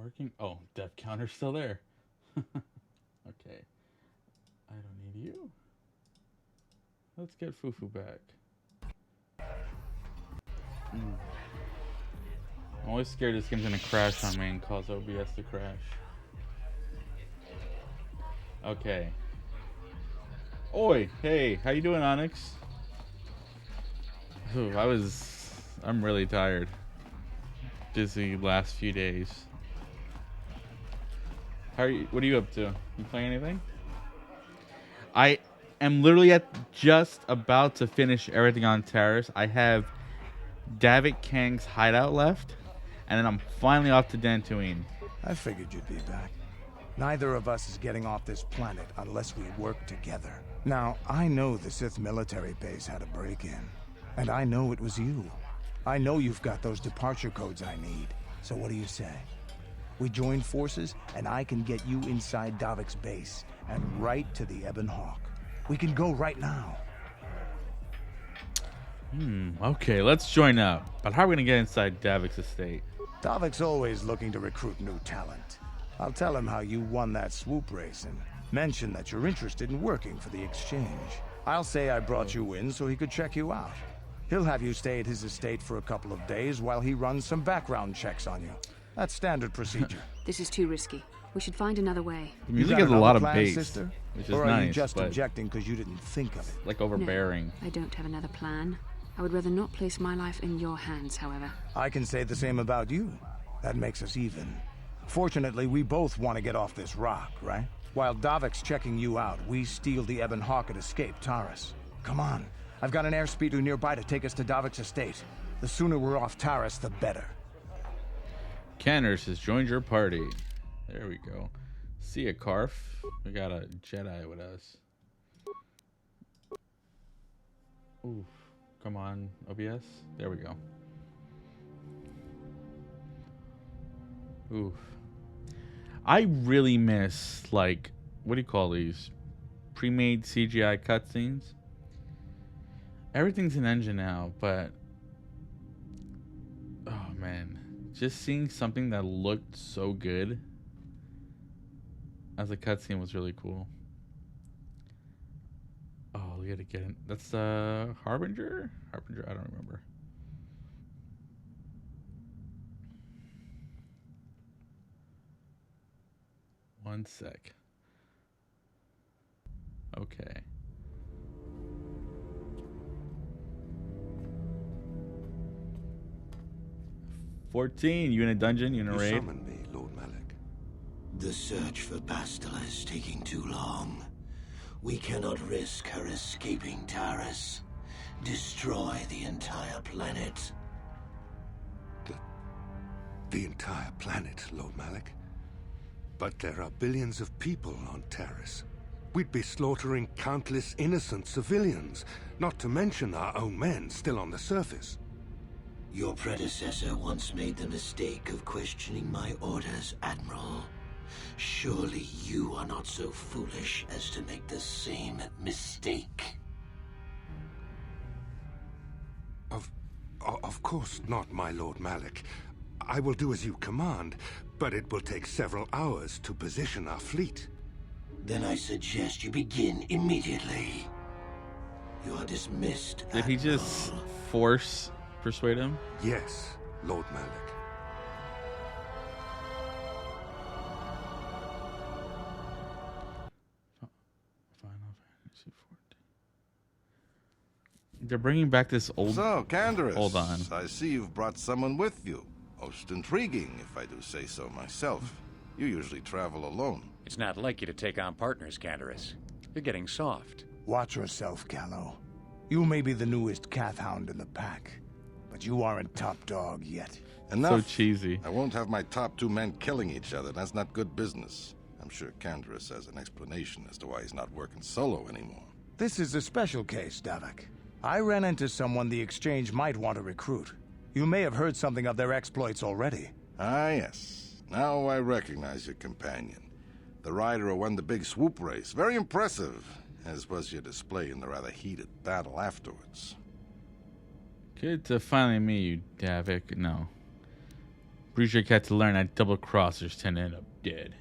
working? Oh, death counter's still there. Okay. I don't need you. Let's get Fufu back. I'm always scared this game's gonna crash on me and cause OBS to crash. Okay. Oi, hey, how you doing, Onyx? Ooh, I'm really tired. Busy last few days. What are you up to? You playing anything? I am literally just about to finish everything on Taris. I have Davik Kang's hideout left, and then I'm finally off to Dantooine. I figured you'd be back. Neither of us is getting off this planet unless we work together. Now, I know the Sith military base had a break-in, and I know it was you. I know you've got those departure codes I need. So what do you say? We join forces, and I can get you inside Davik's base, and right to the Ebon Hawk. We can go right now. Okay, let's join up. But how are we gonna get inside Davik's estate? Davik's always looking to recruit new talent. I'll tell him how you won that swoop race and mention that you're interested in working for the exchange. I'll say I brought you in so he could check you out. He'll have you stay at his estate for a couple of days while he runs some background checks on you. That's standard procedure. This is too risky. We should find another way. The music has a lot of bass, which is or are nice, you just but objecting because you didn't think of it? like overbearing. No, I don't have another plan. I would rather not place my life in your hands, however. I can say the same about you. That makes us even. Fortunately, we both want to get off this rock, right? While Davik's checking you out, we steal the Ebon Hawk and escape Taris. Come on. I've got an airspeeder nearby to take us to Davik's estate. The sooner we're off Taris, the better. Canners has joined your party. There we go. See ya, Karf. We got a Jedi with us. Oof. Come on, OBS. There we go. Oof. I really miss, like, what do you call these? Pre-made CGI cutscenes. Everything's in engine now, but oh man, just seeing something that looked so good as a cutscene was really cool. Oh, we gotta get in. That's Harbinger? Harbinger, I don't remember. One sec. Okay. $14. You in a dungeon? You in a raid? You summoned me, Lord Malak. The search for Bastila is taking too long. We cannot risk her escaping Taris. Destroy the entire planet. The entire planet, Lord Malak? But there are billions of people on Taris. We'd be slaughtering countless innocent civilians, not to mention our own men still on the surface. Your predecessor once made the mistake of questioning my orders, Admiral. Surely you are not so foolish as to make the same mistake. Of course not, my Lord Malak. I will do as you command, but it will take several hours to position our fleet. Then I suggest you begin immediately. You are dismissed, Did he just force persuade him? Yes, Lord Malak. Final Fantasy 14. They're bringing back this old. So, Candaris, Hold on. I see you've brought someone with you. Most intriguing, if I do say so myself. You usually travel alone. It's not like you to take on partners, Candaris. You're getting soft. Watch yourself, Callow. You may be the newest Cath Hound in the pack, but you aren't top dog yet. Enough. So cheesy. I won't have my top two men killing each other. That's not good business. I'm sure Candaris has an explanation as to why he's not working solo anymore. This is a special case, Davik. I ran into someone the Exchange might want to recruit. You may have heard something of their exploits already. Ah, yes. Now I recognize your companion. The rider who won the big swoop race. Very impressive, as was your display in the rather heated battle afterwards. Good to finally meet you, Davik. No. Bruise your cat to learn that double crossers tend to end up dead.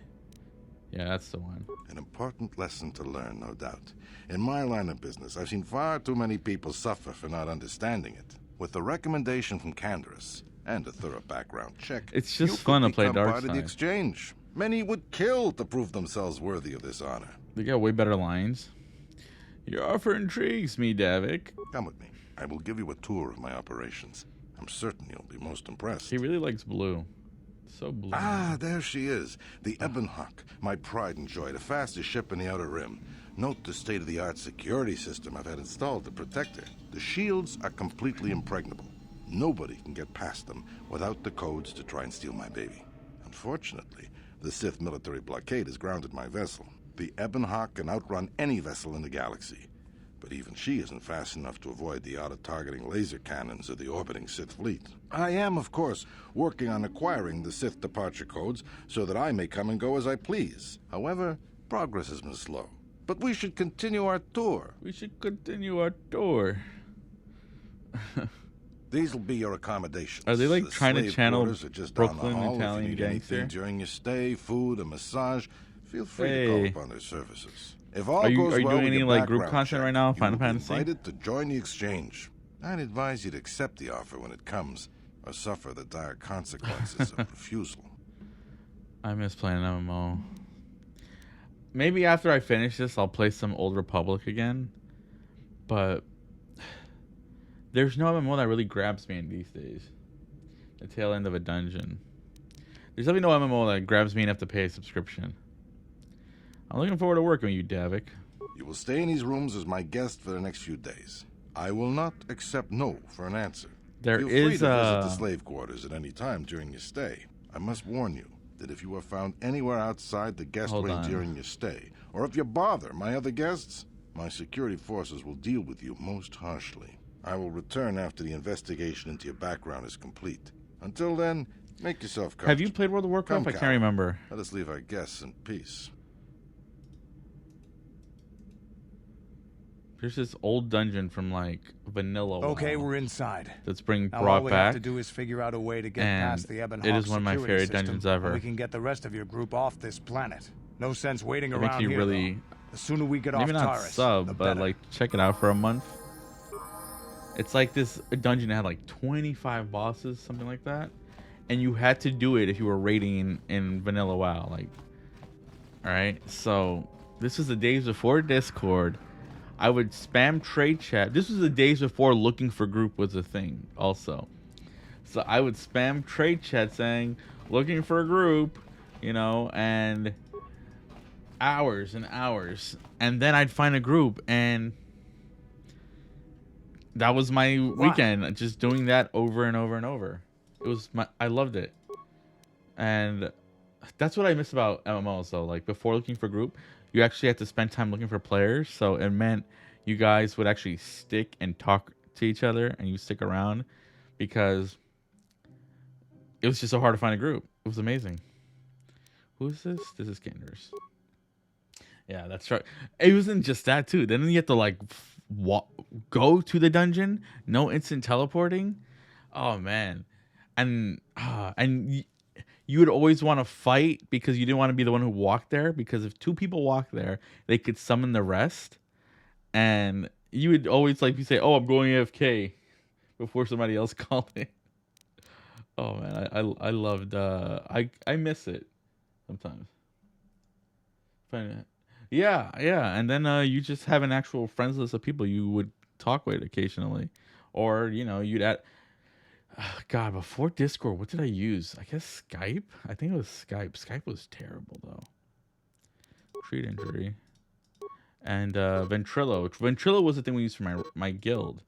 Yeah, that's the one. An important lesson to learn, no doubt. In my line of business, I've seen far too many people suffer for not understanding it. With the recommendation from Candaris and a thorough background check, It's just you fun could to play become Dark part of the Side. exchange. Many would kill to prove themselves worthy of this honor. They got way better lines. Your offer intrigues me, Davik. Come with me. I will give you a tour of my operations. I'm certain you'll be most impressed. He really likes blue. So blue. Ah, there she is. The Ebon Hawk, my pride and joy, the fastest ship in the Outer Rim. Note the state-of-the-art security system I've had installed to protect her. The shields are completely impregnable. Nobody can get past them without the codes to try and steal my baby. Unfortunately, the Sith military blockade has grounded my vessel. The Ebon Hawk can outrun any vessel in the galaxy. But even she isn't fast enough to avoid the auto-targeting laser cannons of the orbiting Sith fleet. I am, of course, working on acquiring the Sith departure codes so that I may come and go as I please. However, progress has been slow. But we should continue our tour. We should continue our tour. These will be your accommodations. Are they like The trying to slave channel quarters are just down the Brooklyn hall. Italian If you need gangster? anything during your stay, food, a massage, feel free to Hey. call upon their services. If all Are you- goes are you well doing with any, your like, group background content check, right now, you Final will be Fantasy? invited to join the exchange. I'd advise you to accept the offer when it comes, or suffer the dire consequences of refusal. I miss playing MMO. Maybe after I finish this, I'll play some Old Republic again. But there's no MMO that really grabs me in these days. The tail end of a dungeon. There's definitely no MMO that grabs me enough to pay a subscription. I'm looking forward to working with you, Davik. You will stay in these rooms as my guest for the next few days. I will not accept no for an answer. There Feel free is to visit the slave quarters at any time during your stay. I must warn you that if you are found anywhere outside the guest Hold wing on. during your stay, or if you bother my other guests, my security forces will deal with you most harshly. I will return after the investigation into your background is complete. Until then, make yourself comfortable. Have you played World of Warcraft? Come, I can't Cal. remember. Let us leave our guests in peace. There's this old dungeon from like Vanilla. Okay, WoW we're inside. that's being Now brought all we back. have to do is figure out a way to get and past the Ebon it Hawk is one of my security favorite system, dungeons and ever. we can get the rest of your group off this planet. No sense waiting It makes around you here. really, though. The sooner we get maybe off not Taris, the sub, but better. like check it out for a month. It's like this dungeon that had like 25 bosses, something like that, and you had to do it if you were raiding in Vanilla WoW. Like, all right, so this was the days before Discord. I would spam trade chat. This was the days before looking for group was a thing also. So I would spam trade chat saying, looking for a group, you know, and hours and hours. And then I'd find a group, and that was my weekend. Just doing that over and over and over. I loved it. And that's what I miss about MMOs though. Like before looking for group, you actually had to spend time looking for players. So it meant you guys would actually stick and talk to each other, and you stick around because it was just so hard to find a group. It was amazing. Who's this? This is Candaris. Yeah, that's right. It wasn't just that too. Then you have to like go to the dungeon. No instant teleporting. Oh man, and you would always want to fight because you didn't want to be the one who walked there. Because if two people walk there, they could summon the rest, and you would always like you say, "Oh, I'm going AFK," before somebody else called it. Oh man, I loved. I miss it sometimes. Yeah, and then you just have an actual friends list of people you would talk with occasionally, or you'd add. God, before Discord, what did I use? I guess Skype. I think it was Skype. Skype was terrible though. Treat injury, and Ventrilo. Ventrilo was the thing we used for my guild.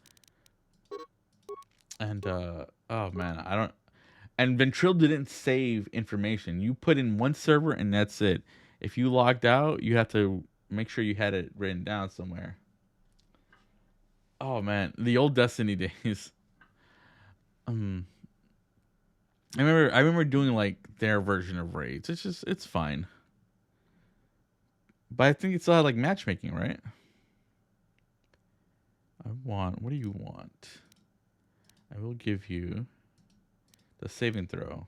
And oh man, I don't. And Ventrilo didn't save information. You put in one server and that's it. If you logged out, you have to make sure you had it written down somewhere. Oh man, the old Destiny days. I remember doing like their version of raids. It's fine. But I think it still had like matchmaking, right? What do you want? I will give you the saving throw.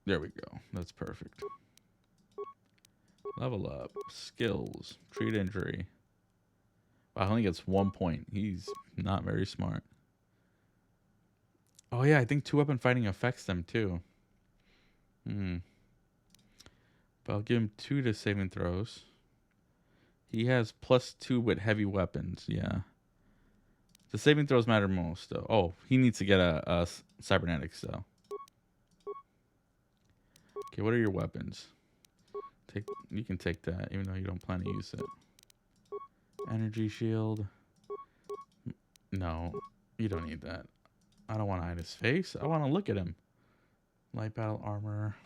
There we go. That's perfect. Level up. Skills. Treat injury. Wow, he only gets 1 point. He's not very smart. Oh, yeah, I think 2-weapon fighting affects them, too. But I'll give him 2 to saving throws. He has +2 with heavy weapons, yeah. The saving throws matter most, though. Oh, he needs to get a cybernetics, though. Okay, what are your weapons? You can take that, even though you don't plan to use it. Energy shield. No, you don't need that. I don't want to hide his face. I want to look at him. Light battle armor.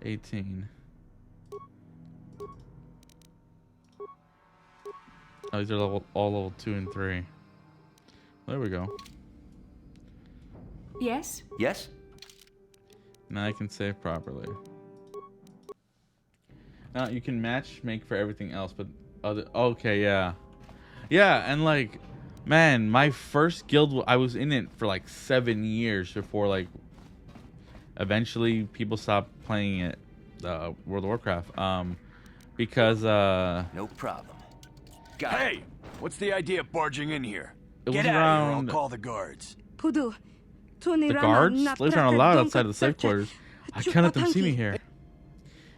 18. Oh, these are all level 2 and 3. There we go. Yes? Yes? Now I can save properly. Now you can make for everything else, but okay, yeah. Yeah, and like, man, my first guild, I was in it for like 7 years before like eventually people stopped playing it, World of Warcraft. Because No problem. Hey, what's the idea of barging in here? it Get was out of here, I'll around call the guards. the guards. Slaves aren't allowed outside of the slave quarters. I can't let them see me here.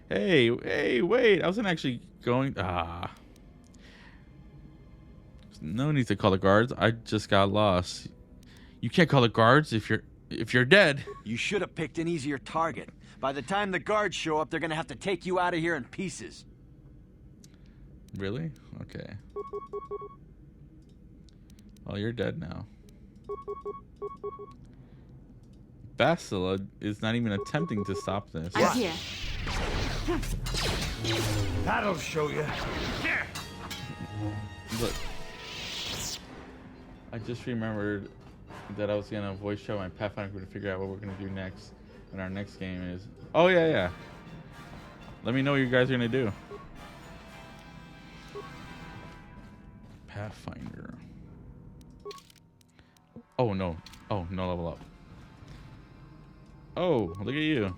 Hey, wait! I wasn't actually going. No need to call the guards. I just got lost. You can't call the guards if you're dead. You should have picked an easier target. By the time the guards show up, they're gonna have to take you out of here in pieces. Really? Okay. Well, you're dead now. Bastila is not even attempting to stop this. I'm here. That'll show you. Look. I just remembered that I was gonna voice show my Pathfinder group to figure out what we're gonna do next. And our next game is. Oh yeah. Let me know what you guys are gonna do. Pathfinder. Oh no. Oh, no level up. Oh, look at you.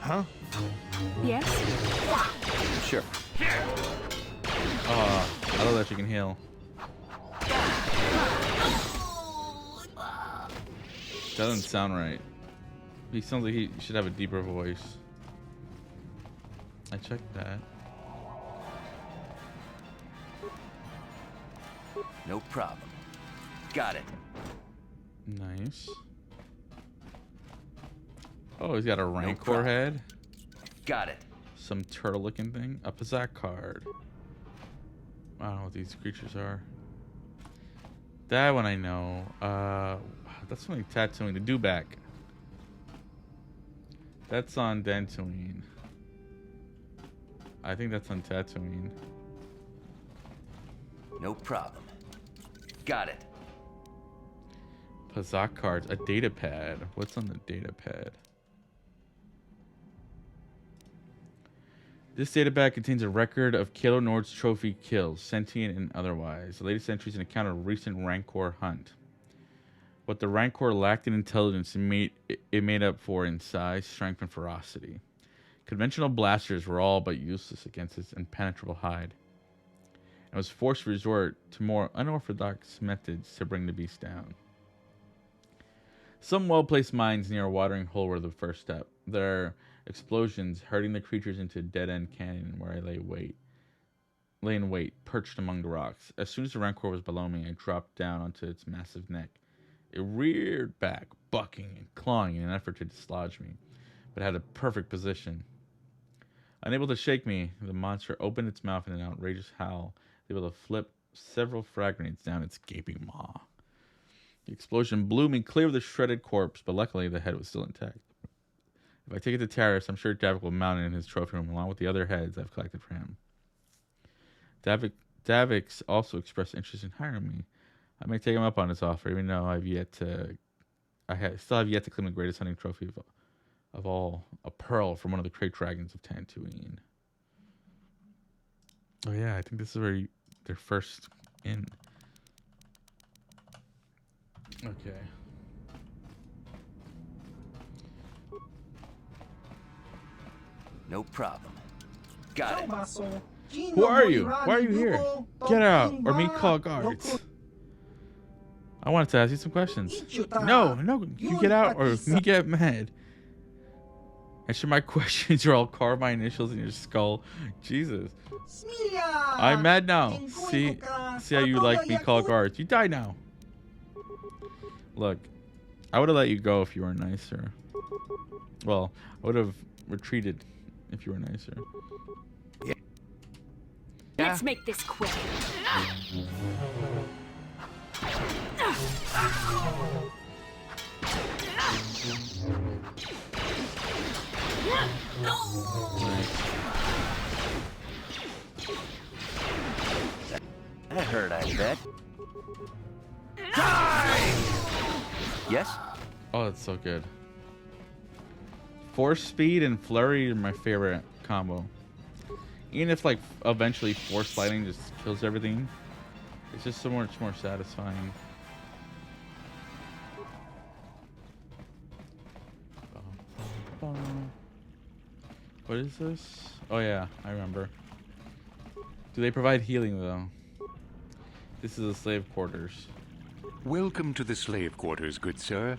Huh? Yes? Sure. I love that you can heal. Doesn't sound right. He sounds like he should have a deeper voice. I checked that. No problem. Got it. Nice. Oh, he's got a Rancor problem. head. Got it. Some turtle-looking thing. A Pazak card. I don't know what these creatures are. That one I know. That's something Tatooine. The Dewback. That's on Dantooine. I think that's on Tatooine. No problem. Got it. Pazak cards. A data pad. What's on the data pad? This data pad contains a record of Kalo Nord's trophy kills, sentient and otherwise. The latest entry is an account of a recent Rancor hunt. What the Rancor lacked in intelligence, it made up for in size, strength, and ferocity. Conventional blasters were all but useless against its impenetrable hide, and was forced to resort to more unorthodox methods to bring the beast down. Some well-placed mines near a watering hole were the first step. Their explosions hurting the creatures into a dead-end canyon where I lay in wait, perched among the rocks. As soon as the Rancor was below me, I dropped down onto its massive neck. It reared back, bucking and clawing in an effort to dislodge me, but had a perfect position. Unable to shake me, the monster opened its mouth in an outrageous howl, able to flip several frag grenades down its gaping maw. The explosion blew me clear of the shredded corpse, but luckily the head was still intact. If I take it to Taris, I'm sure Davik will mount it in his trophy room along with the other heads I've collected for him. Davik's also expressed interest in hiring me. I may take him up on his offer, even though I still have yet to claim the greatest hunting trophy of all, a pearl from one of the crate dragons of Dantooine. Oh yeah, I think this is where they're first in. Okay. No problem. Got it. Who are you? Why are you here? Get out, or me call guards. I wanted to ask you some questions. No, you get out, or me get mad. Answer my questions, or I'll carve my initials in your skull. Jesus. I'm mad now. See how you like me call guards. You die now. Look, I would have let you go if you were nicer. Well, I would have retreated if you were nicer. Let's make this quick. That hurt, I bet. Die! Yes? Oh, that's so good. Force speed and flurry are my favorite combo. Even if like eventually force sliding just kills everything, it's just so much more satisfying. What is this? Oh yeah, I remember. Do they provide healing though? This is the slave quarters. Welcome to the slave quarters, good sir.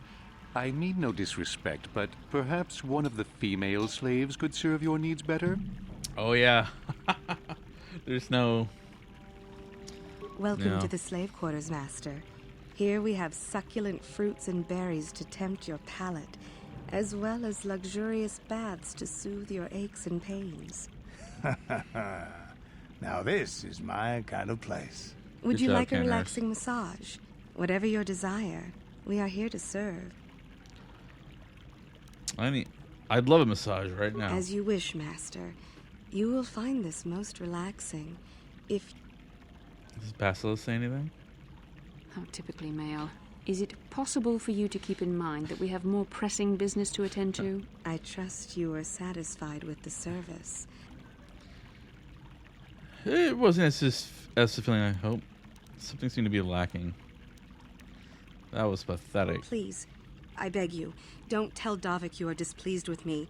I mean no disrespect, but perhaps one of the female slaves could serve your needs better? Oh yeah. There's no... Welcome to the slave quarters, master. Here we have succulent fruits and berries to tempt your palate, as well as luxurious baths to soothe your aches and pains. Now this is my kind of place. Would you like a relaxing massage? Whatever your desire, we are here to serve. I'd love a massage right now. As you wish, master. You will find this most relaxing. If... Does Basilisk say anything? How typically male. Is it possible for you to keep in mind that we have more pressing business to attend to? I trust you are satisfied with the service. It wasn't as fulfilling, I hope. Something seemed to be lacking. That was pathetic. Please, I beg you, don't tell Davik you are displeased with me.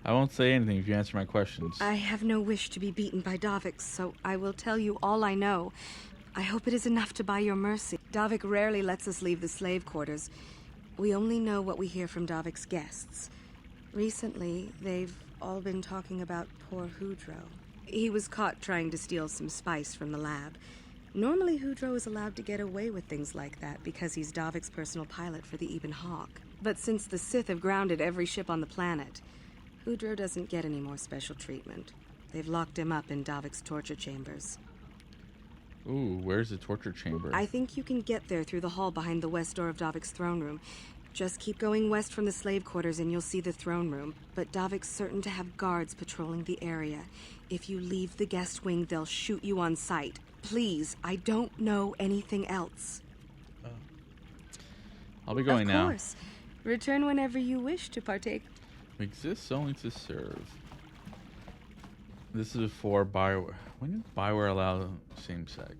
I won't say anything if you answer my questions. I have no wish to be beaten by Davik, so I will tell you all I know. I hope it is enough to buy your mercy. Davik rarely lets us leave the slave quarters. We only know what we hear from Davik's guests. Recently, they've all been talking about poor Hudro. He was caught trying to steal some spice from the lab. Normally, Hudro is allowed to get away with things like that because he's Davik's personal pilot for the Ebon Hawk. But since the Sith have grounded every ship on the planet, Hudro doesn't get any more special treatment. They've locked him up in Davik's torture chambers. Ooh, where's the torture chamber? I think you can get there through the hall behind the west door of Davik's throne room. Just keep going west from the slave quarters and you'll see the throne room. But Davik's certain to have guards patrolling the area. If you leave the guest wing, they'll shoot you on sight. Please, I don't know anything else. I'll be going now. Of course. Return whenever you wish to partake. Exists only to serve. This is before Bioware. When did Bioware allow same sex?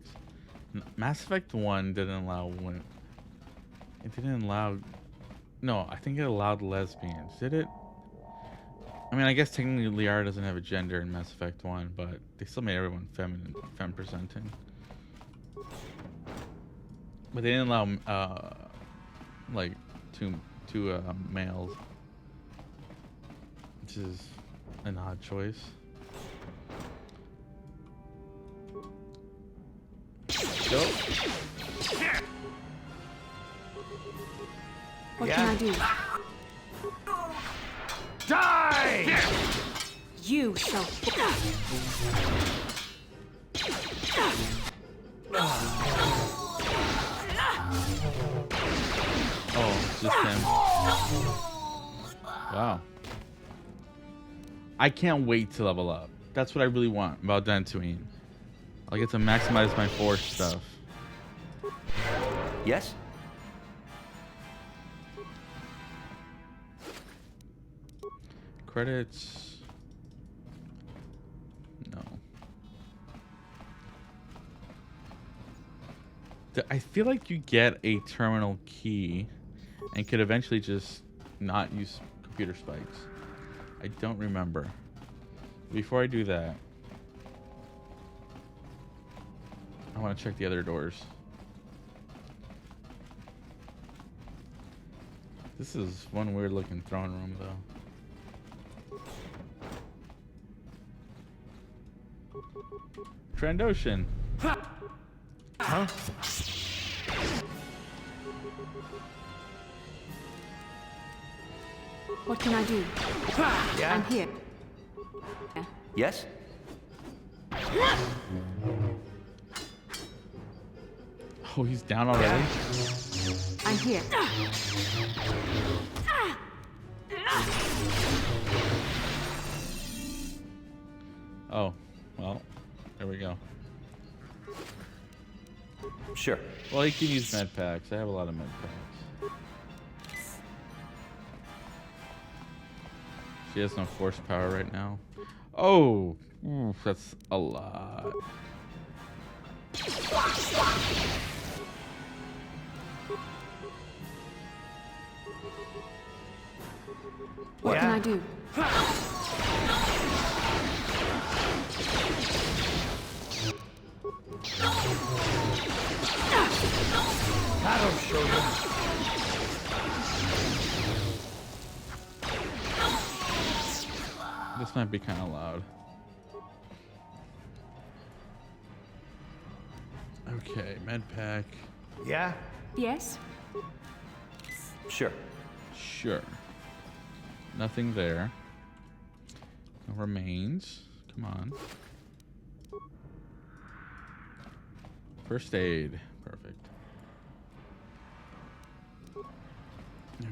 Mass Effect 1 didn't allow women. It didn't allow... No, I think it allowed lesbians. Did it? I mean, I guess technically Liara doesn't have a gender in Mass Effect 1, but they still made everyone feminine, femme-presenting. But they didn't allow, like, two males. Which is an odd choice. Go. What can I do? Die! You shall... Oh, it's just him. Wow. I can't wait to level up. That's what I really want about Dantooine. I'll get to maximize my force stuff. Yes? Credits. No. I feel like you get a terminal key and could eventually just not use computer spikes. I don't remember. Before I do that, I want to check the other doors. This is one weird looking throne room though. Trandoshan. Huh? What can I do? Yeah? I'm here. Yes? Oh, he's down already? I'm here. Oh, well, there we go. Sure. Well, you can use med packs. I have a lot of med packs. She has no force power right now. Oh, oof, that's a lot. What can I do? That'll show you. This might be kind of loud. Okay, med pack. Yeah? Yes? Sure. Sure. Nothing there. No remains. Come on. First aid. Perfect.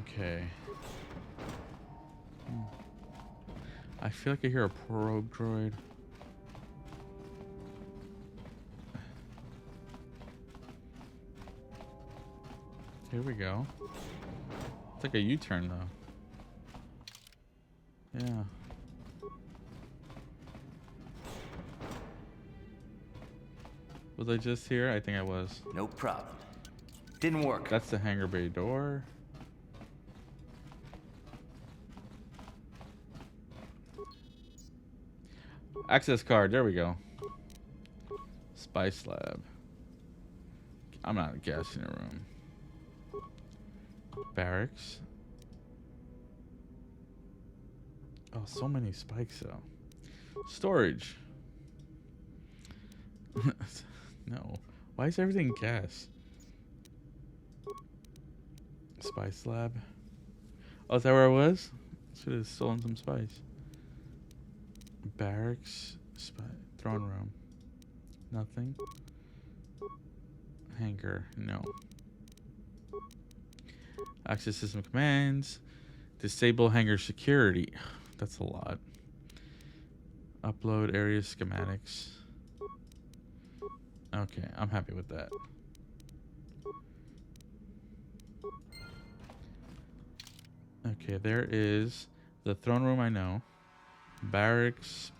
Okay. I feel like I hear a probe droid. Here we go. It's like a U-turn though. Yeah. Was I just here? I think I was. No problem. Didn't work. That's the hangar bay door. Access card. There we go. Spice lab. I'm not guessing a room. Barracks. Oh, so many spikes though. Storage. No. Why is everything gas? Spice lab. Oh, is that where I was? Should have stolen some spice. Barracks. Throne room. Nothing. Hangar. No. Access system commands. Disable hangar security. That's a lot. Upload area schematics. Okay, I'm happy with that. Okay, there is the throne room, I know. Barracks.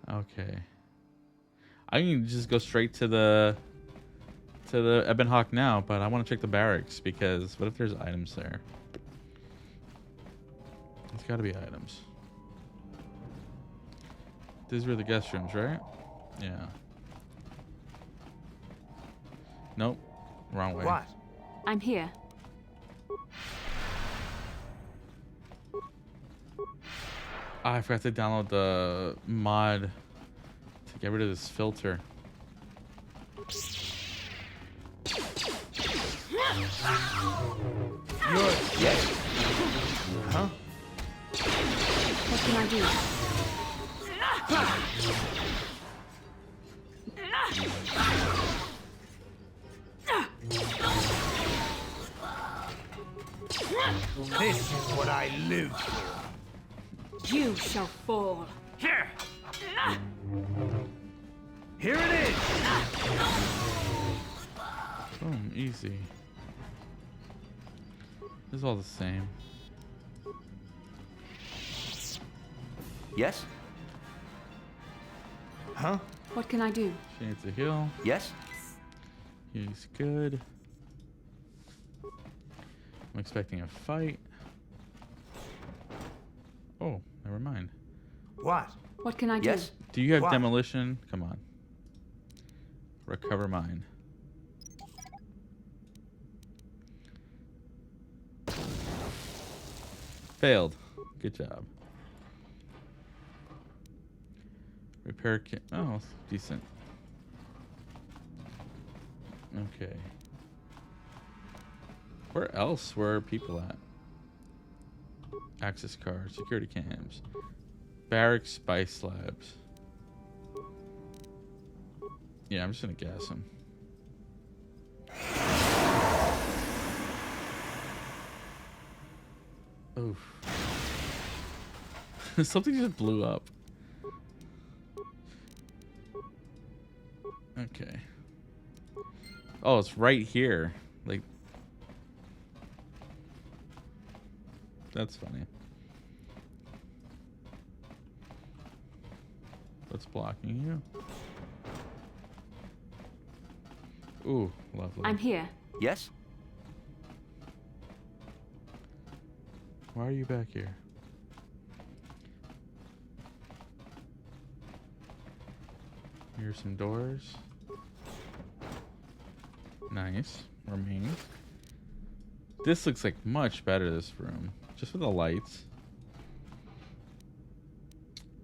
Okay. I can just go straight to the Ebon Hawk now, but I want to check the barracks because what if there's items there? There's got to be items. These were the guest rooms, right? Yeah. Nope. Wrong way. What? I'm here. Ah, I forgot to download the mod to get rid of this filter. You're... Yes. Huh? What can I do? This is what I live for. You shall fall. Here! Here it is! Boom, easy. This is all the same. Yes? Huh? What can I do? She needs a heal. Yes? He's good. I'm expecting a fight. Oh, never mind. What? What can I do? Yes? Do you have What? demolition? Come on. Recover mine. Failed. Good job. Repair kit. Oh, it's decent. Okay. Where else were people at? Access card, security cams, barracks, spice slabs. Yeah, I'm just gonna gas him. Oof. Something just blew up. Okay. Oh, it's right here. Like, that's funny. What's blocking you? Ooh, lovely. I'm here. Yes? Why are you back here? Here's some doors. Nice. Remains. This looks like much better, this room. Just with the lights.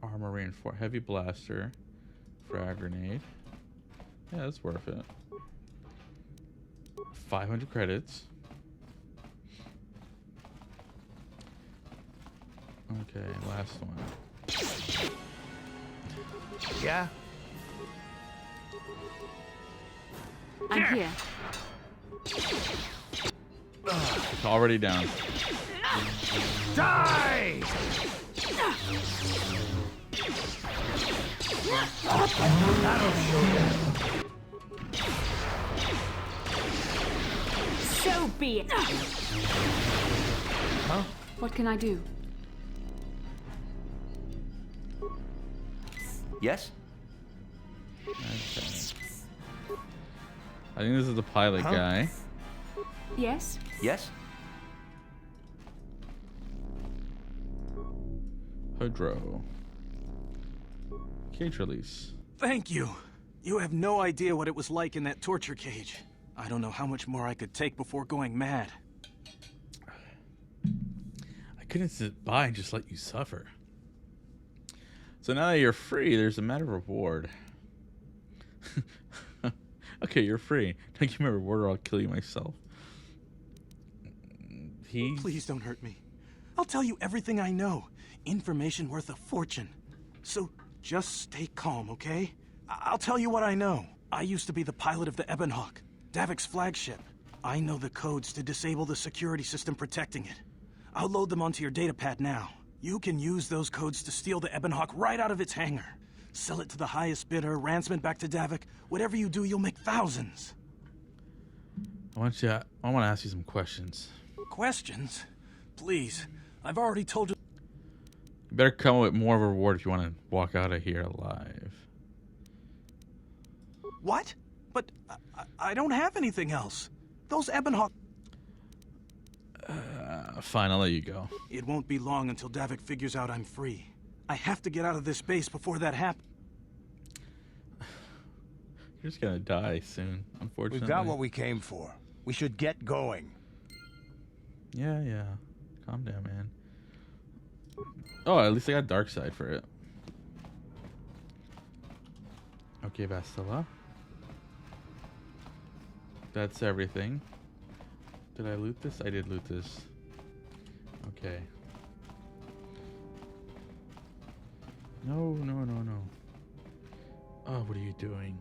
Armor reinforced. Heavy blaster. Frag grenade. Yeah, that's worth it. 500 credits. Okay, last one. Yeah? I'm here. It's already down. Die! That'll show you. So be it. Huh? What can I do? Yes? Okay. I think this is the pilot guy. Yes? Yes? Hydro. Cage release. Thank you. You have no idea what it was like in that torture cage. I don't know how much more I could take before going mad. I couldn't sit by and just let you suffer. So now that you're free, there's a matter reward. Okay, you're free. Now give me a reward or I'll kill you myself. Please don't hurt me. I'll tell you everything I know. Information worth a fortune. So just stay calm, okay? I'll tell you what I know. I used to be the pilot of the Ebonhawk, Davik's flagship. I know the codes to disable the security system protecting it. I'll load them onto your datapad now. You can use those codes to steal the Ebonhawk right out of its hangar. Sell it to the highest bidder, ransom it back to Davik. Whatever you do, you'll make thousands. I want to ask you some questions. Questions? Please, I've already told you. You better come up with more of a reward if you want to walk out of here alive. What? But I don't have anything else. Those Ebonhawk... Fine, I'll let you go. It won't be long until Davik figures out I'm free. I have to get out of this base before that happens. You're just gonna die soon, unfortunately. We've got what we came for. We should get going. Yeah. Calm down, man. Oh, at least I got dark side for it. Okay, Bastila. That's everything. Did I loot this? I did loot this. Okay. No. Oh, what are you doing?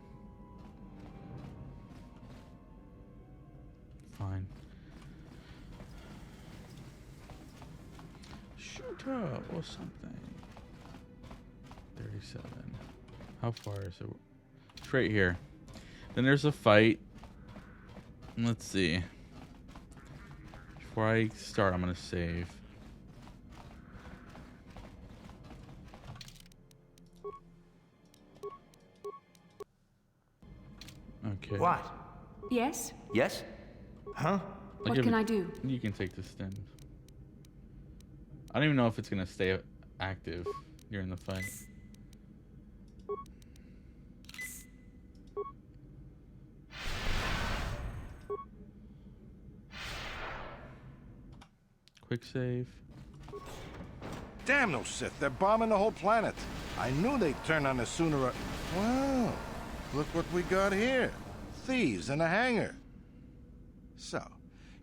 Fine. Shoot up or something. 37. How far is it? It's right here. Then there's a fight. Let's see. Before I start, I'm gonna save. Okay. What? Yes? Yes? Huh? What can I do? You can take the stims. I don't even know if it's gonna stay active during the fight. Quick save. Damn those Sith, they're bombing the whole planet. I knew they'd turn on us sooner or... Well, look what we got here. Thieves in a hangar. So,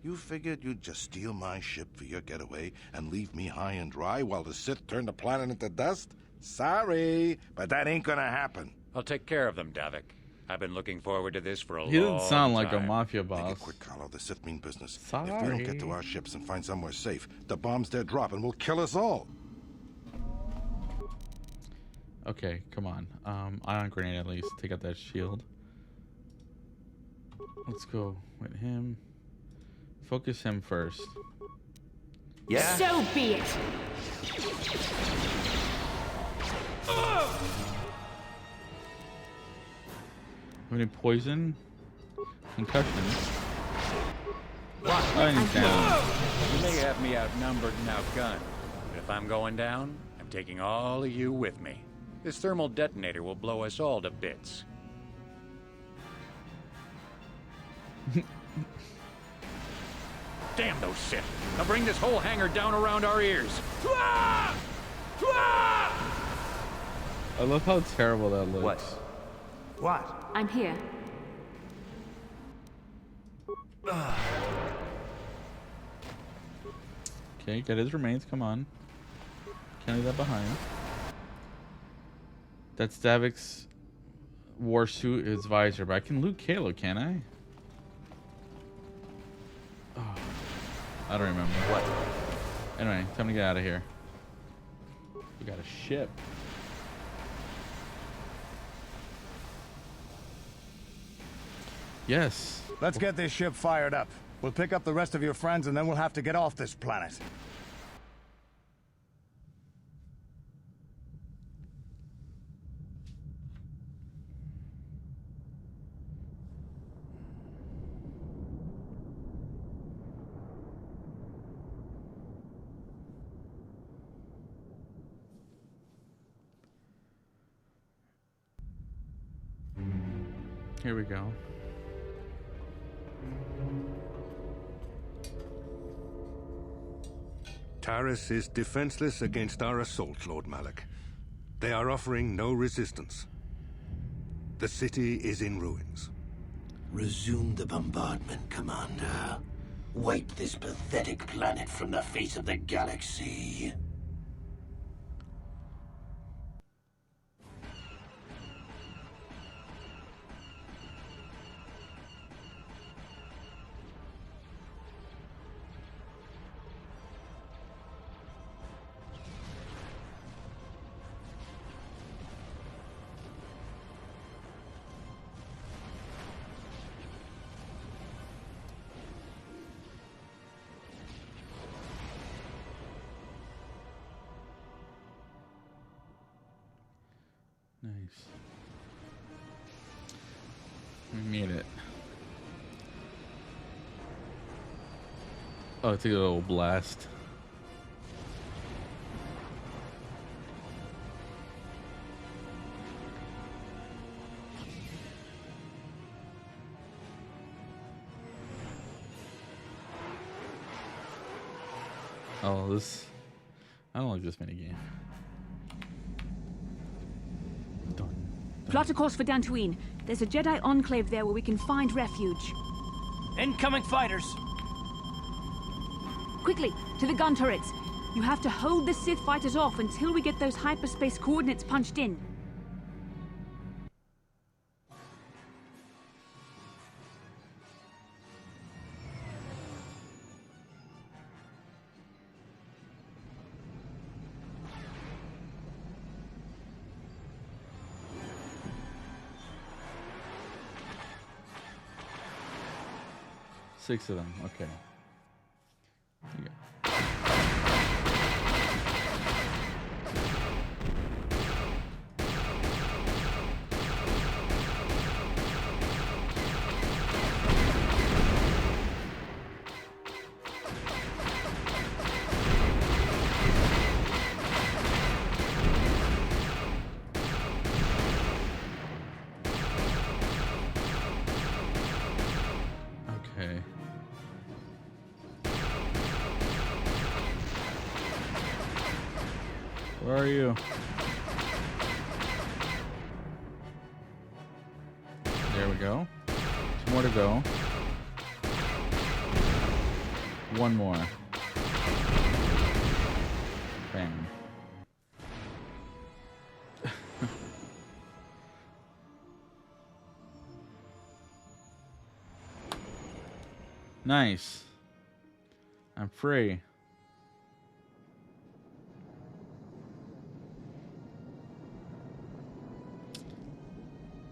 you figured you'd just steal my ship for your getaway and leave me high and dry while the Sith turn the planet into dust? Sorry, but that ain't gonna happen. I'll take care of them, Davik. I've been looking forward to this for a long He time. doesn't sound like a mafia boss. Make it quick, Carlo. The Sith mean business. Sorry. If we don't get to our ships and find somewhere safe, the bombs they're dropping will kill us all. Okay, come on. Ion grenade at least. Take out that shield. Let's go with him. Focus him first. Yeah? So be it! Any poison? Concussion? Oh, he's down. You may have me outnumbered and outgunned, but if I'm going down, I'm taking all of you with me. This thermal detonator will blow us all to bits. Damn those Sith! They'll bring this whole hangar down around our ears. I love how terrible that looks. What? I'm here. Okay, get his remains. Come on. Can't leave that behind. That's Davik's war suit, his visor. But I can loot Kalo, can I? Oh, I don't remember. What? Anyway, time to get out of here. We got a ship. Yes. Let's get this ship fired up. We'll pick up the rest of your friends and then we'll have to get off this planet. Here we go. Taris is defenseless against our assault, Lord Malak. They are offering no resistance. The city is in ruins. Resume the bombardment, Commander. Wipe this pathetic planet from the face of the galaxy. Nice. We made it. Oh, it's a little blast. Oh, this... I don't like this minigame. Plot a course for Dantooine. There's a Jedi enclave there where we can find refuge. Incoming fighters! Quickly, to the gun turrets. You have to hold the Sith fighters off until we get those hyperspace coordinates punched in. Six of them, okay. Here you go. are you? There we go. 2 more to go. 1 more. Bam. Nice. I'm free.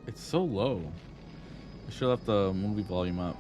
It's so low. I should have left the movie volume up.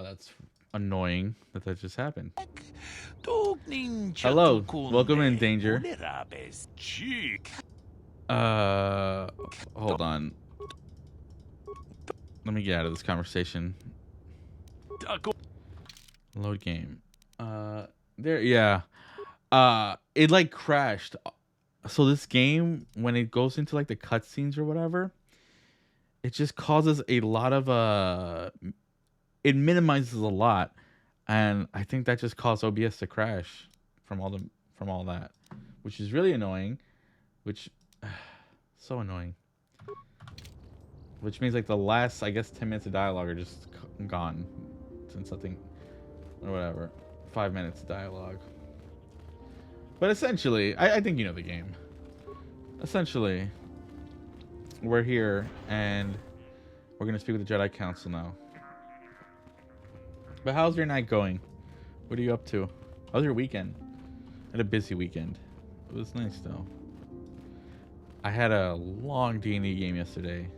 That's annoying that just happened. Hello, welcome in, Danger. Hold on. Let me get out of this conversation. Load game. There, yeah. It like crashed. So this game, when it goes into like the cutscenes or whatever, it just causes a lot of it minimizes a lot, and I think that just caused OBS to crash from all that, which is really annoying. Which so annoying. Which means like the last, I guess, 10 minutes of dialogue are just gone, since something or whatever, 5 minutes of dialogue. But essentially, I think you know the game. Essentially, we're here and we're gonna speak with the Jedi Council now. But how's your night going? What are you up to? How's your weekend? Had a busy weekend. It was nice though. I had a long D&D game yesterday.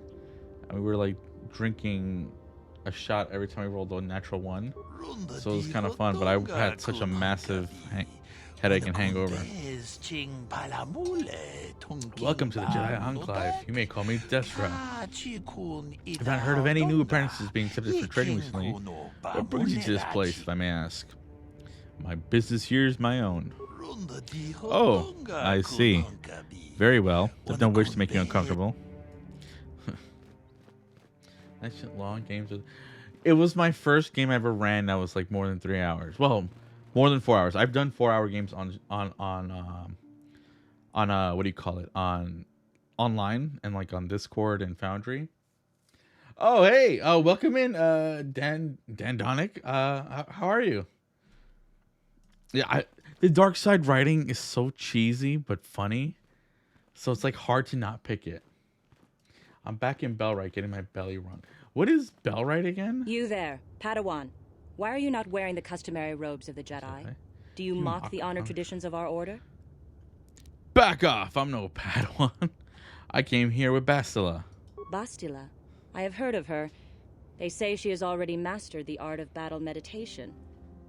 And we were like drinking a shot every time we rolled a natural one. So it was kind of fun, but I had such a massive headache and hangover. Welcome to the Jedi Enclave. You may call me Desra. I've not heard of any new apprentices being accepted for training recently. What brings you to this place, if I may ask? My business here is my own. Oh, I see. Very well. I've no wish to make you uncomfortable. That shit, long games. It was my first game I ever ran that was like more than 3 hours. Well, more than 4 hours. I've done 4-hour games on what do you call it? On online and like on Discord and Foundry. Oh, hey. Oh, welcome in, Dantooine. How are you? Yeah, the dark side writing is so cheesy but funny. So it's like hard to not pick it. I'm back in Bellwright getting my belly rung. What is Bellwright again? You there, Padawan. Why are you not wearing the customary robes of the Jedi? Okay. Do you mock the honor traditions of our order? Back off! I'm no Padawan. I came here with Bastila. Bastila? I have heard of her. They say she has already mastered the art of battle meditation.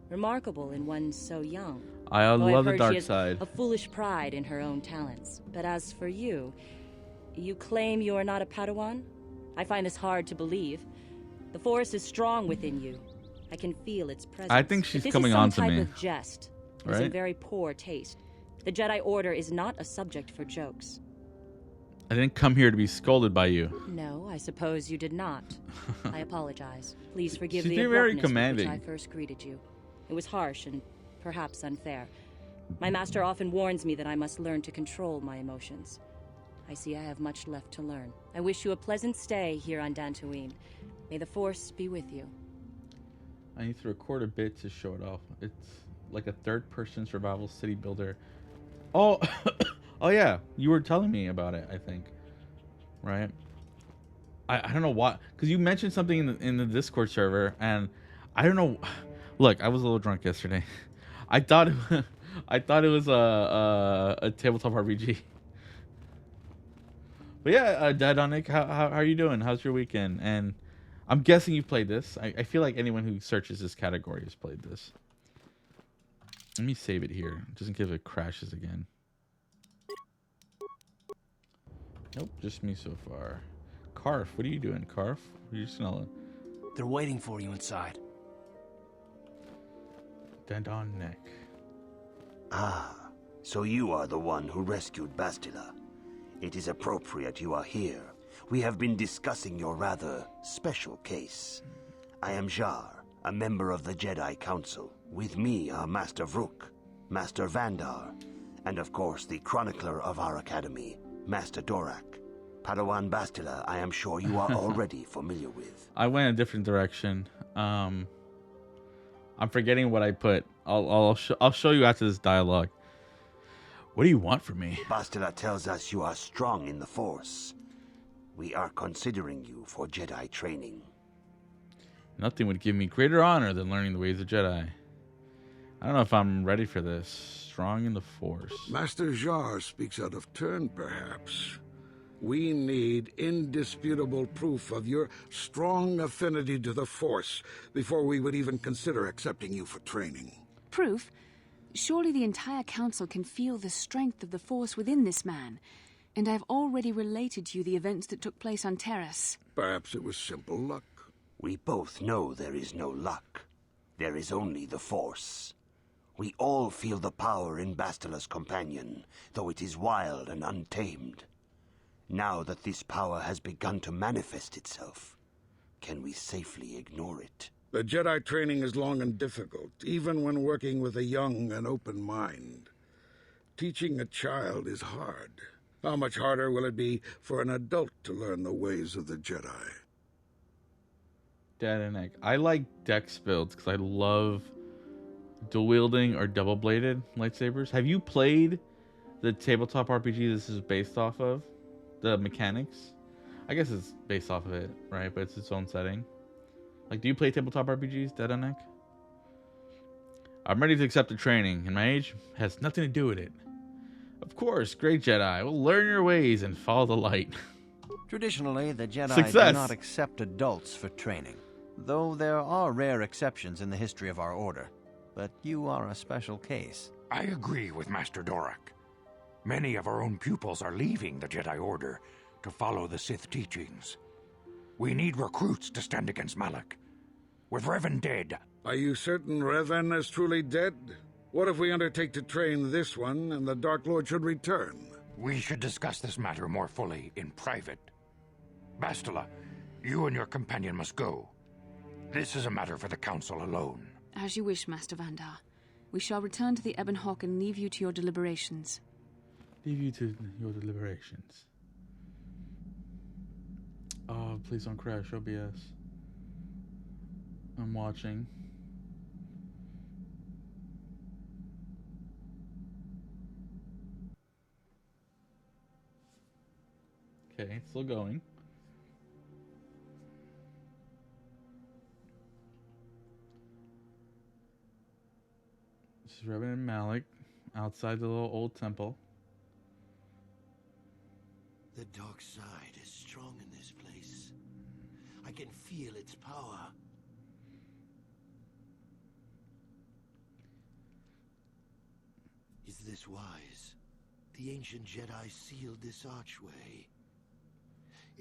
Remarkable in one so young. I love the dark she has side. A foolish pride in her own talents. But as for you, you claim you are not a Padawan? I find this hard to believe. The Force is strong within you. I can feel its presence. I think she's coming on to me. This is some type of jest. It's Right? in very poor taste. The Jedi Order is not a subject for jokes. I didn't come here to be scolded by you. No, I suppose you did not. I apologize. Please forgive She's the being very abruptness with commanding. which I first greeted you. It was harsh and perhaps unfair. My master often warns me that I must learn to control my emotions. I see I have much left to learn. I wish you a pleasant stay here on Dantooine. May the Force be with you. I need to record a bit to show it off. It's like a third-person survival city builder. Oh, oh yeah, you were telling me about it. I think, right? I don't know why, because you mentioned something in the Discord server, and I don't know. Look, I was a little drunk yesterday. I thought it was a tabletop RPG. But yeah, Dantooine, how are you doing? How's your weekend? And I'm guessing you've played this. I feel like anyone who searches this category has played this. Let me save it here, just in case it crashes again. Nope, just me so far. Karf, what are you doing, Karf? You're just gonna... They're waiting for you inside. Dantooine. Ah, so you are the one who rescued Bastila. It is appropriate you are here. We have been discussing your rather special case. I am Jar, a member of the Jedi Council. With me are Master Vrook, Master Vandar, and of course the chronicler of our academy, Master Dorak. Padawan Bastila, I am sure you are already familiar with. I went a different direction. I'm forgetting what I put. I'll show you after this dialogue. What do you want from me? Bastila tells us you are strong in the Force. We are considering you for Jedi training. Nothing would give me greater honor than learning the ways of Jedi. I don't know if I'm ready for this. Strong in the Force. Master Jar speaks out of turn, perhaps. We need indisputable proof of your strong affinity to the Force before we would even consider accepting you for training. Proof? Surely the entire council can feel the strength of the Force within this man. And I've already related to you the events that took place on Taris. Perhaps it was simple luck. We both know there is no luck. There is only the Force. We all feel the power in Bastila's companion, though it is wild and untamed. Now that this power has begun to manifest itself, can we safely ignore it? The Jedi training is long and difficult, even when working with a young and open mind. Teaching a child is hard. How much harder will it be for an adult to learn the ways of the Jedi? Dantooine. I like dex builds because I love dual wielding or double bladed lightsabers. Have you played the tabletop RPG this is based off of? The mechanics? I guess it's based off of it, right? But it's its own setting. Like, do you play tabletop RPGs, Dantooine? I'm ready to accept the training, and my age has nothing to do with it. Of course, great Jedi. Will learn your ways and follow the light. Traditionally, the Jedi Success. do not accept adults for training, though there are rare exceptions in the history of our order. But you are a special case. I agree with Master Dorak. Many of our own pupils are leaving the Jedi Order to follow the Sith teachings. We need recruits to stand against Malak. With Revan dead... Are you certain Revan is truly dead? What if we undertake to train this one and the Dark Lord should return? We should discuss this matter more fully in private. Bastila, you and your companion must go. This is a matter for the Council alone. As you wish, Master Vandar. We shall return to the Ebon Hawk and leave you to your deliberations. Leave you to your deliberations. Oh, please don't crash, OBS. I'm watching. Okay, it's still going. This is Revan and Malik outside the little old temple. The dark side is strong in this place. I can feel its power. Is this wise? The ancient Jedi sealed this archway.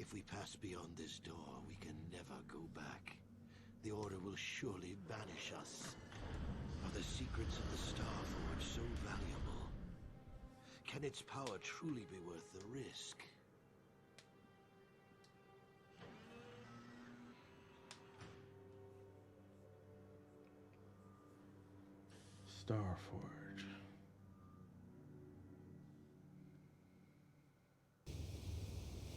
If we pass beyond this door, we can never go back. The Order will surely banish us. Are the secrets of the Star Forge so valuable? Can its power truly be worth the risk? Starforge.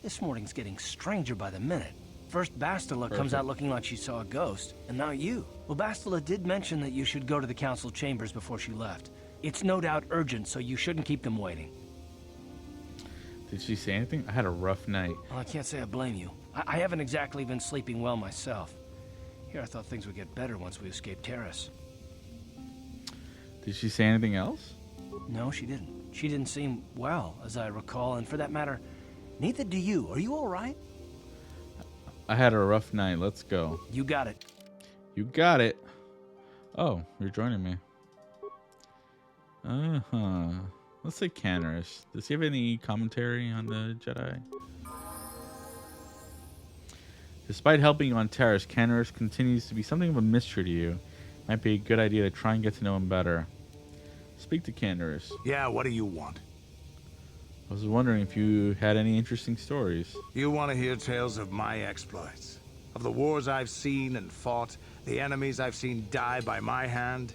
This morning's getting stranger by the minute. First Bastila comes out looking like she saw a ghost, and now you. Well, Bastila did mention that you should go to the council chambers before she left. It's no doubt urgent, so you shouldn't keep them waiting. Did she say anything? I had a rough night. Well, I can't say I blame you. I haven't exactly been sleeping well myself. Here I thought things would get better once we escaped Taris. Did she say anything else? No, she didn't. She didn't seem well, as I recall, and for that matter, neither do you. Are you all right? I had a rough night. Let's go. You got it. You got it. Oh, you're joining me. Uh-huh. Let's say Taris. Does he have any commentary on the Jedi? Despite helping you on Taris, Taris continues to be something of a mystery to you. Might be a good idea to try and get to know him better. Speak to Taris. Yeah, what do you want? I was wondering if you had any interesting stories. You want to hear tales of my exploits? Of the wars I've seen and fought? The enemies I've seen die by my hand?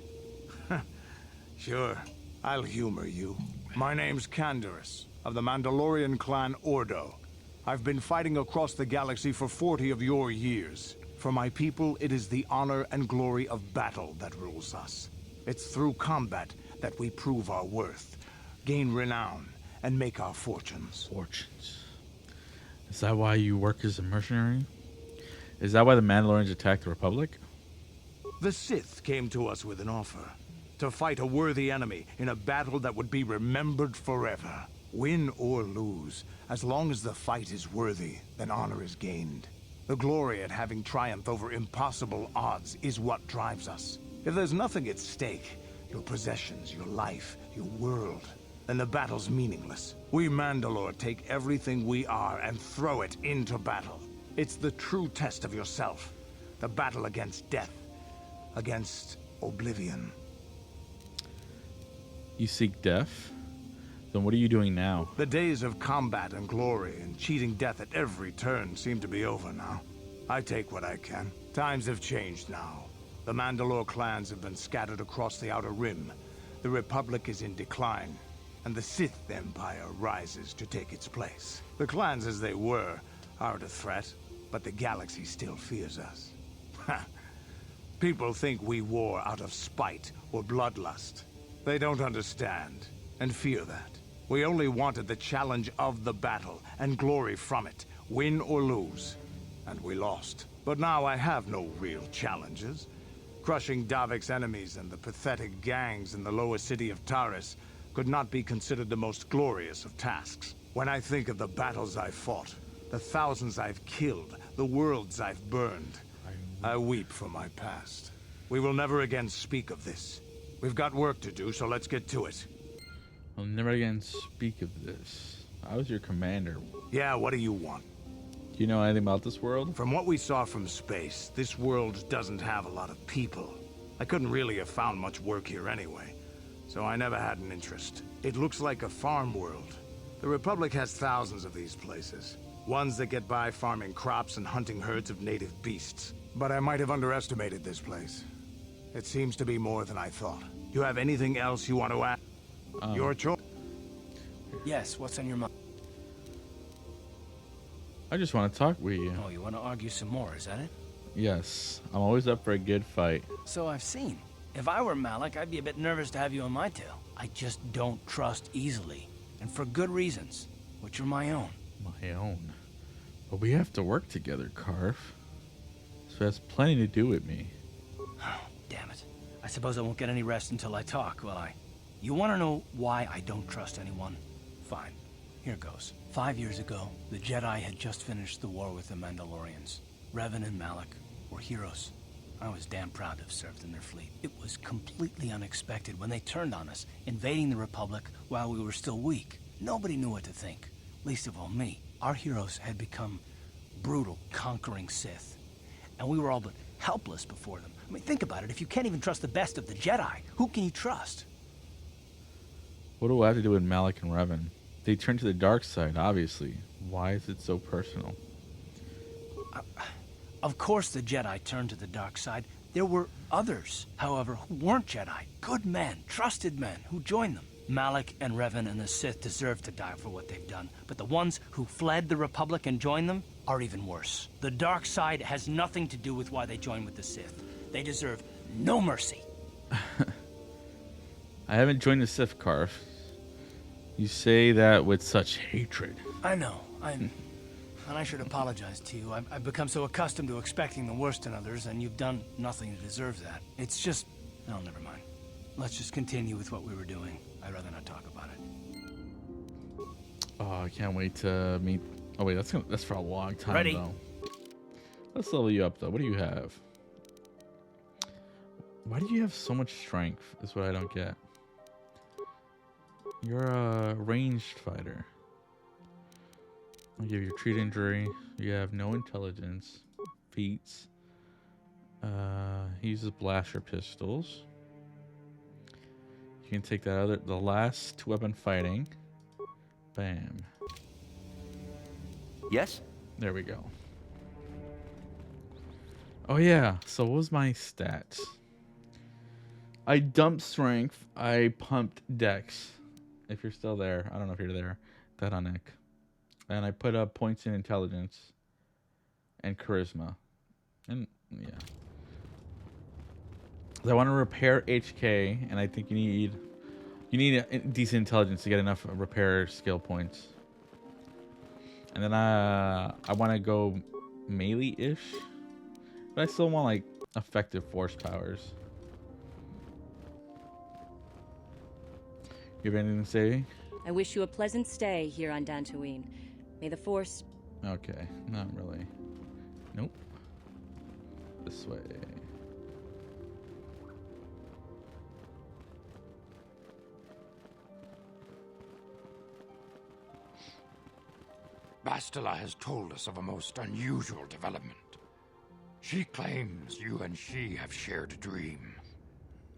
Sure, I'll humor you. My name's Taris, of the Mandalorian clan Ordo. I've been fighting across the galaxy for 40 of your years. For my people, it is the honor and glory of battle that rules us. It's through combat that we prove our worth, gain renown, and make our fortunes. Fortunes. Is that why you work as a mercenary? Is that why the Mandalorians attacked the Republic? The Sith came to us with an offer. To fight a worthy enemy in a battle that would be remembered forever. Win or lose, as long as the fight is worthy, then honor is gained. The glory at having triumphed over impossible odds is what drives us. If there's nothing at stake, your possessions, your life, your world, then the battle's meaningless. We Mandalore take everything we are and throw it into battle. It's the true test of yourself. The battle against death. Against oblivion. You seek death? Then what are you doing now? The days of combat and glory and cheating death at every turn seem to be over now. I take what I can. Times have changed now. The Mandalore clans have been scattered across the Outer Rim. The Republic is in decline, and the Sith Empire rises to take its place. The clans as they were aren't a threat, but the galaxy still fears us. People think we war out of spite or bloodlust. They don't understand, and fear that. We only wanted the challenge of the battle, and glory from it, win or lose. And we lost. But now I have no real challenges. Crushing Davik's enemies and the pathetic gangs in the lower city of Taris could not be considered the most glorious of tasks. When I think of the battles I've fought, the thousands I've killed, the worlds I've burned, I weep for my past. We will never again speak of this. We've got work to do, so let's get to it. I'll never again speak of this. I was your commander. Yeah, what do you want? Do you know anything about this world? From what we saw from space, this world doesn't have a lot of people. I couldn't really have found much work here anyway, so I never had an interest. It looks like a farm world. The Republic has thousands of these places. Ones that get by farming crops and hunting herds of native beasts. But I might have underestimated this place. It seems to be more than I thought. You have anything else you want to add? Your choice. Yes, what's on your mind? I just want to talk with you. Oh, you want to argue some more, is that it? Yes, I'm always up for a good fight. So I've seen. If I were Malik, I'd be a bit nervous to have you on my tail. I just don't trust easily. And for good reasons, which are my own. My own? But we have to work together, Carf. So it has plenty to do with me. Oh, damn it. I suppose I won't get any rest until I talk, will I? You want to know why I don't trust anyone? Fine. Here goes. 5 years ago, the Jedi had just finished the war with the Mandalorians. Revan and Malik were heroes. I was damn proud to have served in their fleet. It was completely unexpected when they turned on us, invading the Republic while we were still weak. Nobody knew what to think, least of all me. Our heroes had become brutal, conquering Sith, and we were all but helpless before them. I mean, think about it. If you can't even trust the best of the Jedi, who can you trust? What do I have to do with Malik and Revan? They turned to the dark side, obviously. Why is it so personal? Of course the Jedi turned to the dark side. There were others, however, who weren't Jedi. Good men, trusted men, who joined them. Malik and Revan and the Sith deserve to die for what they've done, but the ones who fled the Republic and joined them are even worse. The dark side has nothing to do with why they joined with the Sith. They deserve no mercy. I haven't joined the Sith, Carf. You say that with such hatred. I know, and I should apologize to you. I've become so accustomed to expecting the worst in others, and you've done nothing to deserve that. It's just... no, never mind. Let's just continue with what we were doing. I'd rather not talk about it. Oh, I can't wait to meet... Oh, wait, that's for a long time, Ready? though. Let's level you up, though. What do you have? Why do you have so much strength? Is what I don't get. You're a ranged fighter. I'll give you treat injury. You have no intelligence. Feats. He uses blaster pistols. You can take the last 2-weapon fighting. Bam. Yes? There we go. Oh yeah, so what was my stats? I dumped strength. I pumped dex. If you're still there. I don't know if you're there. That on Nick. And I put up points in intelligence. And charisma. And yeah. I want to repair HK. And I think you need a decent intelligence to get enough repair skill points. And then I want to go melee-ish. But I still want like effective force powers. You have anything to say? I wish you a pleasant stay here on Dantooine. May the Force... Okay, not really. Nope. This way. Bastila has told us of a most unusual development. She claims you and she have shared a dream.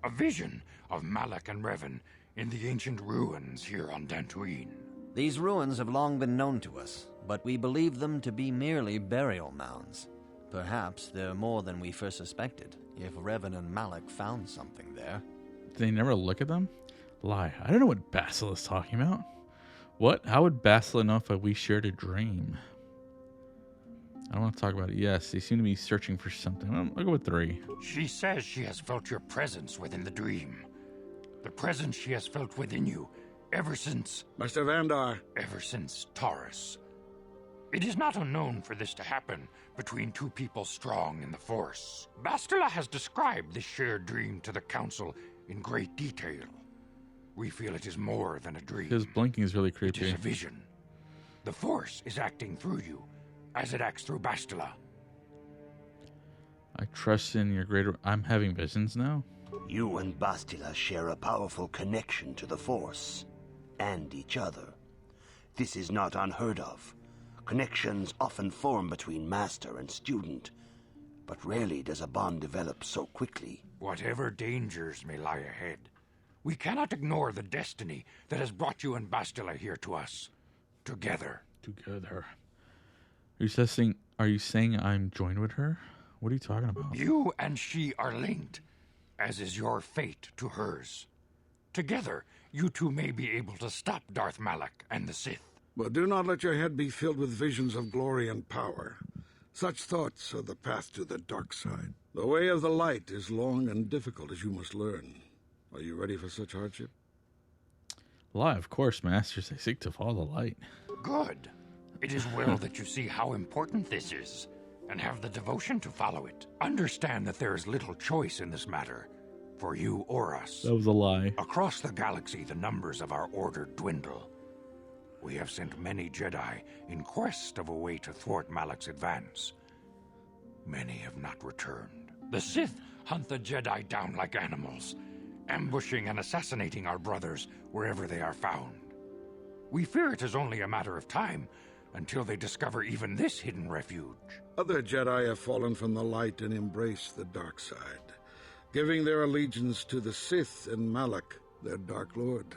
A vision of Malik and Revan in the ancient ruins here on Dantooine. These ruins have long been known to us, but we believe them to be merely burial mounds. Perhaps they're more than we first suspected, if Revan and Malik found something there. Did they never look at them? Lie. I don't know what Bastila is talking about. What? How would Bastila know if we shared a dream? I don't want to talk about it. Yes, they seem to be searching for something. I'll go with 3. She says she has felt your presence within the dream. The presence she has felt within you ever since... Master Vandar. Ever since Taris. It is not unknown for this to happen between two people strong in the Force. Bastila has described this shared dream to the Council in great detail. We feel it is more than a dream. His blinking is really It creepy. is a vision. The Force is acting through you, as it acts through Bastila. I trust in your greater... I'm having visions now? You and Bastila share a powerful connection to the Force, and each other. This is not unheard of. Connections often form between master and student, but rarely does a bond develop so quickly. Whatever dangers may lie ahead, we cannot ignore the destiny that has brought you and Bastila here to us. Together. Together. Are you saying I'm joined with her? What are you talking about? You and she are linked, as is your fate to hers. Together, you two may be able to stop Darth Malak and the Sith. But do not let your head be filled with visions of glory and power. Such thoughts are the path to the dark side. The way of the light is long and difficult, as you must learn. Are you ready for such hardship? Lie, of course, masters. I seek to follow the light. Good. It is well that you see how important this is, and have the devotion to follow it. Understand that there is little choice in this matter, for you or us. That was a lie. Across the galaxy, the numbers of our order dwindle. We have sent many Jedi in quest of a way to thwart Malak's advance. Many have not returned. The Sith hunt the Jedi down like animals, ambushing and assassinating our brothers wherever they are found. We fear it is only a matter of time until they discover even this hidden refuge. Other Jedi have fallen from the light and embraced the dark side, giving their allegiance to the Sith and Malak, their Dark Lord.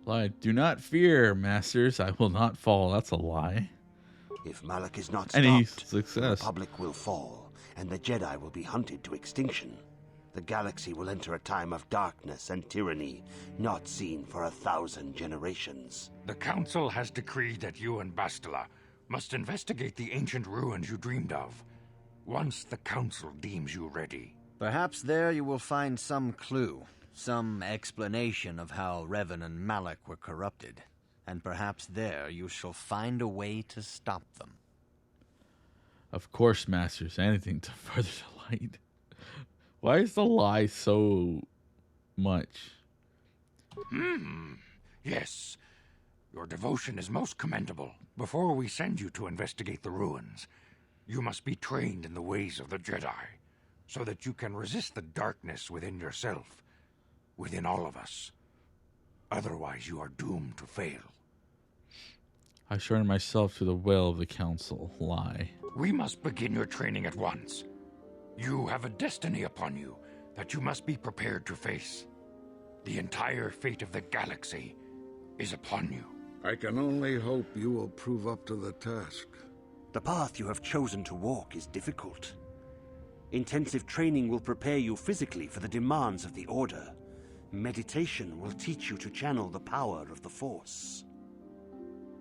Lie. Do not fear, masters. I will not fall. That's a lie. If Malak is not Any stopped, success. the Republic will fall, and the Jedi will be hunted to extinction. The galaxy will enter a time of darkness and tyranny, not seen for 1,000 generations. The Council has decreed that you and Bastila must investigate the ancient ruins you dreamed of, once the Council deems you ready. Perhaps there you will find some clue, some explanation of how Revan and Malak were corrupted, and perhaps there you shall find a way to stop them. Of course, masters. Anything to further the light. Why is the lie so much? Yes. Your devotion is most commendable. Before we send you to investigate the ruins, you must be trained in the ways of the Jedi, so that you can resist the darkness within yourself, within all of us. Otherwise, you are doomed to fail. I surrender myself to the will of the Council. Lie. We must begin your training at once. You have a destiny upon you that you must be prepared to face. The entire fate of the galaxy is upon you. I can only hope you will prove up to the task. The path you have chosen to walk is difficult. Intensive training will prepare you physically for the demands of the Order. Meditation will teach you to channel the power of the Force.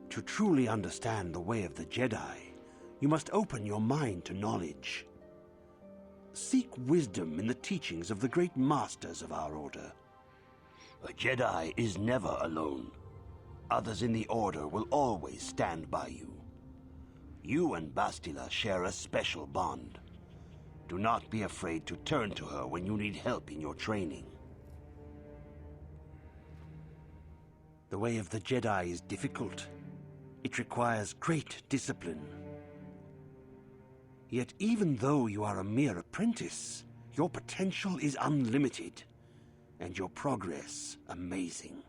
To truly understand the way of the Jedi, you must open your mind to knowledge. Seek wisdom in the teachings of the great masters of our Order. A Jedi is never alone. Others in the Order will always stand by you. You and Bastila share a special bond. Do not be afraid to turn to her when you need help in your training. The way of the Jedi is difficult. It requires great discipline. Yet even though you are a mere apprentice, your potential is unlimited, and your progress amazing.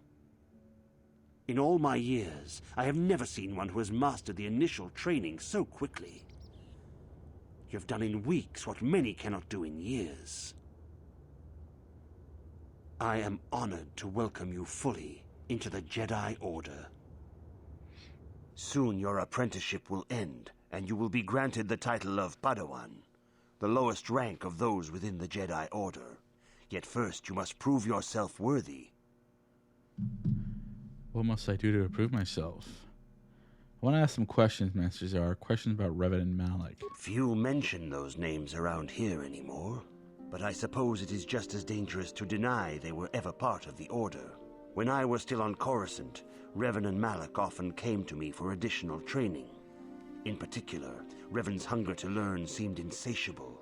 In all my years, I have never seen one who has mastered the initial training so quickly. You have done in weeks what many cannot do in years. I am honored to welcome you fully into the Jedi Order. Soon your apprenticeship will end, and you will be granted the title of Padawan, the lowest rank of those within the Jedi Order. Yet first you must prove yourself worthy. What must I do to prove myself? I want to ask some questions, Master Zar. Questions about Revan and Malak. Few mention those names around here anymore, but I suppose it is just as dangerous to deny they were ever part of the Order. When I was still on Coruscant, Revan and Malak often came to me for additional training. In particular, Revan's hunger to learn seemed insatiable.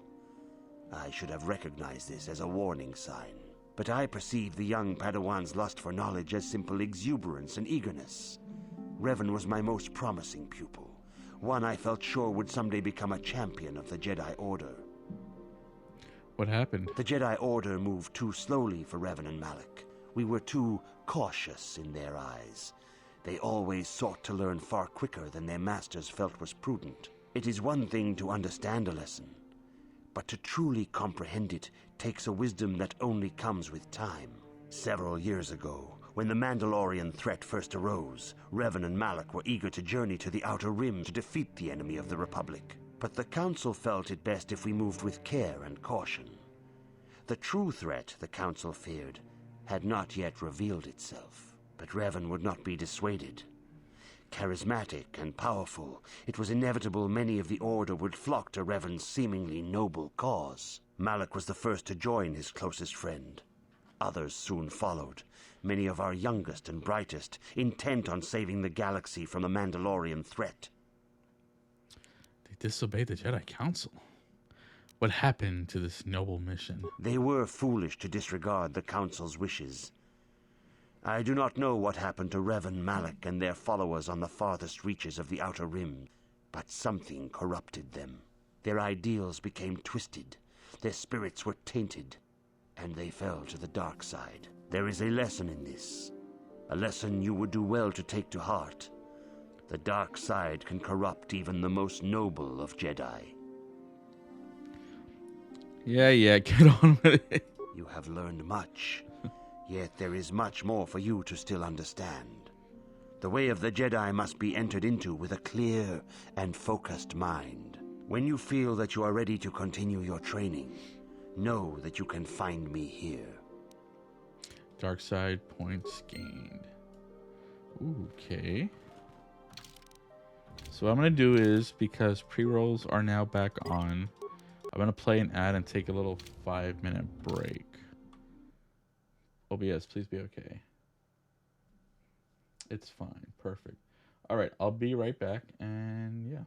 I should have recognized this as a warning sign, but I perceived the young Padawan's lust for knowledge as simple exuberance and eagerness. Revan was my most promising pupil, one I felt sure would someday become a champion of the Jedi Order. What happened? The Jedi Order moved too slowly for Revan and Malak. We were too cautious in their eyes. They always sought to learn far quicker than their masters felt was prudent. It is one thing to understand a lesson, but to truly comprehend it takes a wisdom that only comes with time. Several years ago, when the Mandalorian threat first arose, Revan and Malak were eager to journey to the Outer Rim to defeat the enemy of the Republic. But the Council felt it best if we moved with care and caution. The true threat, the Council feared, had not yet revealed itself. But Revan would not be dissuaded. Charismatic and powerful, it was inevitable many of the Order would flock to Revan's seemingly noble cause. Malak was the first to join his closest friend. Others soon followed, many of our youngest and brightest, intent on saving the galaxy from the Mandalorian threat. They disobeyed the Jedi Council. What happened to this noble mission? They were foolish to disregard the Council's wishes. I do not know what happened to Revan, Malak, and their followers on the farthest reaches of the Outer Rim, but something corrupted them. Their ideals became twisted, their spirits were tainted, and they fell to the dark side. There is a lesson in this, a lesson you would do well to take to heart. The dark side can corrupt even the most noble of Jedi. Yeah, get on with it. You have learned much, yet there is much more for you to still understand. The way of the Jedi must be entered into with a clear and focused mind. When you feel that you are ready to continue your training, know that you can find me here. Dark side points gained. Okay. So what I'm going to do is, because pre-rolls are now back on, I'm going to play an ad and take a little 5-minute break. OBS, please be okay. It's fine. Perfect. All right, I'll be right back, and yeah.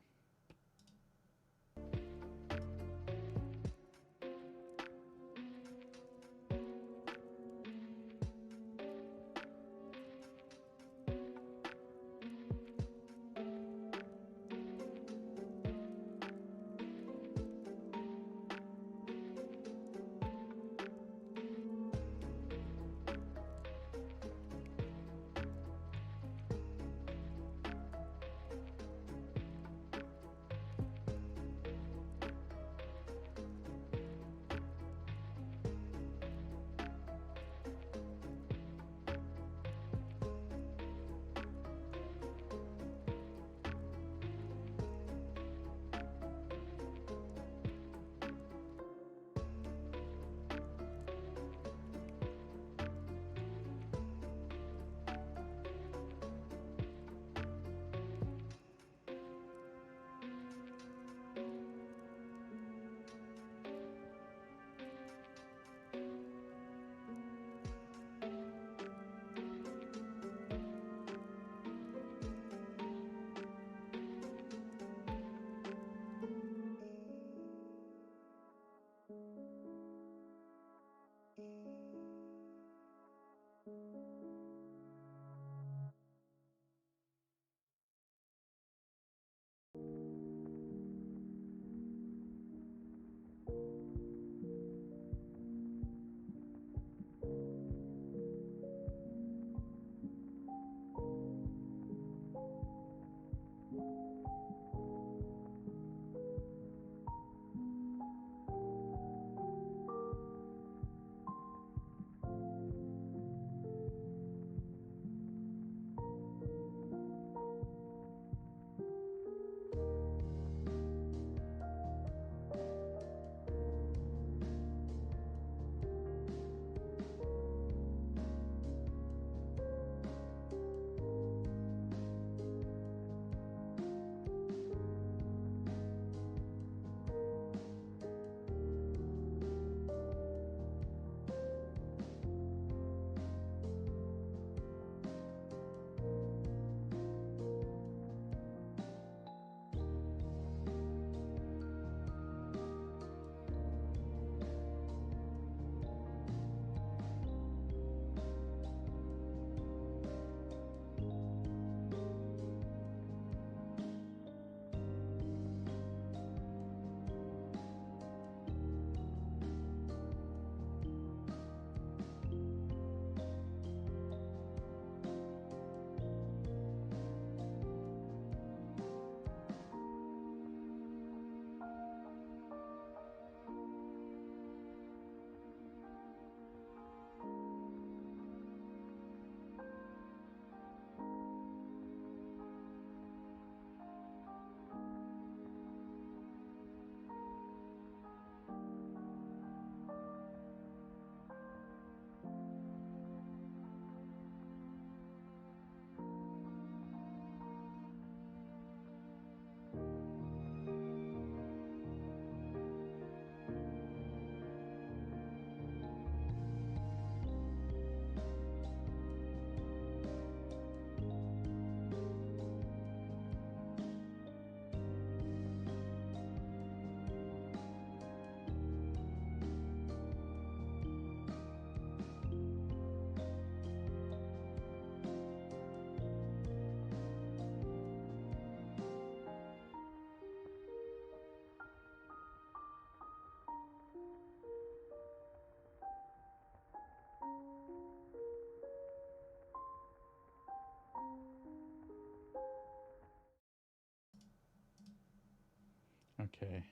Okay.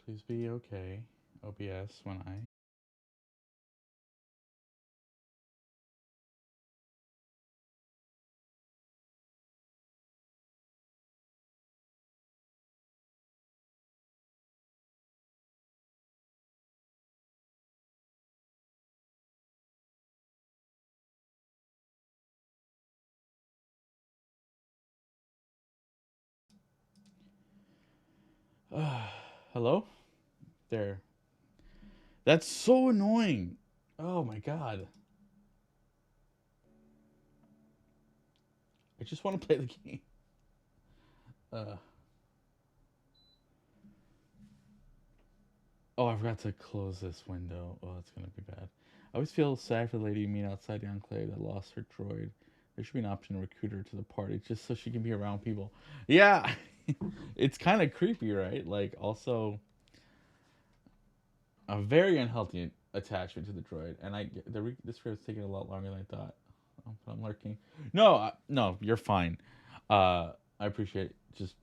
Please be okay. OBS when I... Hello? There. That's so annoying. Oh my god. I just want to play the game. Oh, I forgot to close this window. Oh, that's gonna be bad. I always feel sad for the lady you meet outside the Enclave that lost her droid. There should be an option to recruit her to the party just so she can be around people. Yeah, it's kind of creepy, right? Like, also a very unhealthy attachment to the droid. And this script is taking a lot longer than I thought. Oh, but I'm lurking. No, no, you're fine. I appreciate just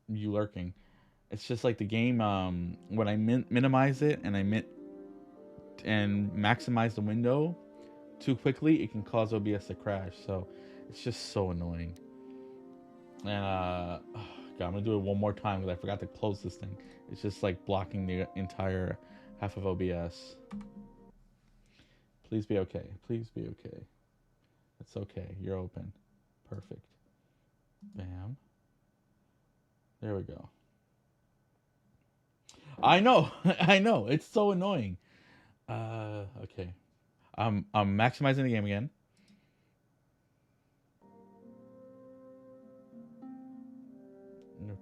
you lurking. It's just like the game, when I minimize it and and maximize the window too quickly, it can cause OBS to crash. So it's just so annoying. And God, I'm gonna do it one more time because I forgot to close this thing. It's just like blocking the entire half of OBS. Please be okay. Please be okay. It's okay. You're open. Perfect. Bam. There we go. I know. I know. It's so annoying. Okay. I'm maximizing the game again.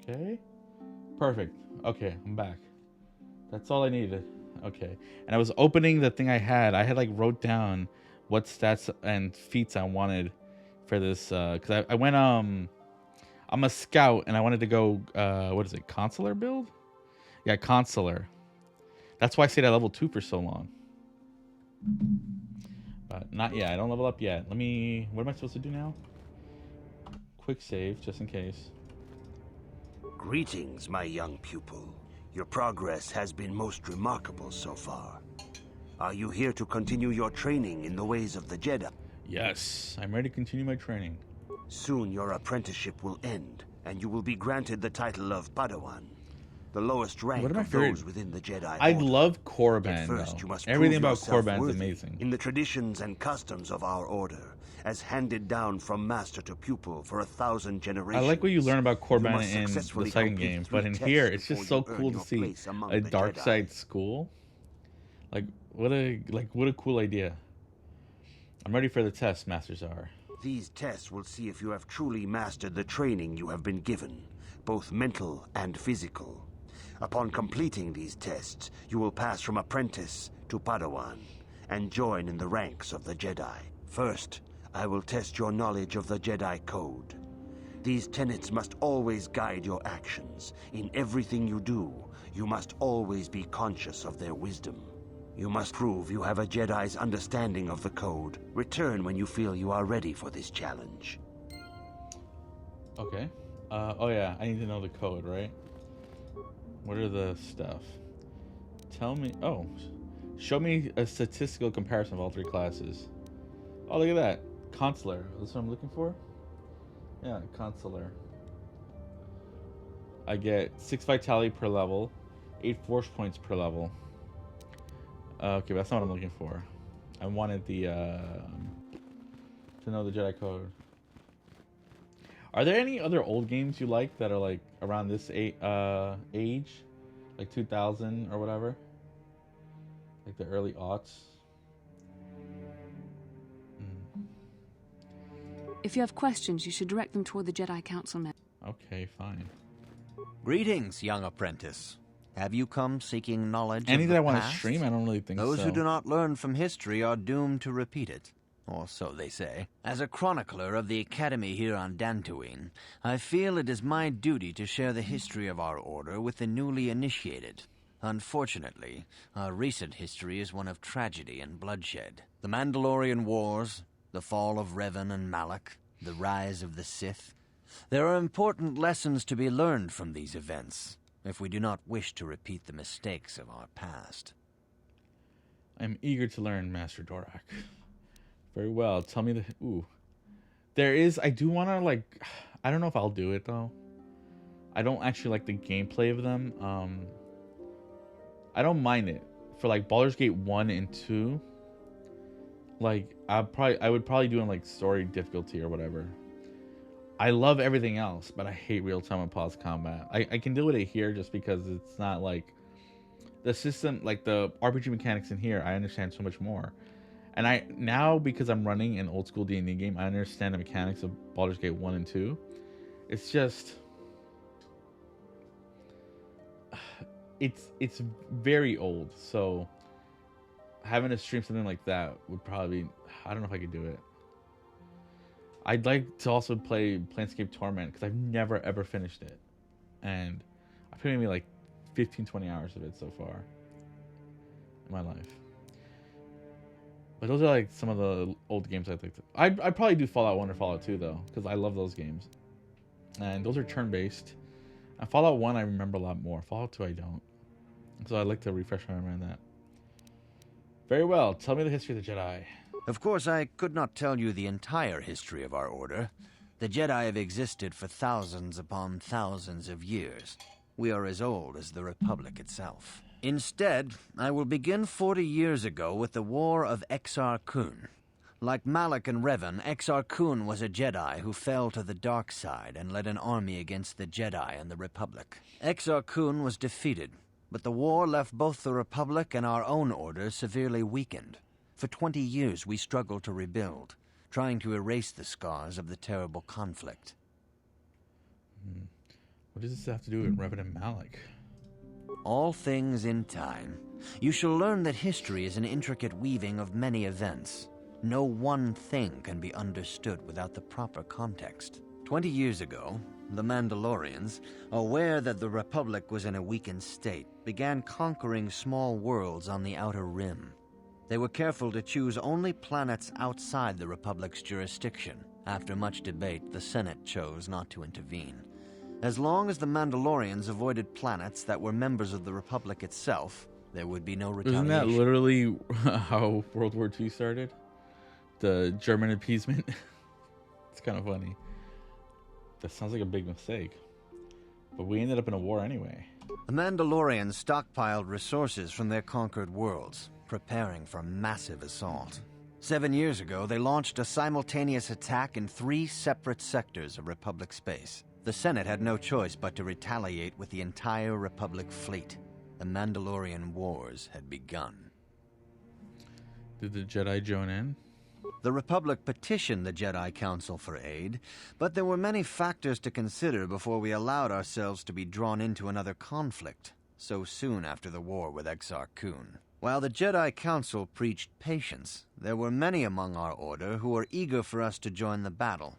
Okay. Perfect. Okay, I'm back. That's all I needed. Okay. And I was opening the thing I had. I had like wrote down what stats and feats I wanted for this cuz I went I'm a scout and I wanted to go what is it? Consular build? Yeah, consular. That's why I stayed at level 2 for so long. But not yet. I don't level up yet. What am I supposed to do now? Quick save, just in case. Greetings, my young pupil. Your progress has been most remarkable so far. Are you here to continue your training in the ways of the Jedi? Yes, I'm ready to continue my training. Soon your apprenticeship will end, and you will be granted the title of Padawan, the lowest rank of those within the Jedi I Order. love Korriban, First, though. you must Everything prove about yourself Korriban is worthy amazing. in the traditions and customs of our order, as handed down from master to pupil for 1,000 generations. I like what you learn about Korriban must in the successfully second complete game, 3 but in tests here, it's before just so you earn cool to your see place among a the dark Jedi. side school. What a cool idea. I'm ready for the test, Master Czar. These tests will see if you have truly mastered the training you have been given, both mental and physical. Upon completing these tests, you will pass from apprentice to Padawan and join in the ranks of the Jedi. First, I will test your knowledge of the Jedi Code. These tenets must always guide your actions. In everything you do, you must always be conscious of their wisdom. You must prove you have a Jedi's understanding of the Code. Return when you feel you are ready for this challenge. Okay. Oh yeah, I need to know the code, right? What are the stuff? Tell me. Oh, show me a statistical comparison of all 3 classes. Oh, look at that. Consular. That's what I'm looking for? Yeah, consular. I get 6 vitality per level, 8 force points per level. Okay, but that's not what I'm looking for. I wanted the to know the Jedi Code. Are there any other old games you like that are like around this age, like 2000 or whatever, like the early aughts? If you have questions, you should direct them toward the Jedi Council now. Okay, fine. Greetings, young apprentice. Have you come seeking knowledge Any of that the I want to past? stream? I don't really think Those so. who do not learn from history are doomed to repeat it. Or so they say. As a chronicler of the Academy here on Dantooine, I feel it is my duty to share the history of our order with the newly initiated. Unfortunately, our recent history is one of tragedy and bloodshed. The Mandalorian Wars, the fall of Revan and Malak, the rise of the Sith. There are important lessons to be learned from these events. if we do not wish to repeat the mistakes of our past. I'm eager to learn, Master Dorak. Very well. Tell me the... Ooh. There is... I do want to, like... I don't know if I'll do it, though. I don't actually like the gameplay of them. I don't mind it. For, like, Baldur's Gate 1 and 2... Like, I would probably do it in, like, story difficulty or whatever. I love everything else, but I hate real-time and pause combat. I can deal with it here just because it's not, like... The system, like, the RPG mechanics in here, I understand so much more. And now, because I'm running an old-school D&D game, I understand the mechanics of Baldur's Gate 1 and 2. It's just... It's very old, so... Having to stream something like that would probably be... I don't know if I could do it. I'd like to also play Planescape Torment, because I've never, ever finished it. And I've put maybe like 15, 20 hours of it so far in my life. But those are like some of the old games I'd like to... I'd probably do Fallout 1 or Fallout 2, though, because I love those games. And those are turn-based. And Fallout 1 I remember a lot more. Fallout 2 I don't. So I'd like to refresh my memory on that. Very well. Tell me the history of the Jedi. Of course, I could not tell you the entire history of our order. The Jedi have existed for thousands upon thousands of years. We are as old as the Republic itself. Instead, I will begin 40 years ago with the War of Exar Kun. Like Malak and Revan, Exar Kun was a Jedi who fell to the dark side and led an army against the Jedi and the Republic. Exar Kun was defeated, but the war left both the Republic and our own order severely weakened. For 20 years we struggled to rebuild, trying to erase the scars of the terrible conflict. What does this have to do with Revan and Malak? All things in time. You shall learn that history is an intricate weaving of many events. No one thing can be understood without the proper context. 20 years ago, the Mandalorians, aware that the Republic was in a weakened state, began conquering small worlds on the Outer Rim. They were careful to choose only planets outside the Republic's jurisdiction. After much debate, the Senate chose not to intervene. As long as the Mandalorians avoided planets that were members of the Republic itself, there would be no retaliation. Isn't that literally how World War II started? The German appeasement? It's kind of funny. That sounds like a big mistake. But we ended up in a war anyway. The Mandalorians stockpiled resources from their conquered worlds, preparing for a massive assault. 7 years ago, they launched a simultaneous attack in 3 separate sectors of Republic space. The Senate had no choice but to retaliate with the entire Republic fleet. The Mandalorian Wars had begun. Did the Jedi join in? The Republic petitioned the Jedi Council for aid, but there were many factors to consider before we allowed ourselves to be drawn into another conflict, so soon after the war with Exar Kun. While the Jedi Council preached patience, there were many among our order who were eager for us to join the battle.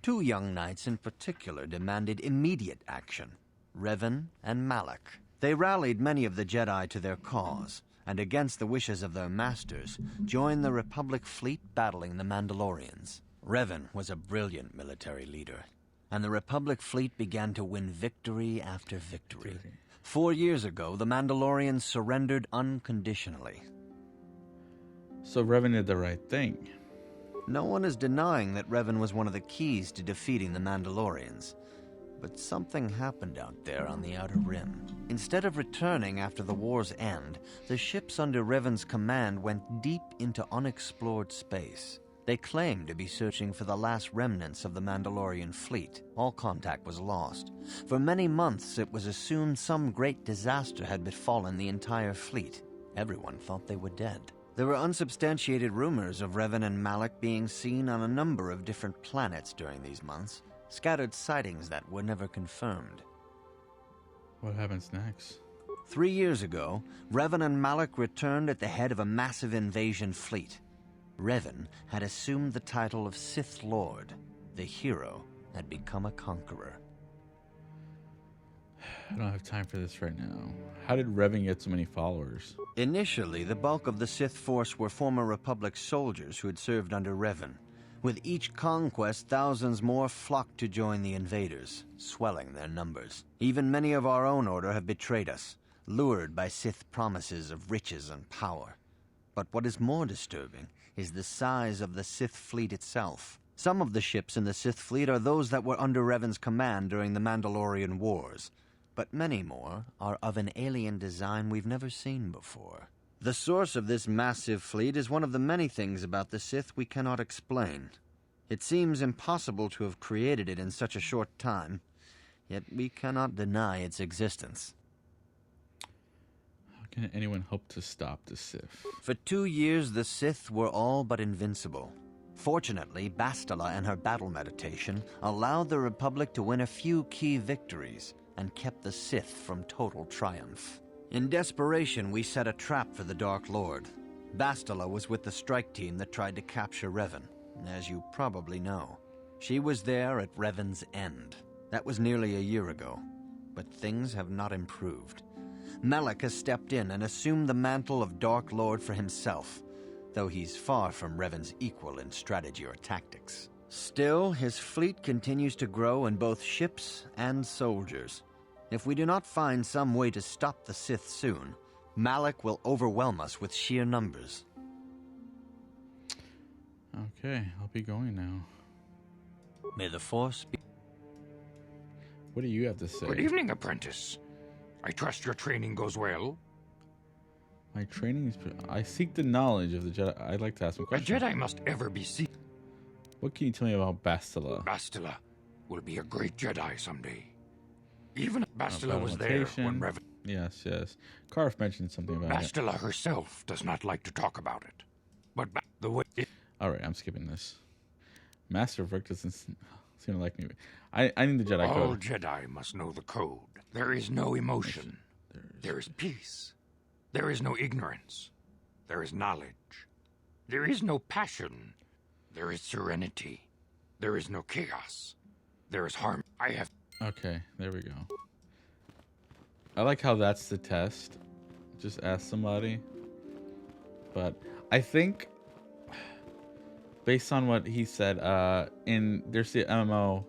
2 young knights in particular demanded immediate action, Revan and Malak. They rallied many of the Jedi to their cause, and against the wishes of their masters, joined the Republic fleet battling the Mandalorians. Revan was a brilliant military leader, and the Republic fleet began to win victory after victory. 4 years ago, the Mandalorians surrendered unconditionally. So Revan did the right thing. No one is denying that Revan was one of the keys to defeating the Mandalorians. But something happened out there on the Outer Rim. Instead of returning after the war's end, the ships under Revan's command went deep into unexplored space. They claimed to be searching for the last remnants of the Mandalorian fleet. All contact was lost. For many months, it was assumed some great disaster had befallen the entire fleet. Everyone thought they were dead. There were unsubstantiated rumors of Revan and Malak being seen on a number of different planets during these months. Scattered sightings that were never confirmed. What happens next? 3 years ago, Revan and Malak returned at the head of a massive invasion fleet. Revan had assumed the title of Sith Lord. The hero had become a conqueror. I don't have time for this right now. How did Revan get so many followers? Initially, the bulk of the Sith force were former Republic soldiers who had served under Revan. With each conquest, thousands more flock to join the invaders, swelling their numbers. Even many of our own order have betrayed us, lured by Sith promises of riches and power. But what is more disturbing is the size of the Sith fleet itself. Some of the ships in the Sith fleet are those that were under Revan's command during the Mandalorian Wars, but many more are of an alien design we've never seen before. The source of this massive fleet is one of the many things about the Sith we cannot explain. It seems impossible to have created it in such a short time, yet we cannot deny its existence. How can anyone hope to stop the Sith? For 2 years, the Sith were all but invincible. Fortunately, Bastila and her battle meditation allowed the Republic to win a few key victories and kept the Sith from total triumph. In desperation, we set a trap for the Dark Lord. Bastila was with the strike team that tried to capture Revan, as you probably know. She was there at Revan's end. That was nearly a year ago, but things have not improved. Malak has stepped in and assumed the mantle of Dark Lord for himself, though he's far from Revan's equal in strategy or tactics. Still, his fleet continues to grow in both ships and soldiers. If we do not find some way to stop the Sith soon, Malak will overwhelm us with sheer numbers. Okay, I'll be going now. May the Force be... What do you have to say? Good evening, apprentice. I trust your training goes well. My training is... I seek the knowledge of the Jedi. I'd like to ask some questions. A Jedi must ever be seen. What can you tell me about Bastila? Bastila will be a great Jedi someday. Even Bastila was there when Revan... Yes. Karf mentioned something about it. Bastila herself does not like to talk about it. But the way... Alright, I'm skipping this. Master Vic doesn't seem to like me. I need the Jedi code. All Jedi must know the code. There is no emotion. There is peace. There is no ignorance. There is knowledge. There is no passion. There is serenity. There is no chaos. There is harmony. I have... Okay, there we go. I like how that's the test. Just ask somebody. But I think, based on what he said, there's the MMO,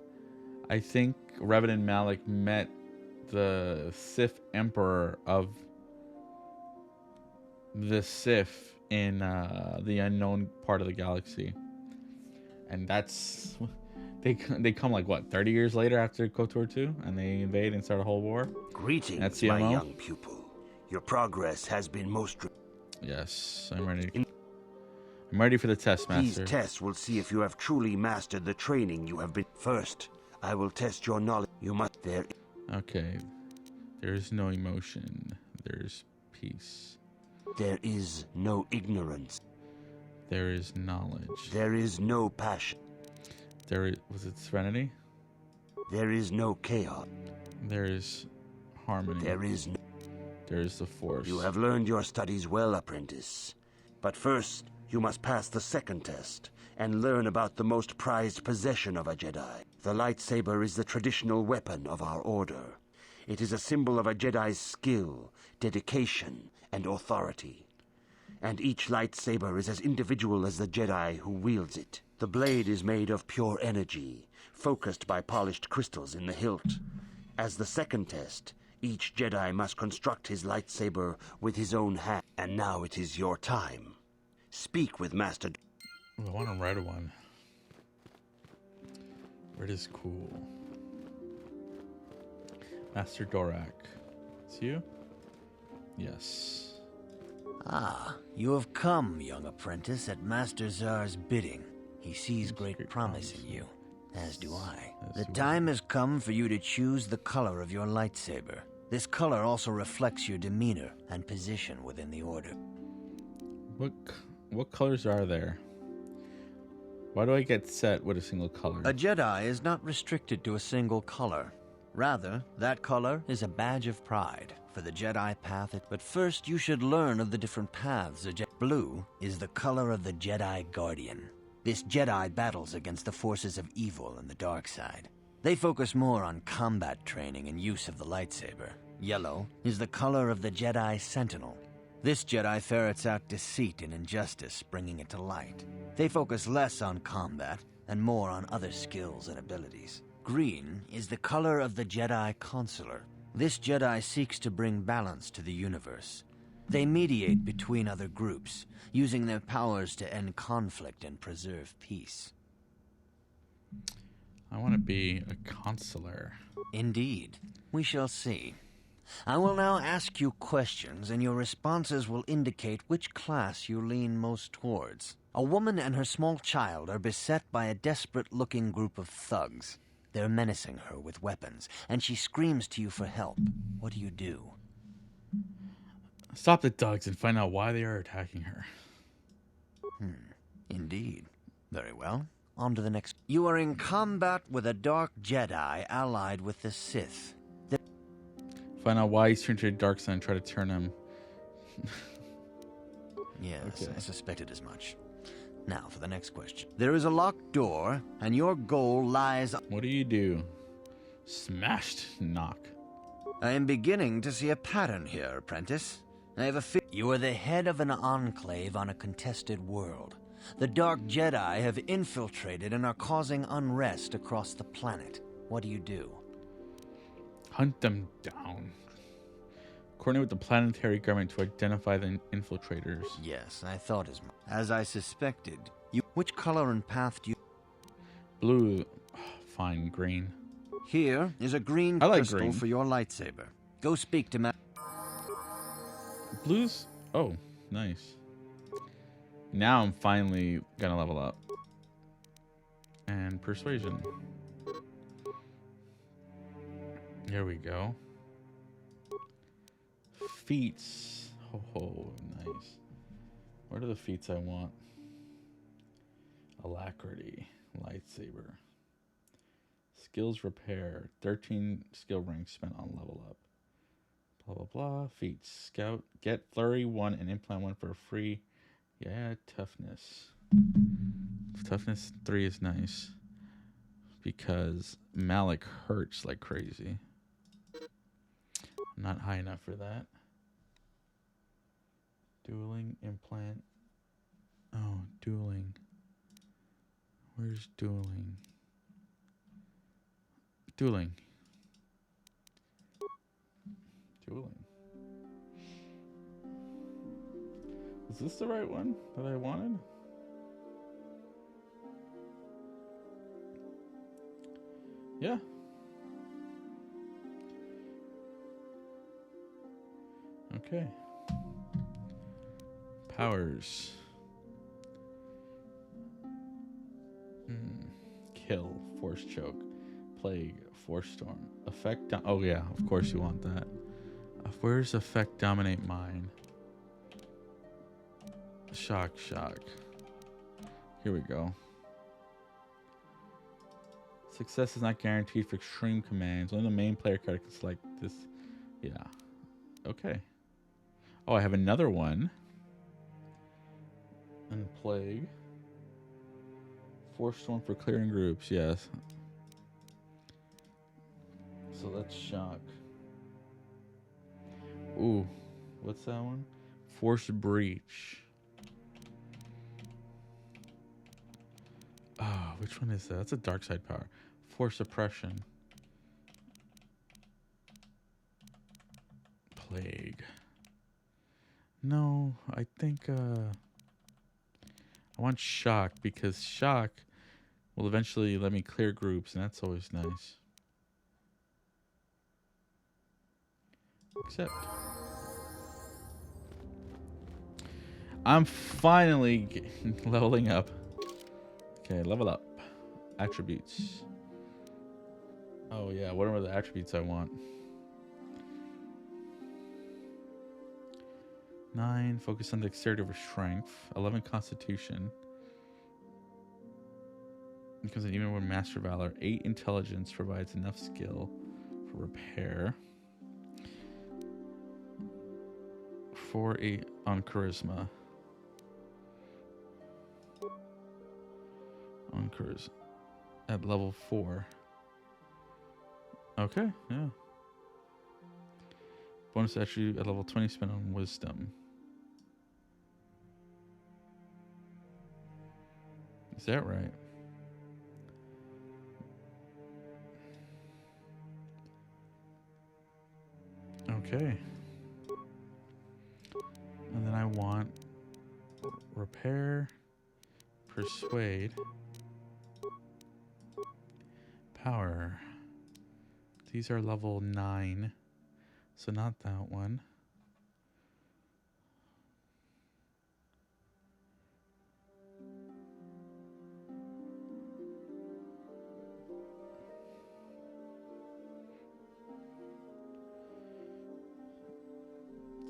I think Revan and Malak met the Sith Emperor of the Sith in the unknown part of the galaxy. And that's... They come like, what, 30 years later after KOTOR 2? And they invade and start a whole war? Greetings, that's my young pupil. Your progress has been most... Yes, I'm ready. I'm ready for the test, Master. These tests will see if you have truly mastered the training you have been... First, I will test your knowledge. You must... Okay. There's no emotion. There's peace. There is no ignorance. There is knowledge. There is no passion. Was it serenity? There is no chaos. There is harmony. There is the Force. You have learned your studies well, apprentice. But first, you must pass the second test and learn about the most prized possession of a Jedi. The lightsaber is the traditional weapon of our order. It is a symbol of a Jedi's skill, dedication, and authority. And each lightsaber is as individual as the Jedi who wields it. The blade is made of pure energy, focused by polished crystals in the hilt. As the second test, each Jedi must construct his lightsaber with his own hand. And now it is your time. Speak with Master... I want a red one. Red is cool. Master Dorak. It's you? Yes. Ah, you have come, young apprentice, at Master Zar's bidding. He sees great promise in you, as do I. The time has come for you to choose the color of your lightsaber. This color also reflects your demeanor and position within the Order. What colors are there? Why do I get set with a single color? A Jedi is not restricted to a single color. Rather, that color is a badge of pride for the Jedi path. But first, you should learn of the different paths. Blue is the color of the Jedi Guardian. This Jedi battles against the forces of evil and the dark side. They focus more on combat training and use of the lightsaber. Yellow is the color of the Jedi Sentinel. This Jedi ferrets out deceit and injustice, bringing it to light. They focus less on combat and more on other skills and abilities. Green is the color of the Jedi Consular. This Jedi seeks to bring balance to the universe. They mediate between other groups, using their powers to end conflict and preserve peace. I want to be a consular. Indeed. We shall see. I will now ask you questions, and your responses will indicate which class you lean most towards. A woman and her small child are beset by a desperate-looking group of thugs. They're menacing her with weapons, and she screams to you for help. What do you do? Stop the thugs and find out why they are attacking her. Indeed. Very well. On to the next. You are in combat with a dark Jedi allied with the Sith. Find out why he's turned to a dark side and try to turn him. Yes, Okay. I suspected as much. Now for the next question. There is a locked door, and your goal lies... What do you do? Smashed knock. I am beginning to see a pattern here, apprentice. I have a You are the head of an enclave on a contested world. The Dark Jedi have infiltrated and are causing unrest across the planet. What do you do? Hunt them down. Coordinate with the planetary government to identify the infiltrators. Yes, I thought as much. As I suspected. Which color and path do you... Blue. Fine, green. Here is a green I like crystal green. for your lightsaber. Go speak to Blues? Oh, nice. Now I'm finally gonna level up. And persuasion. There we go. Feats. Oh, nice. What are the feats I want? Alacrity. Lightsaber. Skills repair. 13 skill ranks spent on level up. Blah, blah, blah. Feats. Scout. Get flurry 1 and implant 1 for free. Yeah, toughness. Toughness 3 is nice. Because Malik hurts like crazy. I'm not high enough for that. Dueling, implant. Oh, dueling. Where's dueling? Dueling. Dueling. Is this the right one that I wanted? Yeah. Okay. Powers. Kill, force choke, plague, force storm, effect. Oh yeah, of course you want that. Where's effect dominate mind? Shock. Here we go. Success is not guaranteed for extreme commands. Only the main player character can select this. Yeah. Okay. Oh, I have another one. And plague. Force storm for clearing groups. Yes. So that's shock. Ooh. What's that one? Force breach. Oh, which one is that? That's a dark side power. Force suppression. Plague. No, I think I want shock because shock will eventually let me clear groups, and that's always nice. Accept. I'm finally leveling up. Okay, level up. Attributes. Oh yeah, what are the attributes I want? 9, focus on dexterity over strength. 11, constitution. Becomes an even one master valor. 8, intelligence, provides enough skill for repair. 4, 8 on charisma. On charisma. At level 4. Okay, yeah. Bonus attribute at level 20 spent on wisdom. that right? Okay. And then I want repair, persuade, power. These are level 9, so not that one.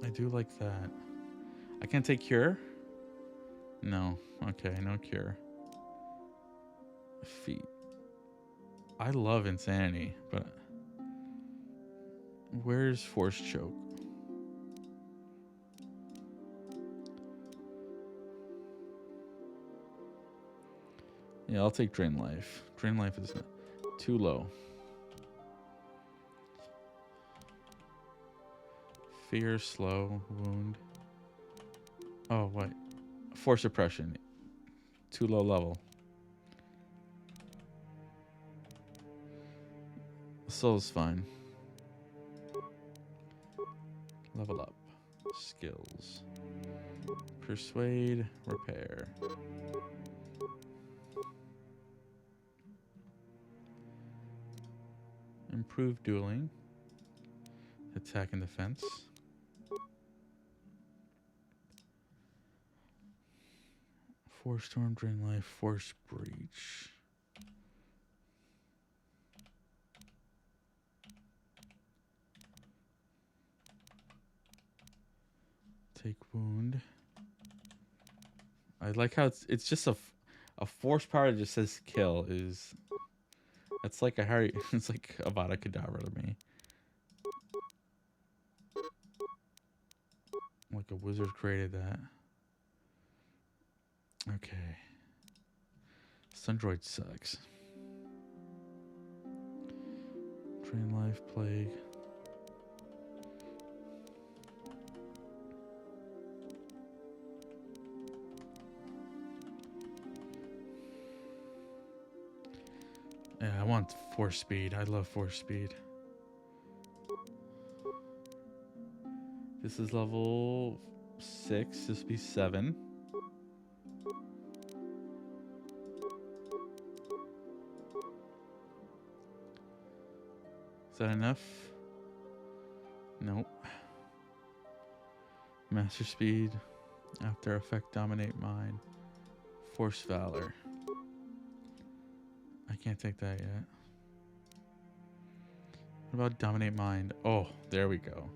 I do like that. I can't take cure? No. Okay, no cure. Feet. I love insanity, but where's force choke? Yeah, I'll take drain life. Drain life is too low. Fear, slow, wound. Oh, wait. Force suppression. Too low level. Soul's fine. Level up. Skills. Persuade, repair. Improve dueling. Attack and defense. Force storm, drain life, force breach. Take wound. I like how it's just a force power that just says kill is. It's like a Harry. It's like Avada Kedavra to me. Like a wizard created that. Okay. Sundroid sucks. Drain life, plague. Yeah, I want force speed. I love force speed. This is level 6. This will be 7. Is that enough? Nope. Master speed. After effect, dominate mind. Force valor. I can't take that yet. What about dominate mind? Oh, there we go.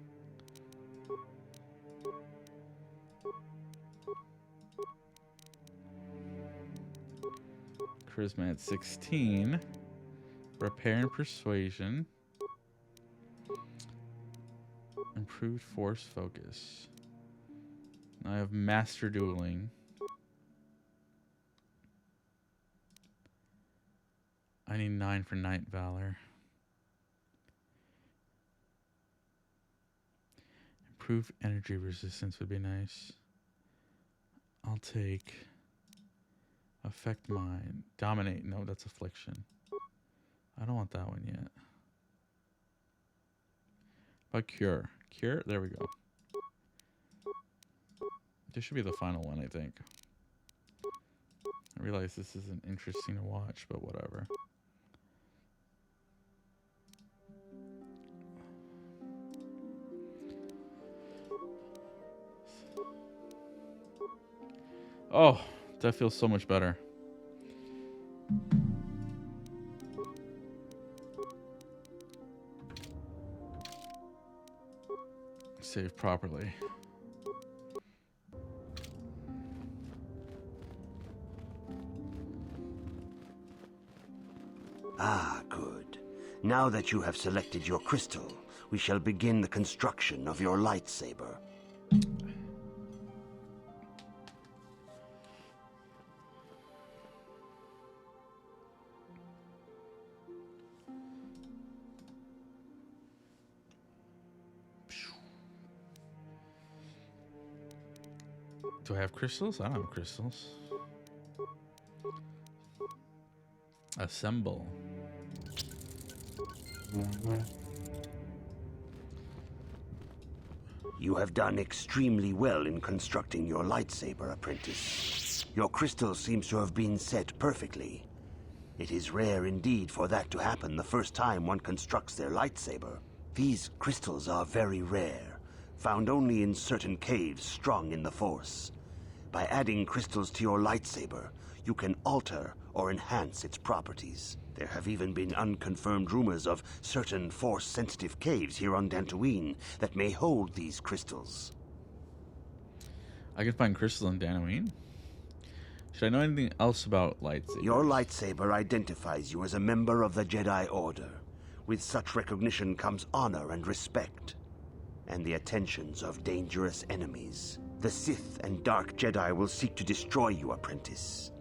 Charisma at 16. Repair and persuasion. Improved force focus. I have master dueling. I need 9 for Night Valor. Improved energy resistance would be nice. I'll take affect mind. Dominate. No, that's affliction. I don't want that one yet. But cure. Cure? There we go. This should be the final one, I think. I realize this isn't interesting to watch, but whatever. Oh, that feels so much better. Save properly. Ah, good. Now that you have selected your crystal, we shall begin the construction of your lightsaber. Do I have crystals? I don't have crystals. Assemble. You have done extremely well in constructing your lightsaber, apprentice. Your crystal seems to have been set perfectly. It is rare indeed for that to happen the first time one constructs their lightsaber. These crystals are very rare, found only in certain caves strong in the Force. By adding crystals to your lightsaber, you can alter or enhance its properties. There have even been unconfirmed rumors of certain Force-sensitive caves here on Dantooine that may hold these crystals. I can find crystals on Dantooine? Should I know anything else about lightsabers? Your lightsaber identifies you as a member of the Jedi Order. With such recognition comes honor and respect, and the attentions of dangerous enemies. The Sith and Dark Jedi will seek to destroy you, apprentice.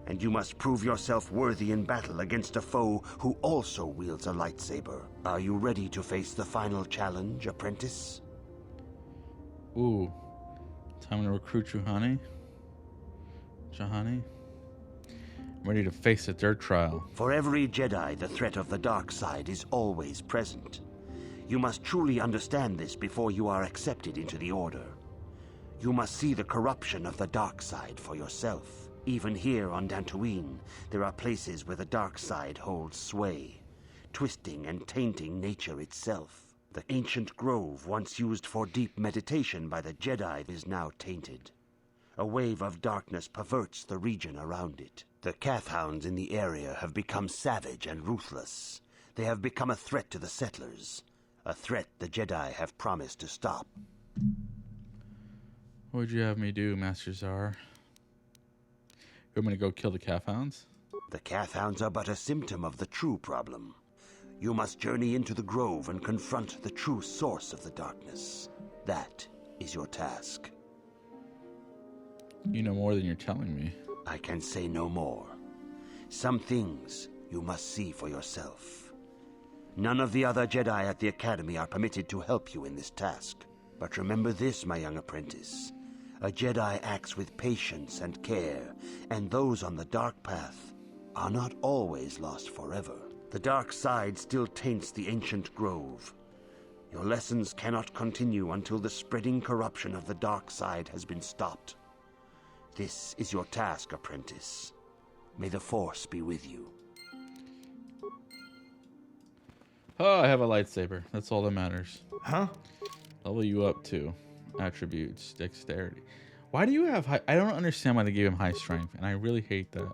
And you must prove yourself worthy in battle against a foe who also wields a lightsaber. Are you ready to face the final challenge, apprentice? Ooh. Time to recruit Juhani. I'm ready to face a dirt trial. For every Jedi, the threat of the dark side is always present. You must truly understand this before you are accepted into the Order. You must see the corruption of the dark side for yourself. Even here on Dantooine, there are places where the dark side holds sway, twisting and tainting nature itself. The ancient grove once used for deep meditation by the Jedi is now tainted. A wave of darkness perverts the region around it. The Kathhounds in the area have become savage and ruthless. They have become a threat to the settlers, a threat the Jedi have promised to stop. What would you have me do, Master Zar? You want me to go kill the Kathhounds? The Kathhounds are but a symptom of the true problem. You must journey into the grove and confront the true source of the darkness. That is your task. You know more than you're telling me. I can say no more. Some things you must see for yourself. None of the other Jedi at the Academy are permitted to help you in this task. But remember this, my young apprentice. A Jedi acts with patience and care, and those on the dark path are not always lost forever. The dark side still taints the ancient grove. Your lessons cannot continue until the spreading corruption of the dark side has been stopped. This is your task, apprentice. May the Force be with you. Oh, I have a lightsaber. That's all that matters. Huh? Level you up too. Attributes, dexterity. Why do you have high... I don't understand why they gave him high strength, and I really hate that.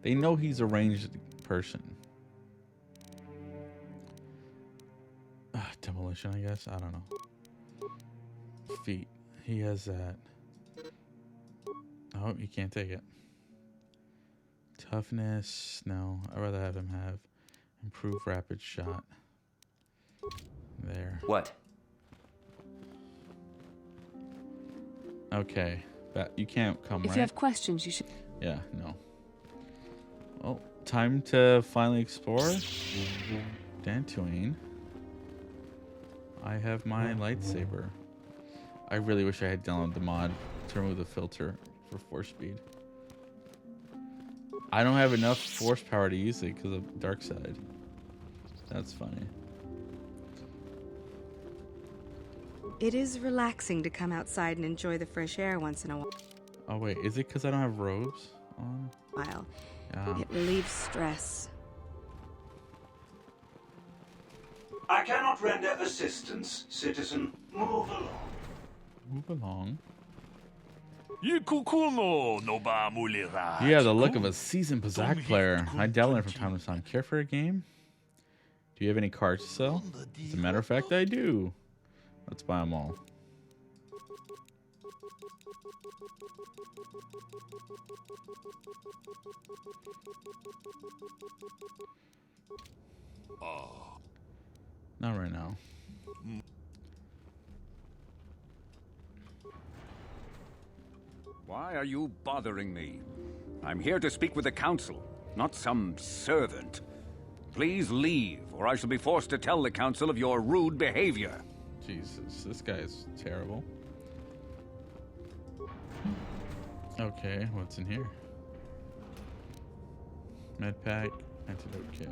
They know he's a ranged person. Demolition, I guess? I don't know. Feet. He has that. Oh, you can't take it. Toughness. No, I'd rather have him have improved rapid shot. There. What? Okay. You can't come, If right? you have questions, you should... Yeah, no. Well, time to finally explore Dantooine. I have my lightsaber. I really wish I had downloaded the mod to remove the filter for force speed. I don't have enough force power to use it because of dark side. That's funny. It is relaxing to come outside and enjoy the fresh air once in a while. Oh wait, is it because I don't have robes on? It relieves stress. I cannot render assistance, citizen. Move along. Move along. You have the look of a seasoned Pazak player. I dabble in it from time to time. Care for a game? Do you have any cards to sell? As a matter of fact, I do. Let's buy them all. Not right now. Why are you bothering me? I'm here to speak with the council, not some servant. Please leave, or I shall be forced to tell the council of your rude behavior. Jesus, this guy is terrible. Okay, what's in here? Med pack, Antidote kit.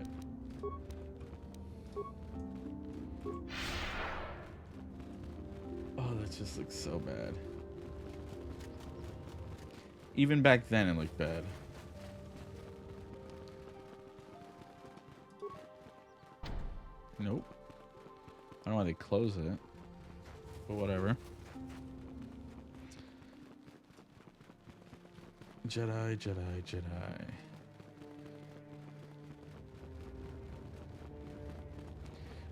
Oh, that just looks so bad. Even back then, it looked bad. Nope. I don't know why they close it, but whatever. Jedi, Jedi, Jedi.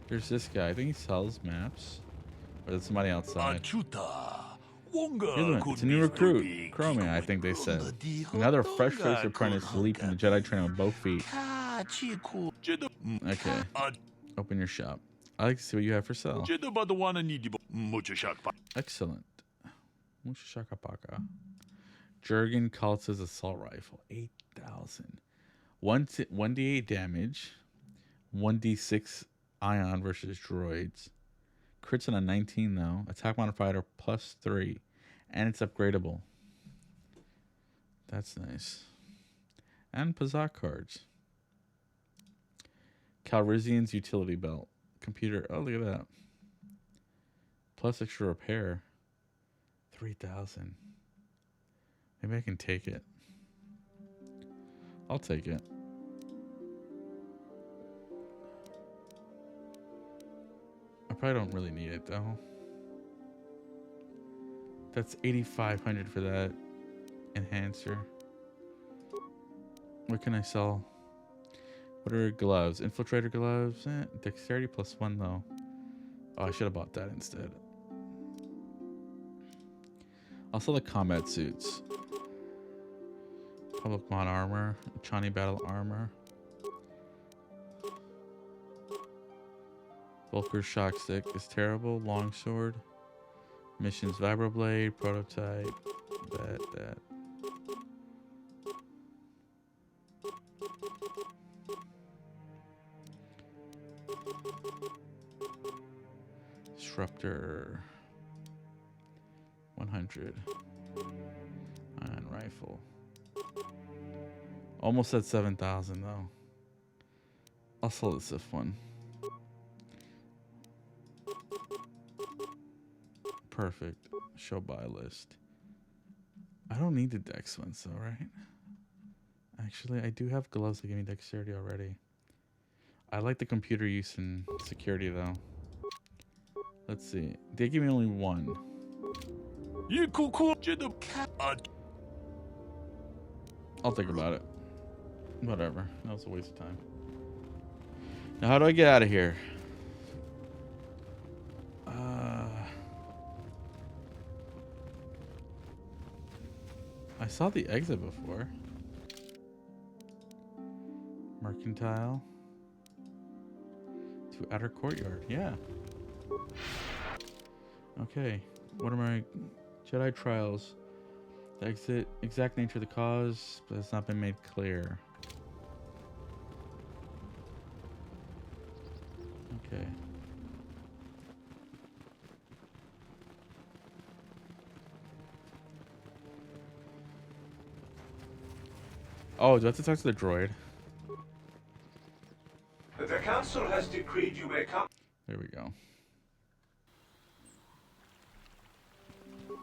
There's this guy. I think he sells maps. Or there's somebody outside. It's a new recruit. Chromia, I think they said. Another fresh-faced apprentice leaped in the Jedi training with both feet. Okay. Open your shop. I like to see what you have for sale. Excellent. Mushashakapaka. Jurgen Kaltz's assault rifle. 8,000. 1d8 damage. 1d6 ion versus droids. Crits on a 19 though. Attack modifier +3. And it's upgradable. That's nice. And Pazak cards. Calrissian's utility belt. Computer. Oh, look at that. Plus extra repair. 3,000. Maybe I can take it. I'll take it. I probably don't really need it though. That's 8,500 for that enhancer. What can I sell? What are gloves? Infiltrator gloves? Dexterity +1 though. Oh, I should have bought that instead. I'll sell the combat suits. Public mod armor. Chani battle armor. Volker's shock stick is terrible. Longsword. Missions vibroblade. Prototype. That. Disruptor. 100. Iron rifle. Almost at 7,000 though. I'll sell the Sith one. Perfect. Show buy list. I don't need the dex ones though, right? Actually, I do have gloves that give me dexterity already. I like the computer use and security though. Let's see. They give me only one. I'll think about it. Whatever. That was a waste of time. Now, how do I get out of here? I saw the exit before. Mercantile. To outer courtyard. Yeah. Okay. What are my Jedi trials? The exit, exact nature of the cause, but it's not been made clear. Okay. Oh, do I have to talk to the droid? The council has decreed you may come. There we go.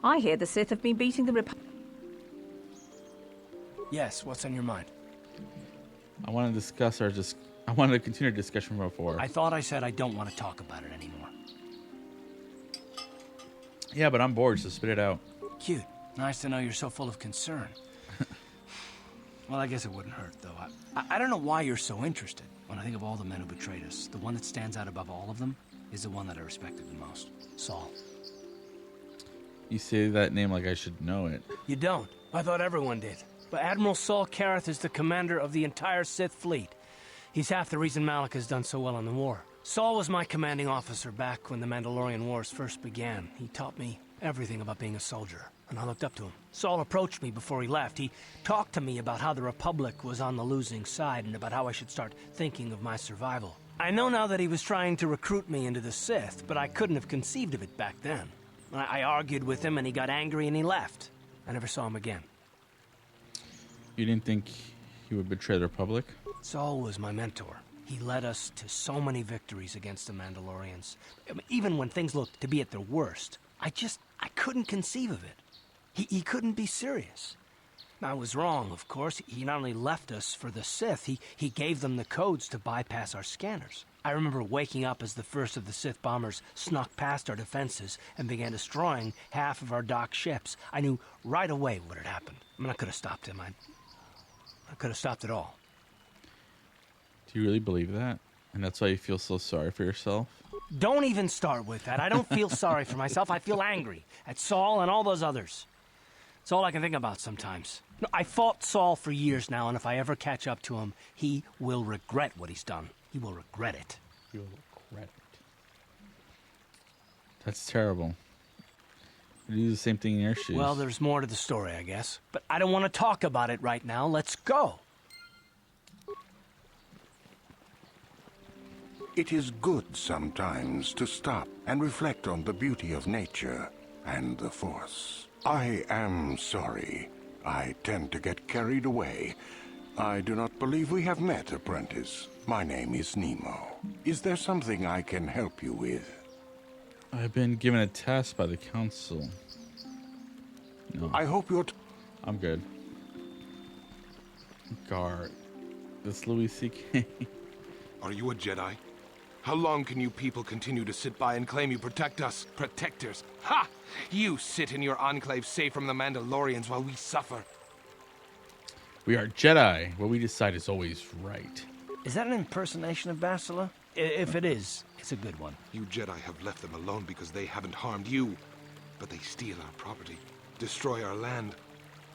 I hear the Sith have been beating the Republic. Yes, what's on your mind? I want to discuss I wanted to continue our discussion from before. I thought I said I don't want to talk about it anymore. Yeah, but I'm bored, so spit it out. Cute. Nice to know you're so full of concern. Well, I guess it wouldn't hurt, though. I don't know why you're so interested. When I think of all the men who betrayed us, the one that stands out above all of them is the one that I respected the most. Saul. You say that name like I should know it. You don't. I thought everyone did. But Admiral Saul Kareth is the commander of the entire Sith fleet. He's half the reason Malak has done so well in the war. Saul was my commanding officer back when the Mandalorian Wars first began. He taught me everything about being a soldier, and I looked up to him. Saul approached me before he left. He talked to me about how the Republic was on the losing side and about how I should start thinking of my survival. I know now that he was trying to recruit me into the Sith, but I couldn't have conceived of it back then. I argued with him and he got angry and he left. I never saw him again. You didn't think he would betray the Republic? Saul was my mentor. He led us to so many victories against the Mandalorians. I mean, even when things looked to be at their worst, I couldn't conceive of it. He couldn't be serious. I was wrong, of course. He not only left us for the Sith, he gave them the codes to bypass our scanners. I remember waking up as the first of the Sith bombers snuck past our defenses and began destroying half of our docked ships. I knew right away what had happened. I mean, I could have stopped him. I could have stopped it all. Do you really believe that? And that's why you feel so sorry for yourself? Don't even start with that. I don't feel sorry for myself. I feel angry at Saul and all those others. It's all I can think about sometimes. No, I fought Saul for years now, and if I ever catch up to him, he will regret what he's done. He will regret it. He will regret it. That's terrible. You do the same thing in your shoes. Well, there's more to the story, I guess. But I don't want to talk about it right now. Let's go. It is good sometimes to stop and reflect on the beauty of nature and the Force. I am sorry. I tend to get carried away. I do not believe we have met, apprentice. My name is Nemo. Is there something I can help you with? I've been given a task by the council. No. I hope you're... I'm good. Guard. This Louis C.K. Are you a Jedi? How long can you people continue to sit by and claim you protect us? Protectors. Ha! You sit in your enclave safe from the Mandalorians while we suffer. We are Jedi. What we decide is always right. Is that an impersonation of Bastila? If it is, it's a good one. You Jedi have left them alone because they haven't harmed you. But they steal our property, destroy our land,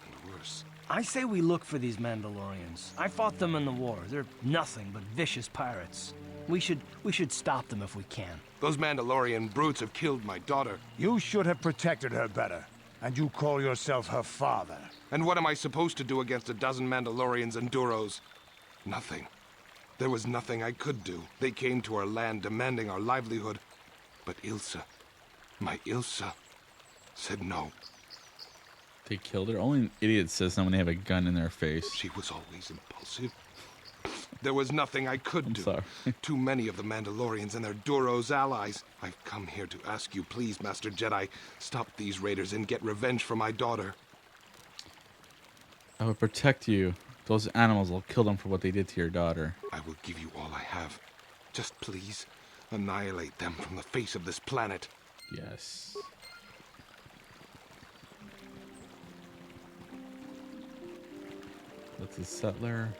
and worse. I say we look for these Mandalorians. I fought them in the war. They're nothing but vicious pirates. We should stop them if we can. Those Mandalorian brutes have killed my daughter. You should have protected her better. And you call yourself her father. And what am I supposed to do against a dozen Mandalorians and Duros? Nothing. There was nothing I could do. They came to our land demanding our livelihood. But Ilsa, my Ilsa, said no. They killed her? Only an idiot says no when they have a gun in their face. She was always impulsive. There was nothing I could do. Sorry. Too many of the Mandalorians and their Duros allies. I've come here to ask you, please, Master Jedi, stop these raiders and get revenge for my daughter. I will protect you. Those animals will kill them for what they did to your daughter. I will give you all I have. Just please, annihilate them from the face of this planet. Yes. That's a settler.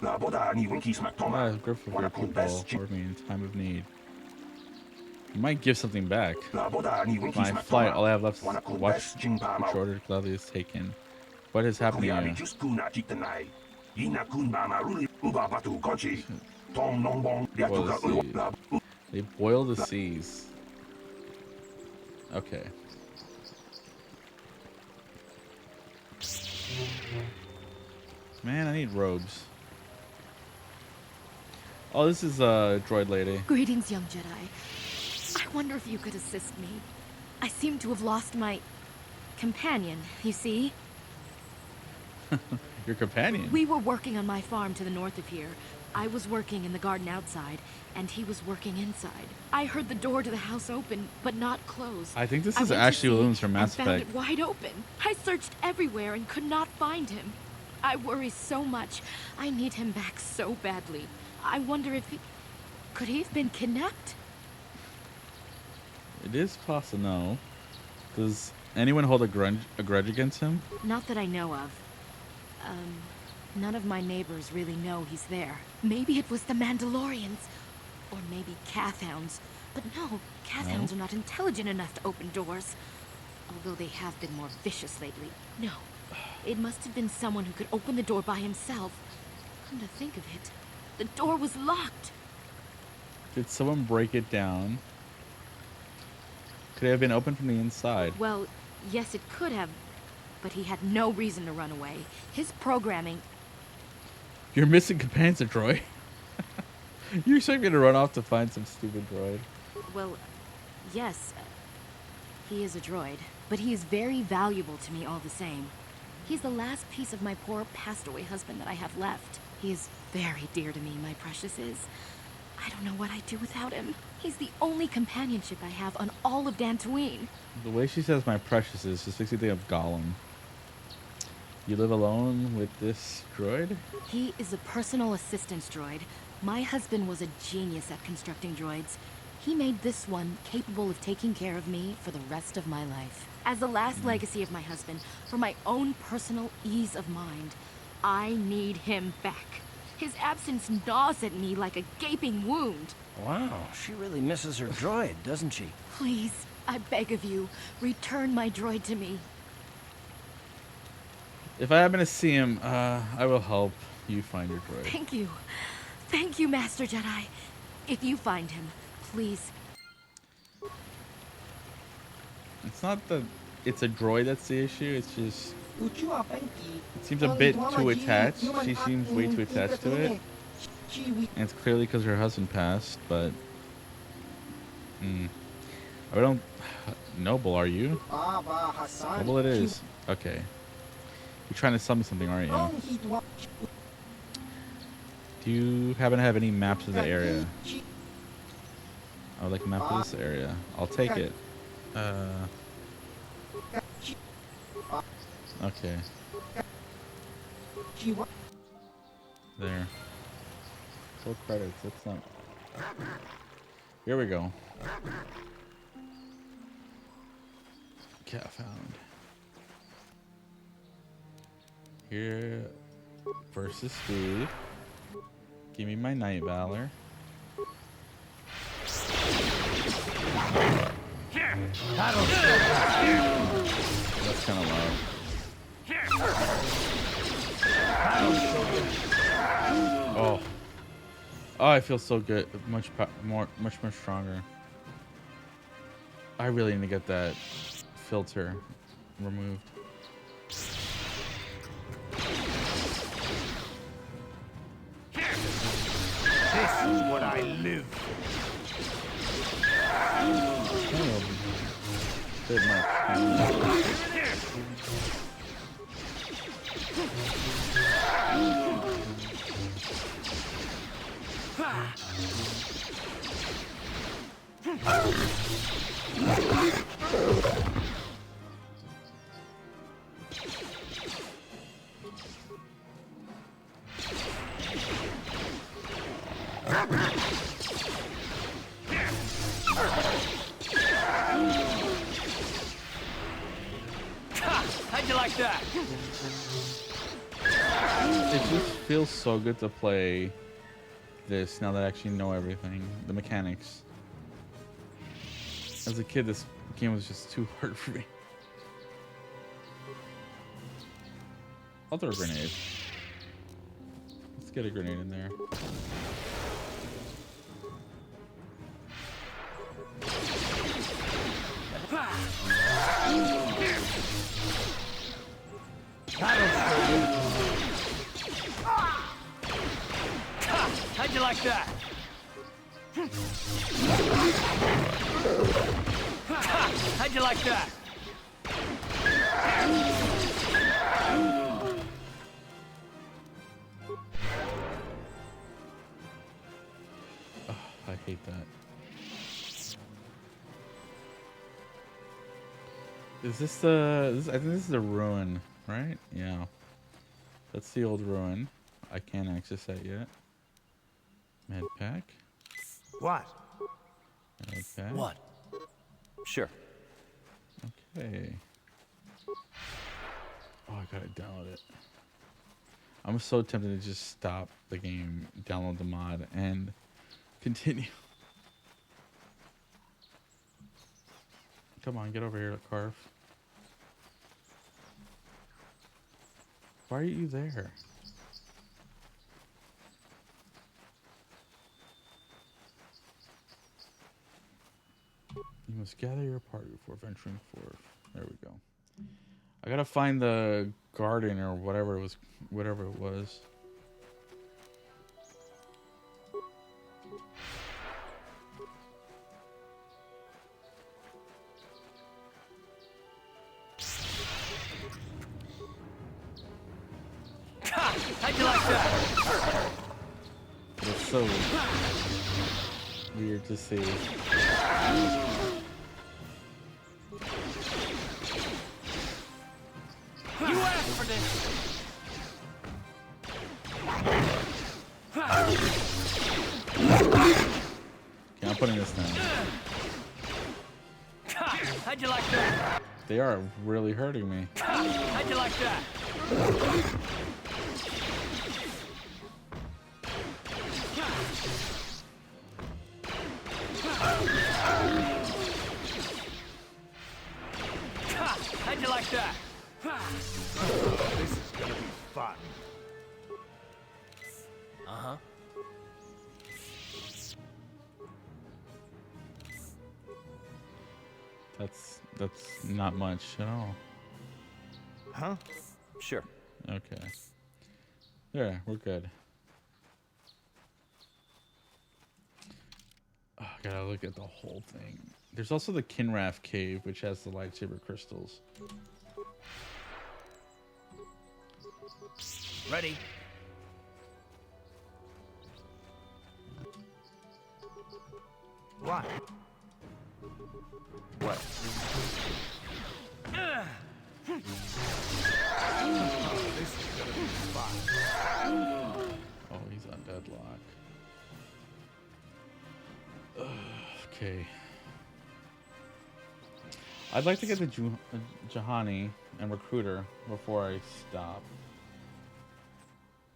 Grateful for your people for me in time of need. You might give something back. My flight, all I have left is watch which order gladly is taken. What is happening here? Boil the seas. They boil the seas. Okay. Man, I need robes. Oh, this is a droid lady. Greetings, young Jedi. I wonder if you could assist me. I seem to have lost my companion, you see? Your companion? We were working on my farm to the north of here. I was working in the garden outside, and he was working inside. I heard the door to the house open, but not close. I think this is Ashley Williams from Mass Effect. I found Effect. it wide open. I searched everywhere and could not find him. I worry so much. I need him back so badly. I wonder if he... Could he have been kidnapped? It is possible. No. Does anyone hold a grudge against him? Not that I know of. None of my neighbors really know he's there. Maybe it was the Mandalorians. Or maybe Cathhounds. But no, Cathhounds are not intelligent enough to open doors. Although they have been more vicious lately. No. It must have been someone who could open the door by himself. Come to think of it, the door was locked. Did someone break it down? Could it have been opened from the inside? Well, yes, it could have. But he had no reason to run away. His programming... Your missing companion's a droid. You expect me to run off to find some stupid droid? Well, yes. He is a droid. But he is very valuable to me all the same. He's the last piece of my poor passed-away husband that I have left. He is very dear to me, my precious is. I don't know what I'd do without him. He's the only companionship I have on all of Dantooine. The way she says my precious is just makes me think of Gollum. You live alone with this droid? He is a personal assistance droid. My husband was a genius at constructing droids. He made this one capable of taking care of me for the rest of my life. As the last legacy of my husband, for my own personal ease of mind, I need him back. His absence gnaws at me like a gaping wound. Wow, she really misses her droid, doesn't she? Please, I beg of you, return my droid to me. If I happen to see him, I will help you find your droid. Thank you. Thank you, Master Jedi. If you find him, please. It's not that it's a droid that's the issue, it's just... It seems a bit too attached. She seems way too attached to it. And it's clearly because her husband passed, but... I don't... Noble, are you? Noble it is. Okay. You're trying to sell me something, aren't you? Do you happen to have any maps of the area? I would like a map of this area. I'll take it. Okay. There. Full credits. That's not... Here we go. Cat found. Here versus Steve. Give me my Night Valor. That's kind of loud. Oh. Oh, I feel so good. Much more stronger. I really need to get that filter removed. This is what I live Bit much. How'd you like that? It just feels so good to play this now that I actually know everything. The mechanics. As a kid, this game was just too hard for me. I'll throw a grenade. Let's get a grenade in there. How'd you like that? How'd you like that? Oh, I hate that. Is this the... I think this is the ruin, right? Yeah. That's the old ruin. I can't access that yet. Med pack. What? Med pack. What? Sure. Okay. Oh, I gotta download it. I'm so tempted to just stop the game, download the mod, and continue. Come on, get over here, Carf. Why are you there? You must gather your party before venturing forth. There we go. I gotta find the garden or whatever it was. so weird to see. You asked for this. Okay, I'm putting this down. How'd you like that? They are really hurting me. How'd you like that? How'd you like that? This is gonna be fun. Uh-huh. That's not much at all. Huh? Sure. Okay. Yeah, we're good. Oh, I gotta look at the whole thing. There's also the Kinrath cave, which has the lightsaber crystals. Ready. What? What? This is gonna be fun. Oh, he's on deadlock. Okay. I'd like to get the Jahani and Recruiter before I stop.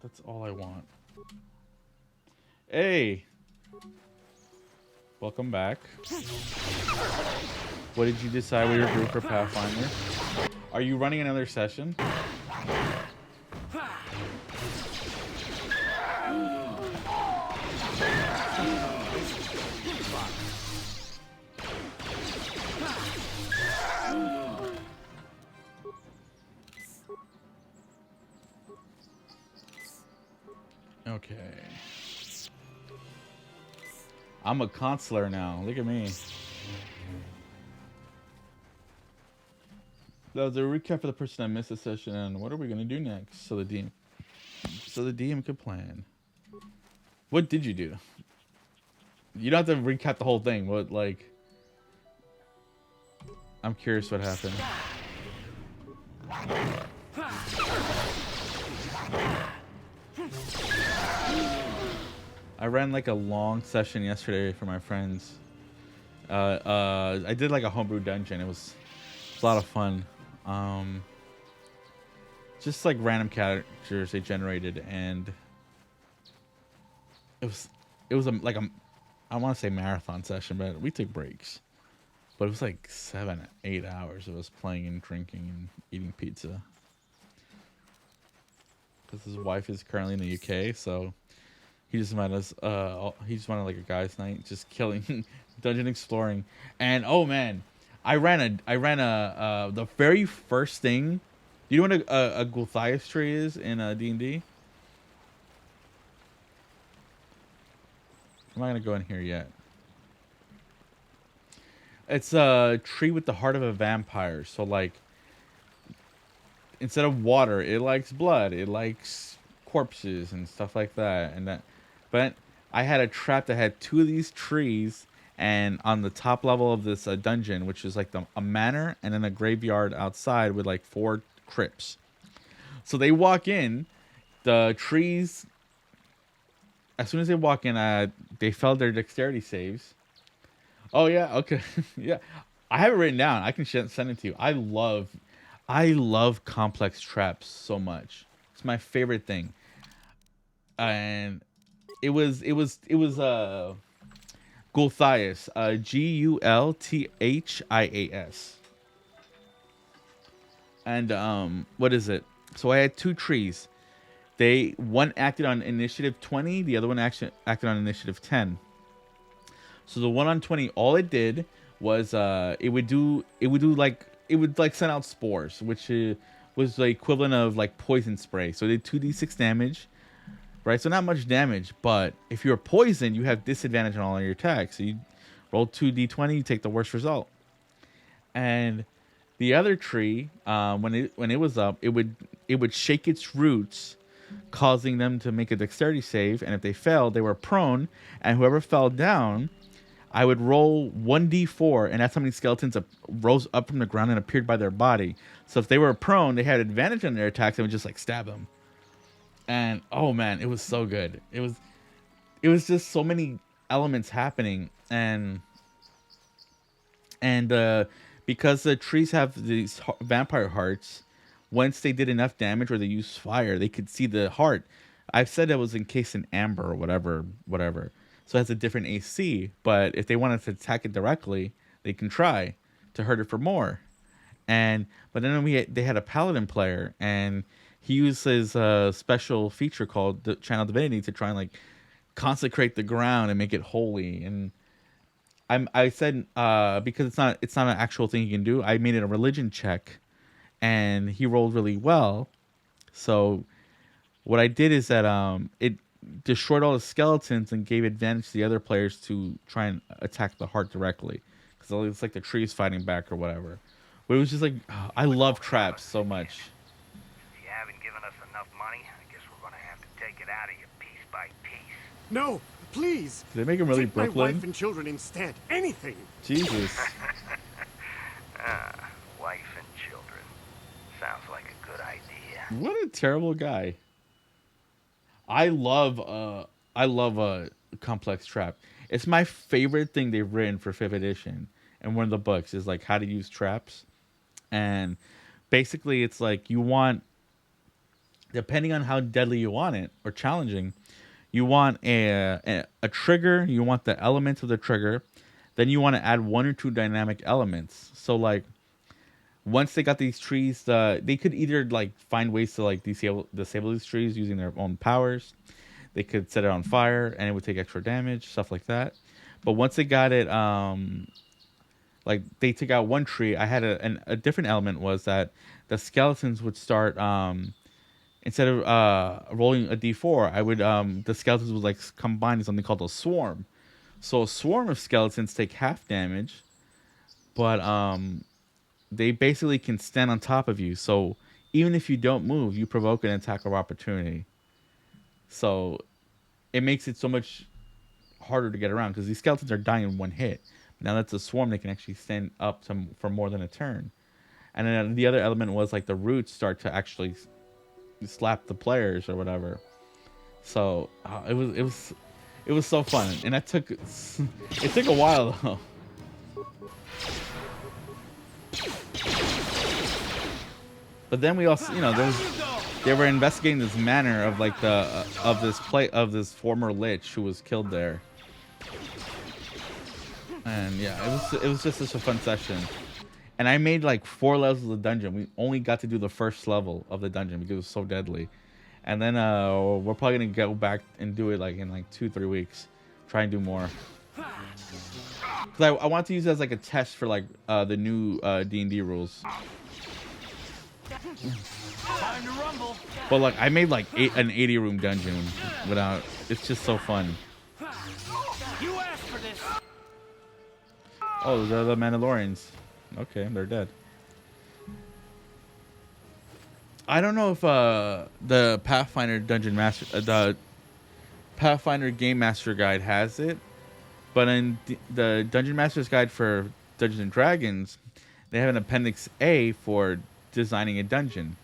That's all I want. Hey! Welcome back. What did you decide with your group for Pathfinder? Are you running another session? Okay. I'm a consular now. Look at me. That was a recap for the person that missed the session, and what are we gonna do next? So the DM could plan. What did you do? You don't have to recap the whole thing. What, like? I'm curious what happened. I ran like a long session yesterday for my friends. I did like a homebrew dungeon. It was a lot of fun. Just like random characters they generated, and it was I want to say marathon session, but we took breaks. But it was like 7-8 hours of us playing and drinking and eating pizza. Because his wife is currently in the UK, so he just wanted us. He just wanted like a guys' night, just killing, dungeon exploring, and oh man, I ran the very first thing. Do you know what a Gulthias tree is in D&D? I'm not gonna go in here yet. It's a tree with the heart of a vampire. So like, instead of water, it likes blood. It likes corpses and stuff like that. But I had a trap that had 2 of these trees, and on the top level of this dungeon, which is like a manor and then a graveyard outside with like 4 crypts. So they walk in, the trees. As soon as they walk in, they failed their dexterity saves. Oh yeah, okay, yeah. I have it written down. I can send it to you. I love complex traps so much. It's my favorite thing. And it was Gulthias, Gulthias. And what is it? So I had 2 trees. One acted on initiative 20, the other one acted on initiative 10. So the one on 20, all it did was it would send out spores, which was the equivalent of like poison spray. So it did 2d6 damage, right? So not much damage, but if you're poisoned, you have disadvantage on all of your attacks. So you roll 2d20, you take the worst result. And the other tree, when it was up, it would shake its roots causing them to make a dexterity save. And if they failed, they were prone. And whoever fell down, I would roll 1d4, and that's how many skeletons rose up from the ground and appeared by their body. So if they were prone, they had advantage on their attacks and would just like stab them. And oh man, it was so good. It was just so many elements happening, and because the trees have these vampire hearts, once they did enough damage or they used fire, they could see the heart. I've said it was encased in amber or whatever. So it has a different AC, but if they wanted to attack it directly, they can try to hurt it for more. But then they had a paladin player, and he uses a special feature called the Channel Divinity to try and like consecrate the ground and make it holy. And I said because it's not an actual thing he can do, I made it a religion check, and he rolled really well. So what I did is that it destroyed all the skeletons and gave advantage to the other players to try and attack the heart directly, because it's like the trees fighting back or whatever. But it was just like, I love traps so much. You haven't given us enough money. I guess we're gonna have to take it out of you piece by piece. No, please. Did they make him really Take my Brooklyn? wife and children instead. Anything. Jesus. Wife and children. Sounds like a good idea. What a terrible guy. I love a complex trap. It's my favorite thing they've written for 5th edition, and one of the books is like how to use traps. And basically it's like you want, depending on how deadly you want it or challenging, you want a trigger, you want the elements of the trigger, then you want to add 1 or 2 dynamic elements. So like once they got these trees, they could either like find ways to like disable these trees using their own powers. They could set it on fire and it would take extra damage, stuff like that. But once they got it, like they took out one tree, I had a different element was that the skeletons would start, instead of rolling a d4, I would the skeletons would like combine in something called a swarm. So a swarm of skeletons take half damage, but they basically can stand on top of you. So even if you don't move, you provoke an attack of opportunity. So it makes it so much harder to get around because these skeletons are dying in one hit. Now that's a swarm, they can actually stand up for more than a turn. And then the other element was like the roots start to actually slap the players or whatever. So it was so fun, and it took a while though. But then we also, they were investigating this manor of like of this former lich who was killed there. And yeah, it was just such a fun session. And I made like 4 levels of the dungeon. We only got to do the first level of the dungeon because it was so deadly. And then we're probably gonna go back and do it like in like 2-3 weeks. Try and do more. Cause I want to use it as like a test for like the new D&D rules. Time to rumble. But like I made like an 80-room dungeon without. It's just so fun. You asked for this. Oh, they're the Mandalorians. Okay, they're dead. I don't know if the Pathfinder Dungeon Master, the Pathfinder Game Master Guide has it, but in the Dungeon Master's Guide for Dungeons and Dragons, they have an Appendix A for designing a dungeon.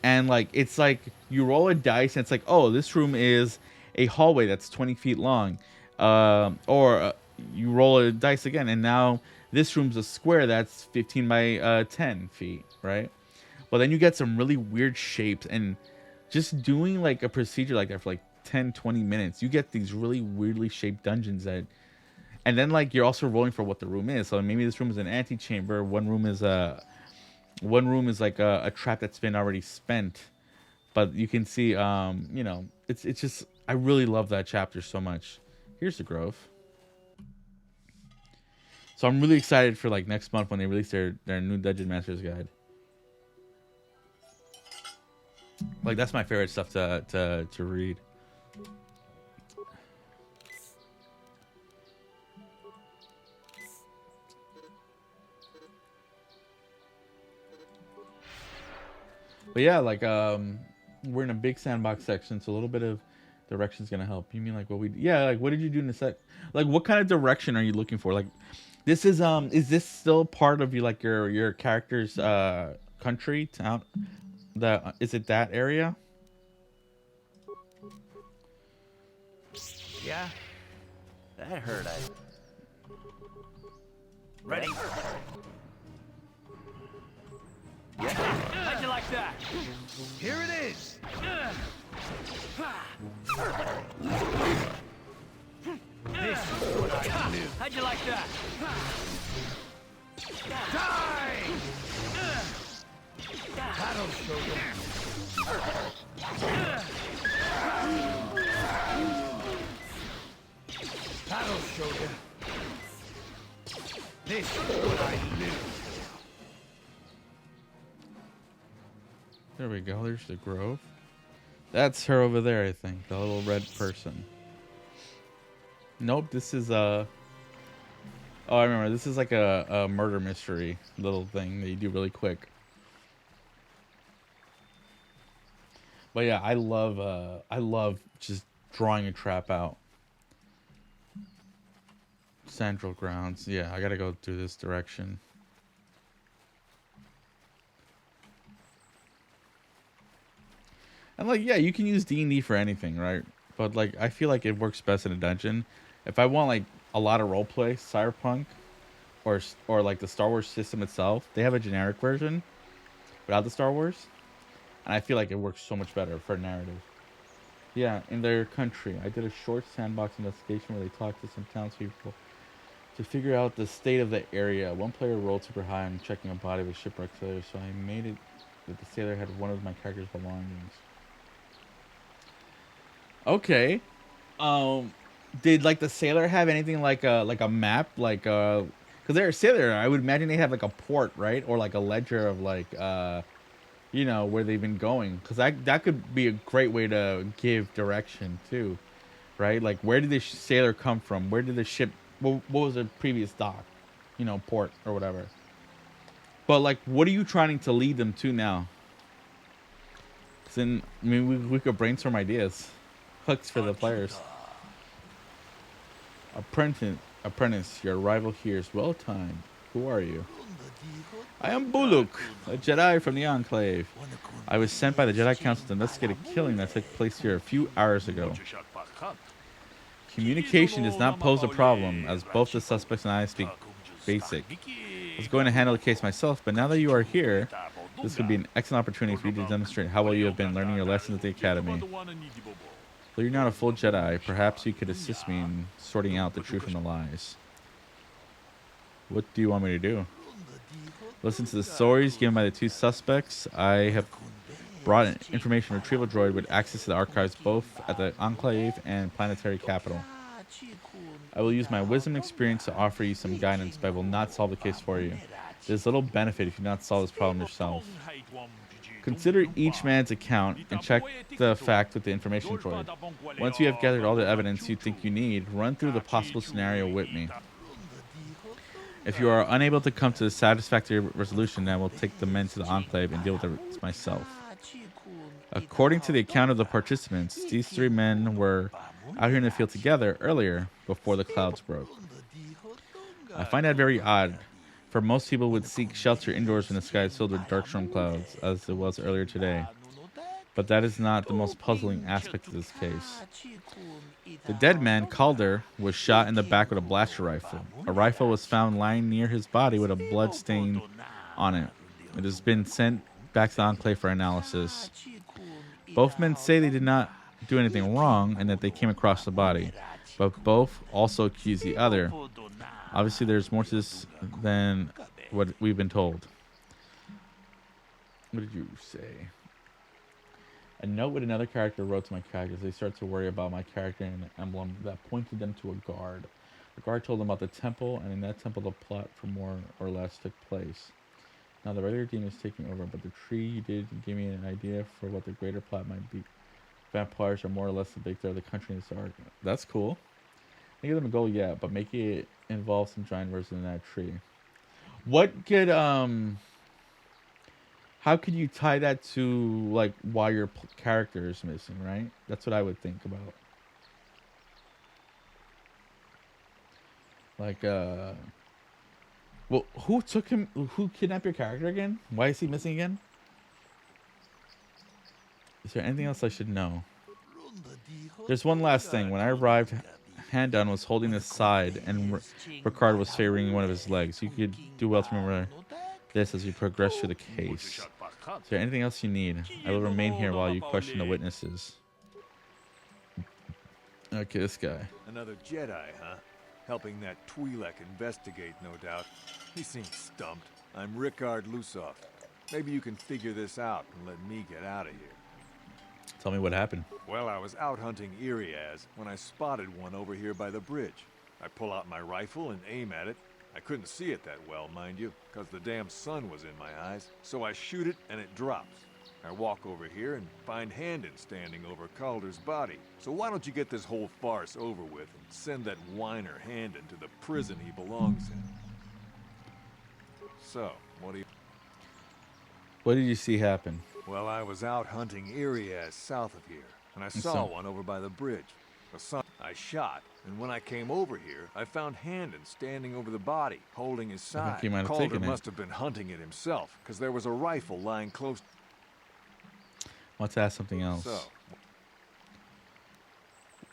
And like it's like you roll a dice and it's like, oh, this room is a hallway that's 20 feet long, or you roll a dice again and now this room's a square that's 15 by 10 feet, right? Well, then you get some really weird shapes, and just doing like a procedure like that for like 10-20 minutes, you get these really weirdly shaped dungeons that, and then like you're also rolling for what the room is. So maybe this room is an antechamber, one room is like a trap that's been already spent. But you can see it's just, I really love that chapter so much. Here's the Grove. So I'm really excited for like next month when they release their new Dungeon Master's Guide. Like that's my favorite stuff to read. But yeah, like We're in a big sandbox section, so a little bit of direction's gonna help. You mean like what we? Yeah, like what did you do in the set? Like what kind of direction are you looking for? Like, this is this still part of you like your character's country town? The is it that area? Yeah, that hurt. Ready? Yeah. How'd you like that? Here it is. This is what I do. How'd you like that? Die! That'll show you. That'll show you. This is what I live for. There we go. There's the grove. That's her over there, I think. The little red person. Nope, this is Oh, I remember. This is like a murder mystery little thing that you do really quick. But yeah, I love just drawing a trap out. Central grounds. Yeah, I gotta go through this direction. And like, yeah, you can use D&D for anything, right? But like, I feel like it works best in a dungeon. If I want like a lot of roleplay, Cyberpunk, or like the Star Wars system itself, they have a generic version without the Star Wars, and I feel like it works so much better for narrative. Yeah, in their country, I did a short sandbox investigation where they talked to some townspeople to figure out the state of the area. One player rolled super high on checking a body of a shipwrecked sailor, so I made it that the sailor had one of my character's belongings. Okay. Did like the sailor have anything like a map, like because they're a sailor, I would imagine they have like a port, right, or like a ledger of like you know, where they've been going, because that could be a great way to give direction too, right? Like where did this sailor come from? Where did the ship? What was the previous dock? You know, port or whatever. But like, what are you trying to lead them to now? 'Cause then I mean we could brainstorm ideas, hooks for the players. Apprentice, your arrival here is well timed. Who are you? I am Buluk, a Jedi from the Enclave. I was sent by the Jedi Council to investigate a killing that took place here a few hours ago. Communication does not pose a problem, as both the suspects and I speak basic. I was going to handle the case myself, but now that you are here, this would be an excellent opportunity for you to demonstrate how well you have been learning your lessons at the Academy. Though you're not a full Jedi, perhaps you could assist me in sorting out the truth from the lies. What do you want me to do? Listen to the stories given by the two suspects. I have brought an information retrieval droid with access to the archives both at the Enclave and planetary capital. I will use my wisdom and experience to offer you some guidance, but I will not solve the case for you. There's little benefit if you do not solve this problem yourself. Consider each man's account and check the fact with the information droid. Once you have gathered all the evidence you think you need, run through the possible scenario with me. If you are unable to come to a satisfactory resolution, then I will take the men to the Enclave and deal with it myself. According to the account of the participants, these three men were out here in the field together earlier, before the clouds broke. I find that very odd, for most people would seek shelter indoors when the sky is filled with dark storm clouds, as it was earlier today. But that is not the most puzzling aspect of this case. The dead man, Calder, was shot in the back with a blaster rifle. A rifle was found lying near his body with a blood stain on it. It has been sent back to the Enclave for analysis. Both men say they did not do anything wrong and that they came across the body, but both also accuse the other. Obviously, there's more to this than what we've been told. What did you say? A note with another character wrote to my characters. They started to worry about my character and an emblem that pointed them to a guard. The guard told them about the temple, and in that temple the plot for more or less took place. Now the regular demon is taking over, but the tree you did give me an idea for what the greater plot might be. Vampires are more or less the big threat of the country in this arc. That's cool. I give them a goal yet, but make it involve some giant version in that tree. What could how could you tie that to like why your character is missing, right? That's what I would think about. Like, well, who took him? Who kidnapped your character again? Why is he missing again? Is there anything else I should know? There's one last thing. When I arrived, Handon was holding his side, and Ricard was favoring one of his legs. You could do well to remember this as we progress through the case. Is there anything else you need? I will remain here while you question the witnesses. Okay, this guy. Another Jedi, huh? Helping that Twi'lek investigate, no doubt. He seems stumped. I'm Ricard Lusoff. Maybe you can figure this out and let me get out of here. Tell me what happened. Well, I was out hunting Iriaz when I spotted one over here by the bridge. I pull out my rifle and aim at it. I couldn't see it that well, mind you, because the damn sun was in my eyes. So I shoot it and it drops. I walk over here and find Handon standing over Calder's body. So why don't you get this whole farce over with and send that whiner Handon to the prison he belongs in? So, what do you... What did you see happen? Well, I was out hunting Iriaz south of here, and I saw one over by the bridge. The sun I shot, and when I came over here, I found Handon standing over the body, holding his side. Calder must have been hunting it himself, because there was a rifle lying close. Let's ask something else. So,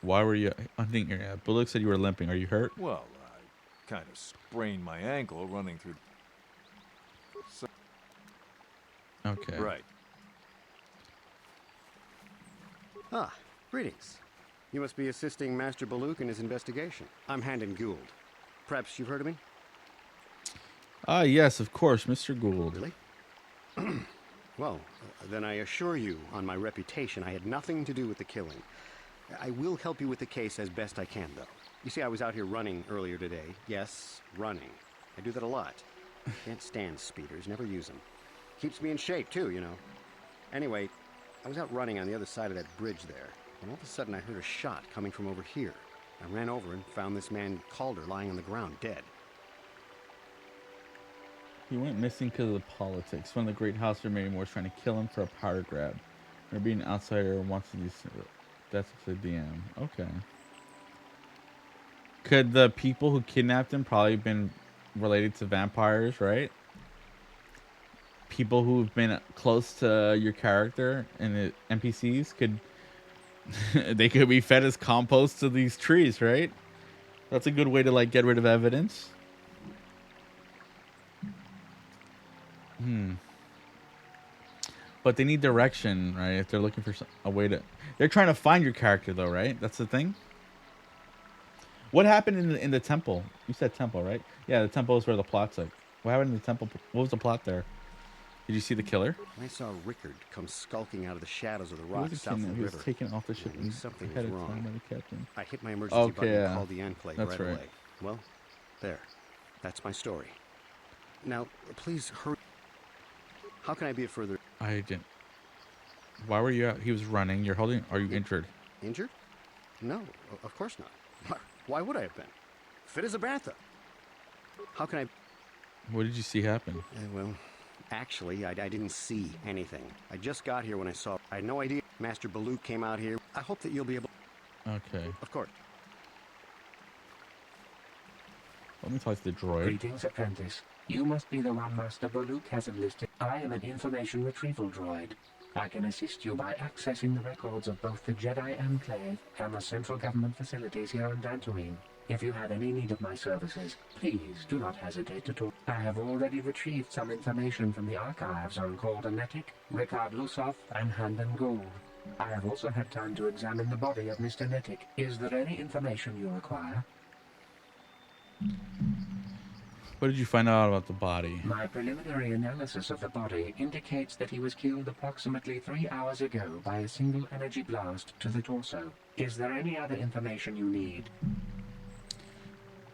why were you hunting Iriaz? Bullock said you were limping. Are you hurt? Well, I kind of sprained my ankle running through... So, okay. Right. Ah, greetings. You must be assisting Master Baluk in his investigation. I'm Handon Gould. Perhaps you've heard of me? Ah, yes, of course, Mr. Gould. Really? Well, then I assure you, on my reputation, I had nothing to do with the killing. I will help you with the case as best I can, though. You see, I was out here running earlier today. Yes, running. I do that a lot. Can't stand speeders, never use them. Keeps me in shape, too, you know. Anyway, I was out running on the other side of that bridge there, and all of a sudden I heard a shot coming from over here. I ran over and found this man Calder lying on the ground, dead. He went missing because of the politics. One of the great House Remaining was trying to kill him for a power grab. Or being an outsider wants to do... That's the DM. Okay. Could the people who kidnapped him probably been related to vampires, right? People who've been close to your character and the NPCs could... they could be fed as compost to these trees, right? That's a good way to, like, get rid of evidence. But they need direction, right? If they're looking for a way to... They're trying to find your character, though, right? That's the thing. What happened in the temple? You said temple, right? Yeah, the temple is where the plot's like. What happened in the temple? What was the plot there? Did you see the killer? I saw Rickard come skulking out of the shadows of the rocks south of the river. He was taken off the ship and something was wrong. By the captain. I hit my emergency button and called the Enclave right away. Well, there. That's my story. Now, please hurry. How can I be of further... I didn't... Why were you out? He was running. You're holding... Are you injured? Injured? No, of course not. Why would I have been? Fit as a bantha. How can I... What did you see happen? Well, actually, I didn't see anything. I just got here when I saw... I had no idea Master Baluk came out here. I hope that you'll be able... Okay. Of course. Let me talk to the droid. Greetings, apprentice. You must be the one Master Baluk has enlisted. I am an information retrieval droid. I can assist you by accessing the records of both the Jedi Enclave and the central government facilities here on Dantooine. If you have any need of my services, please do not hesitate to talk. I have already retrieved some information from the archives on Calder Netic, Ricard Lusoff, and Handon Gould. I have also had time to examine the body of Mr. Netic. Is there any information you require? What did you find out about the body? My preliminary analysis of the body indicates that he was killed approximately 3 hours ago by a single energy blast to the torso. Is there any other information you need?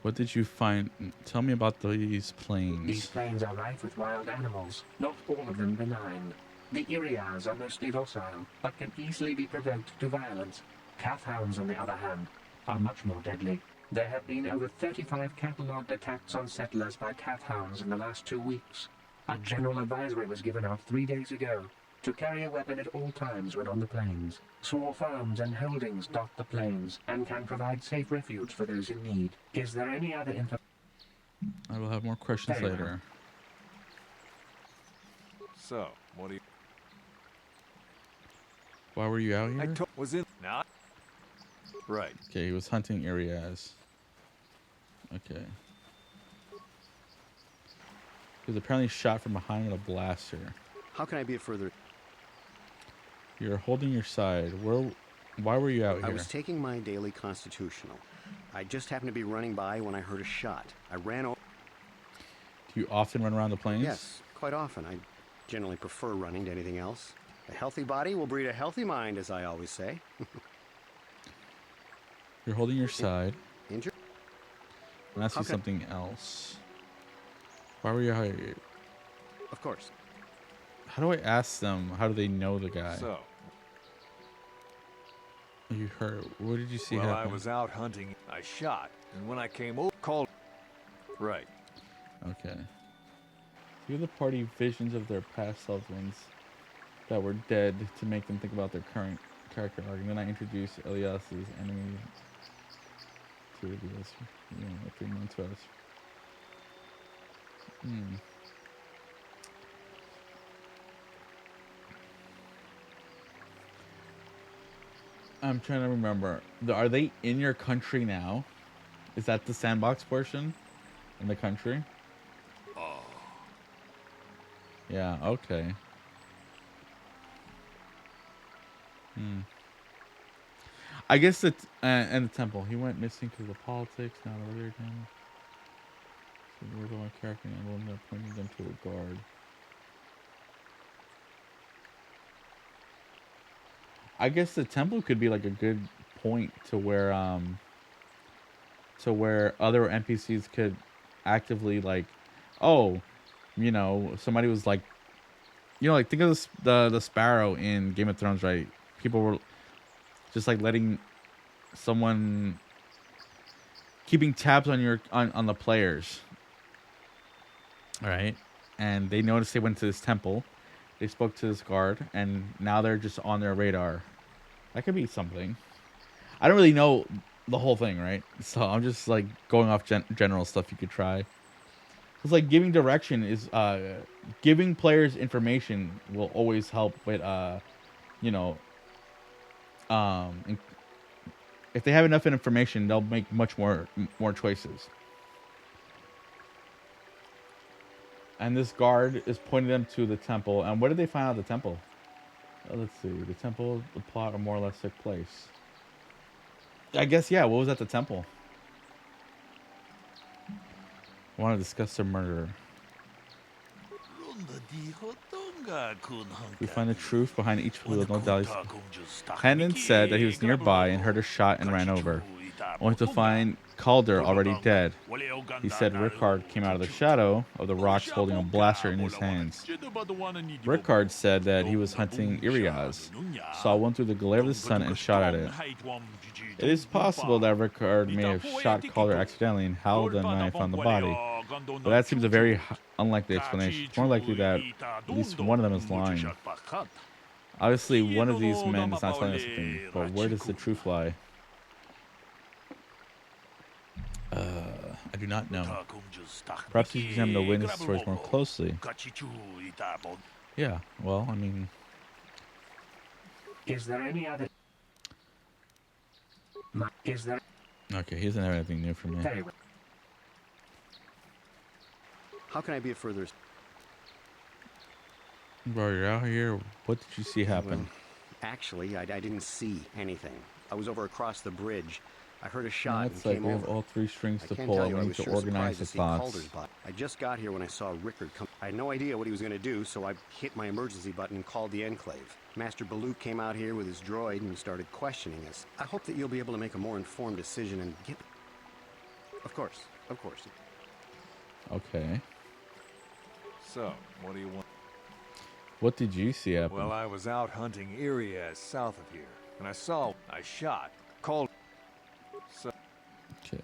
What did you find? Tell me about these planes. These planes are rife with wild animals, not all of them benign. The Iriaz are mostly docile, but can easily be provoked to violence. Kathhounds, on the other hand, are much more deadly. There have been over 35 catalogued attacks on settlers by Kathhounds in the last 2 weeks. A general advisory was given out 3 days ago to carry a weapon at all times when on the plains. Small farms and holdings dot the plains and can provide safe refuge for those in need. Is there any other info? I will have more questions Very well. later. So, what do you... Why were you out here? was in... Not... Right. Okay, he was hunting areas. Okay. He was apparently shot from behind with a blaster. How can I be of further... You're holding your side. Why were you out here? I was taking my daily constitutional. I just happened to be running by when I heard a shot. I ran over... Do you often run around the plains? Yes, quite often. I generally prefer running to anything else. A healthy body will breed a healthy mind, as I always say. You're holding your side. Injured? And ask you something else. Why were you out here? Of course. How do I ask them? How do they know the guy? So... You heard. What did you see Well, happen? I was out hunting. I shot. And when I came over, called... Right. Okay. Give the party visions of their past loved ones that were dead to make them think about their current character arc. And then I introduced Elias's enemy to Elias. 3 months past. I'm trying to remember. Are they in your country now? Is that the sandbox portion in the country? Oh. Yeah, okay. I guess that and the temple. He went missing because of politics. Now earlier time. So the word on my character and everyone that pointed them to a guard. I guess the temple could be like a good point to where other NPCs could actively like, oh, you know, somebody was like, you know, like think of the sparrow in Game of Thrones, right? People were just like letting someone keeping tabs on your on the players. All right. And they noticed they went to this temple. They spoke to this guard and now they're just on their radar. That could be something. I don't really know the whole thing, right? So I'm just like going off general stuff you could try. It's like giving direction is giving players information will always help with you know, if they have enough information, they'll make much more choices. And this guard is pointing them to the temple. And what did they find out at the temple? Let's see. The temple, the plot, or more or less took place. I guess, yeah. What was at the temple? I want to discuss the murder. We find the truth behind each wheel. No doubt. Hendon said that he was nearby and heard a shot and ran over, only to find Calder already dead. He said Rickard came out of the shadow of the rocks holding a blaster in his hands. Rickard said that he was hunting Iriaz, saw one through the glare of the sun and shot at it. It is possible that Rickard may have shot Calder accidentally and howled the knife on the body, but that seems a very unlikely explanation. It's more likely that at least one of them is lying. Obviously, one of these men is not telling us something, but where does the truth lie? I do not know. Perhaps you should examine the witness stories more closely. Yeah, well, I mean... Is there any other... Is there... Okay, he doesn't have anything new for me. How can I be of further... Bro, you're out here. What did you see happen? Well, actually, I didn't see anything. I was over across the bridge. I heard a shot and came we over. have all 3 strings to I can't pull. tell I you, I need was to sure organize surprised the to see thoughts. Calder's body. I just got here when I saw Rickard come. I had no idea what he was going to do, so I hit my emergency button and called the Enclave. Master Baloo came out here with his droid and started questioning us. I hope that you'll be able to make a more informed decision and get... Of course, of course. Okay. So, what do you want? What did you see happen? Well, I was out hunting Iriaz south of here, and I shot, called... So... Okay.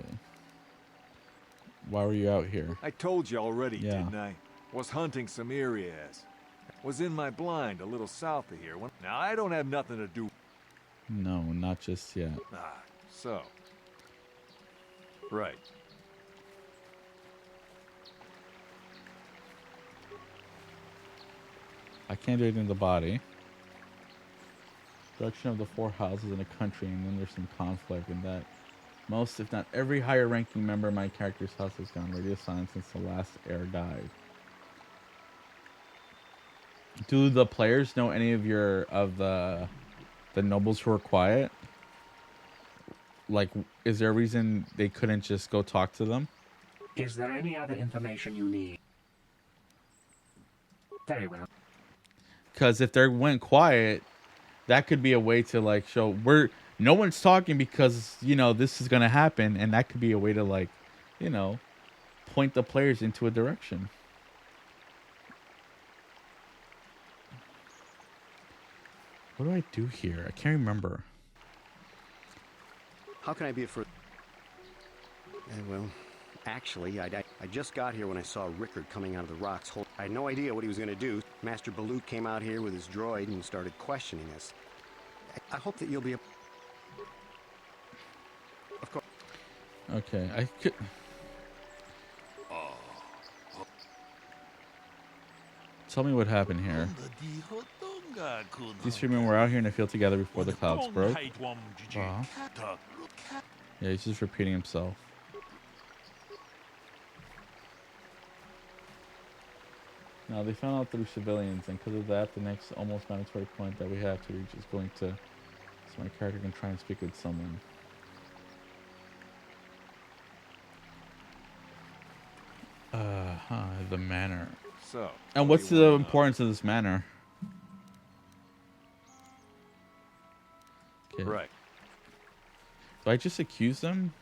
Why were you out here? I told you already, Yeah. didn't I? Was hunting some areas. Was in my blind a little south of here. Now, I don't have nothing to do. No, not just yet. Ah, so. Right. I can't do anything to the body. Direction of the 4 houses in a country, and then there's some conflict in that most, if not every higher ranking member of my character's house has gone radio silent since the last heir died. Do the players know any of the nobles who are quiet? Like, is there a reason they couldn't just go talk to them? Is there any other information you need? Very well. Because if they went quiet, that could be a way to like show no one's talking because, you know, this is gonna happen, and that could be a way to, like, you know, point the players into a direction. What do I do here? I can't remember. How can I be of further? Well, actually, I just got here when I saw Rickard coming out of the rocks. I had no idea what he was going to do. Master Baloo came out here with his droid and started questioning us. I hope that you'll be a... Of course. Okay, I could... Tell me what happened here. These 3 men were out here in the field together before the clouds broke. Yeah, he's just repeating himself. Now, they found out through civilians, and because of that, the next almost mandatory point that we have to reach is going to... So my character can try and speak with someone. The manor. So, and what's the importance of this manor? Okay. Right. Do I just accuse them?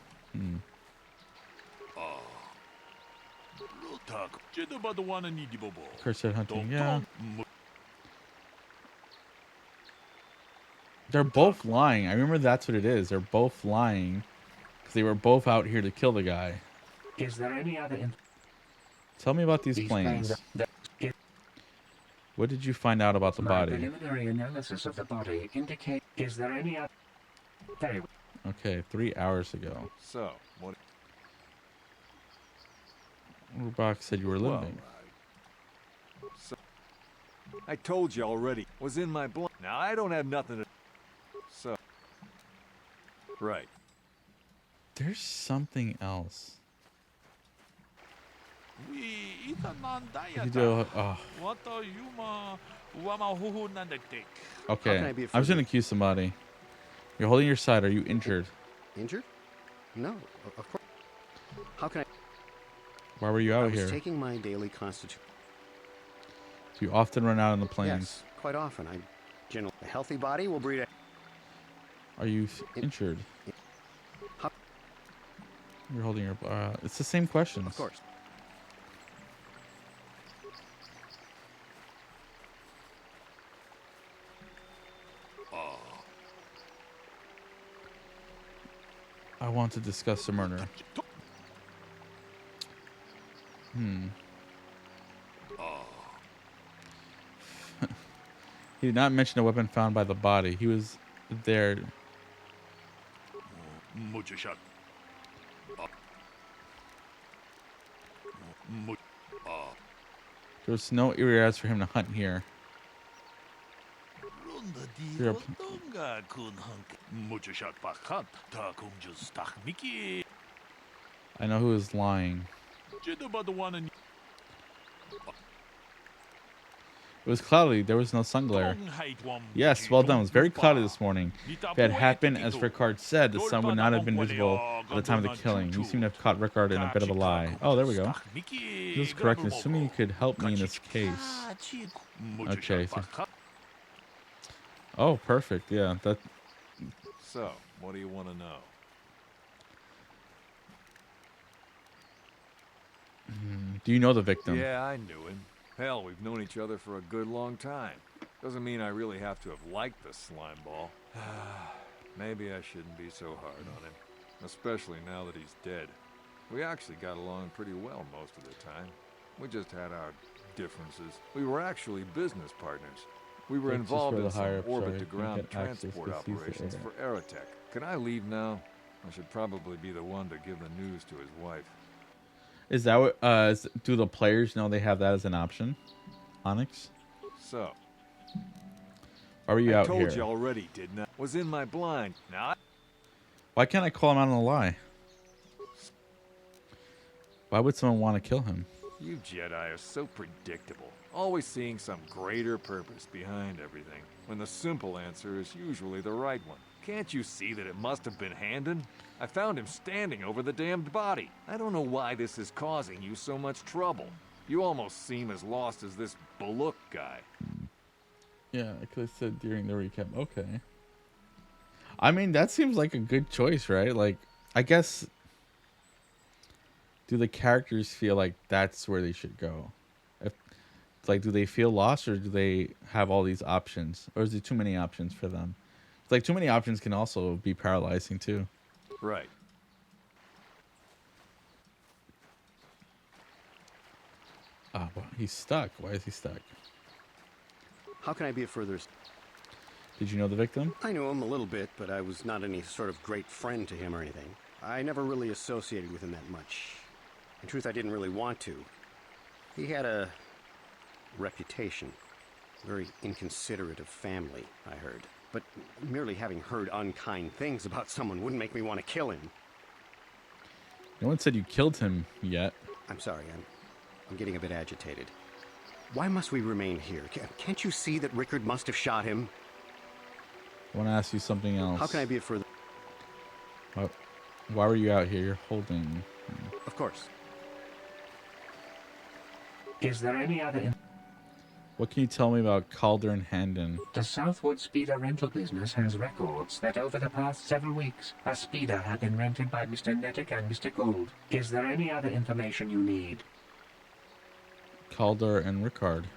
Cursed hunting, yeah. They're both lying. I remember that's what it is. They're both lying because they were both out here to kill the guy. Is there any other... Tell me about these planes. What did you find out about the body? Preliminary analysis of the body indicate... Is there any other... Very well. Okay, 3 hours ago. So, what... Rubach said you were living. So, I told you already. Was in my blind. Now, I don't have nothing to... So... Right. There's something else. Okay, I'm just gonna accuse somebody. You're holding your side. Are you injured? Injured? No, of course. How can I... Why were you out here? I was taking my daily constitution. Do you often run out on the plains? Yes, quite often. A healthy body will breed a... Are you injured? You're holding your... it's the same questions. Of course. I want to discuss the murder. He did not mention a weapon found by the body. He was there. There was no areas for him to hunt here. I know who is lying. It was cloudy. There was no sun glare. Yes, well done. It was very cloudy this morning. If it had happened, as Rickard said, the sun would not have been visible at the time of the killing. You seem to have caught Rickard in a bit of a lie. Oh, there we go. This is correct. Assuming you could help me in this case. Okay. Oh, perfect. Yeah. That. So, what do you want to know? Do you know the victim? Yeah, I knew him. Hell, we've known each other for a good long time. Doesn't mean I really have to have liked the slime ball. Maybe I shouldn't be so hard on him. Especially now that he's dead. We actually got along pretty well most of the time. We just had our differences. We were actually business partners. We were It's just involved for the in some higher-ups, so I orbit-to-ground can get access transport to seize the operations order. for Aerotech. Can I leave now? I should probably be the one to give the news to his wife. Is that what? Do the players know they have that as an option? Onyx. So. Why were you out I here? told you already, didn't I? Was in my blind. Now. Why can't I call him out on a lie? Why would someone want to kill him? You Jedi are so predictable. Always seeing some greater purpose behind everything, when the simple answer is usually the right one. Can't you see that it must have been Handon? I found him standing over the damned body. I don't know why this is causing you so much trouble. You almost seem as lost as this Baluk guy. Yeah, I could have said during the recap. Okay. I mean, that seems like a good choice, right? Like, I guess... Do the characters feel like that's where they should go? If, like, do they feel lost, or do they have all these options? Or is there too many options for them? It's like, too many options can also be paralyzing, too. Right. Ah, well, he's stuck. Why is he stuck? How can I be of further... Did you know the victim? I knew him a little bit, but I was not any sort of great friend to him or anything. I never really associated with him that much. In truth, I didn't really want to. He had a reputation. Very inconsiderate of family, I heard. But merely having heard unkind things about someone wouldn't make me want to kill him. No one said you killed him yet. I'm sorry, I'm getting a bit agitated. Why must we remain here? Can't you see that Rickard must have shot him? I want to ask you something else. How can I be of further... Why were you out here? You're holding... Of course. Is there any other... What can you tell me about Calder and Handon? The Southwood Speeder rental business has records that over the past several weeks, a speeder had been rented by Mr. Nettic and Mr. Gould. Is there any other information you need? Calder and Rickard.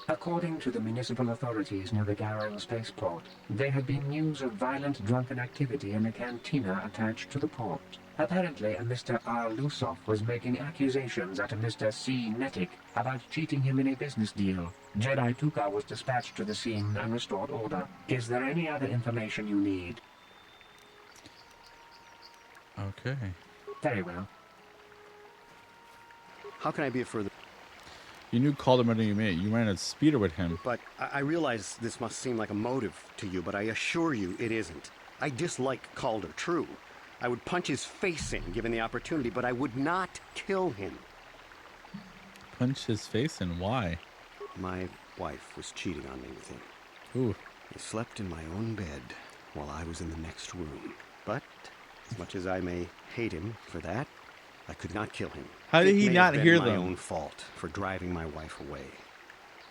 According to the municipal authorities near the Garang spaceport, there had been news of violent drunken activity in a cantina attached to the port. Apparently, a Mr. R. Lusoff was making accusations at a Mr. C. Nettic about cheating him in a business deal. Jedi Tuka was dispatched to the scene and restored order. Is there any other information you need? Okay. Very well. How can I be of further... You knew Calder more than you made. You ran a speeder with him. But I realize this must seem like a motive to you, but I assure you it isn't. I dislike Calder, true. I would punch his face in, given the opportunity, but I would not kill him. Punch his face in? Why? My wife was cheating on me with him. Ooh. He slept in my own bed while I was in the next room. But, as much as I may hate him for that, I could not kill him. How did he not hear them? It may have been my own fault for driving my wife away.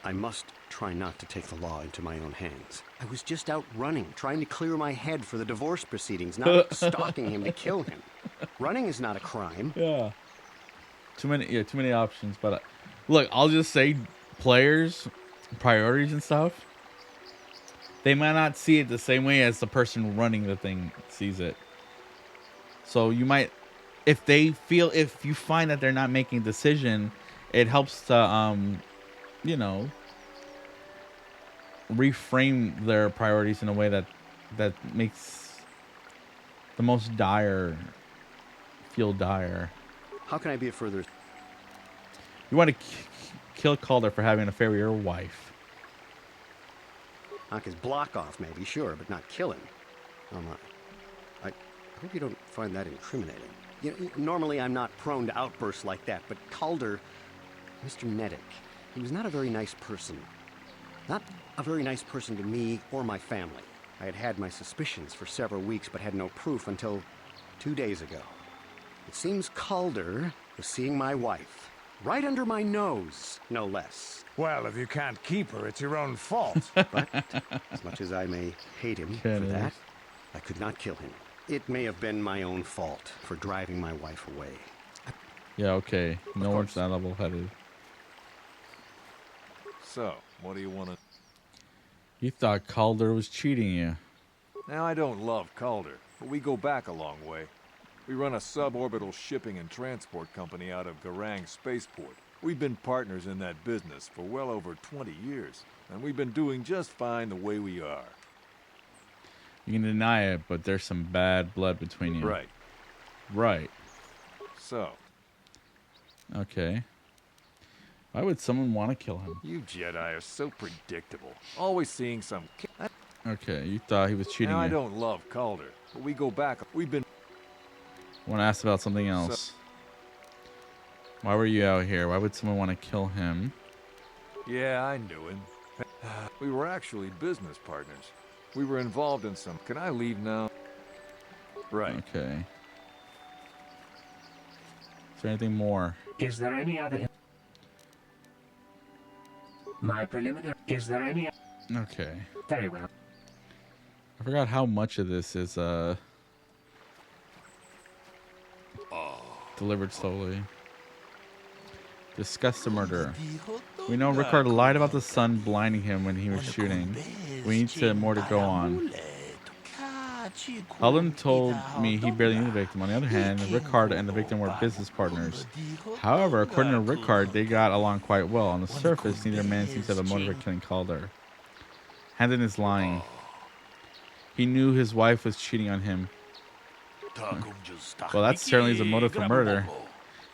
I must try not to take the law into my own hands. I was just out running, trying to clear my head for the divorce proceedings, not stalking him to kill him. Running is not a crime. Yeah. Too many options. But look, I'll just say, players, priorities and stuff, they might not see it the same way as the person running the thing sees it. So you might, if you find that they're not making a decision, it helps to, you know, reframe their priorities in a way that makes the most dire feel dire. How can I be a further... You want to kill Calder for having an affair with your wife. Knock his block off, maybe, sure, but not kill him. Oh my. I hope you don't find that incriminating. You know, normally I'm not prone to outbursts like that, but Calder, Mr. Nettic, he was not a very nice person. Not a very nice person to me or my family. I had had my suspicions for several weeks, but had no proof until 2 days ago. It seems Calder was seeing my wife. Right under my nose, no less. Well, if you can't keep her, it's your own fault. But, as much as I may hate him for that, I could not kill him. It may have been my own fault for driving my wife away. Yeah, okay. No one's that level-headed. So, what do you want to... You thought Calder was cheating you. Now, I don't love Calder, but we go back a long way. We run a suborbital shipping and transport company out of Garang Spaceport. We've been partners in that business for well over 20 years, and we've been doing just fine the way we are. You can deny it, but there's some bad blood between you. Right. Right. So. Okay. Why would someone want to kill him? You Jedi are so predictable. Always seeing some... Okay, you thought he was cheating now, you. I don't love Calder, but we go back. We've been... I want to ask about something else. Why were you out here? Why would someone want to kill him? Yeah, I knew him. We were actually business partners. We were involved in some... Can I leave now? Right. Okay. Is there anything more? Is there any other... My preliminary... Is there any... Okay. Very well. I forgot how much of this is delivered slowly. Discuss the murder. We know Rickard lied about the sun blinding him when he was shooting. We need more to go on. Helen told me he barely knew the victim. On the other hand, Rickard and the victim were business partners. However, according to Rickard, they got along quite well. On the surface, neither man seems to have a motive for killing Calder. Hendon is lying. He knew his wife was cheating on him. Well, that certainly is a motive for murder.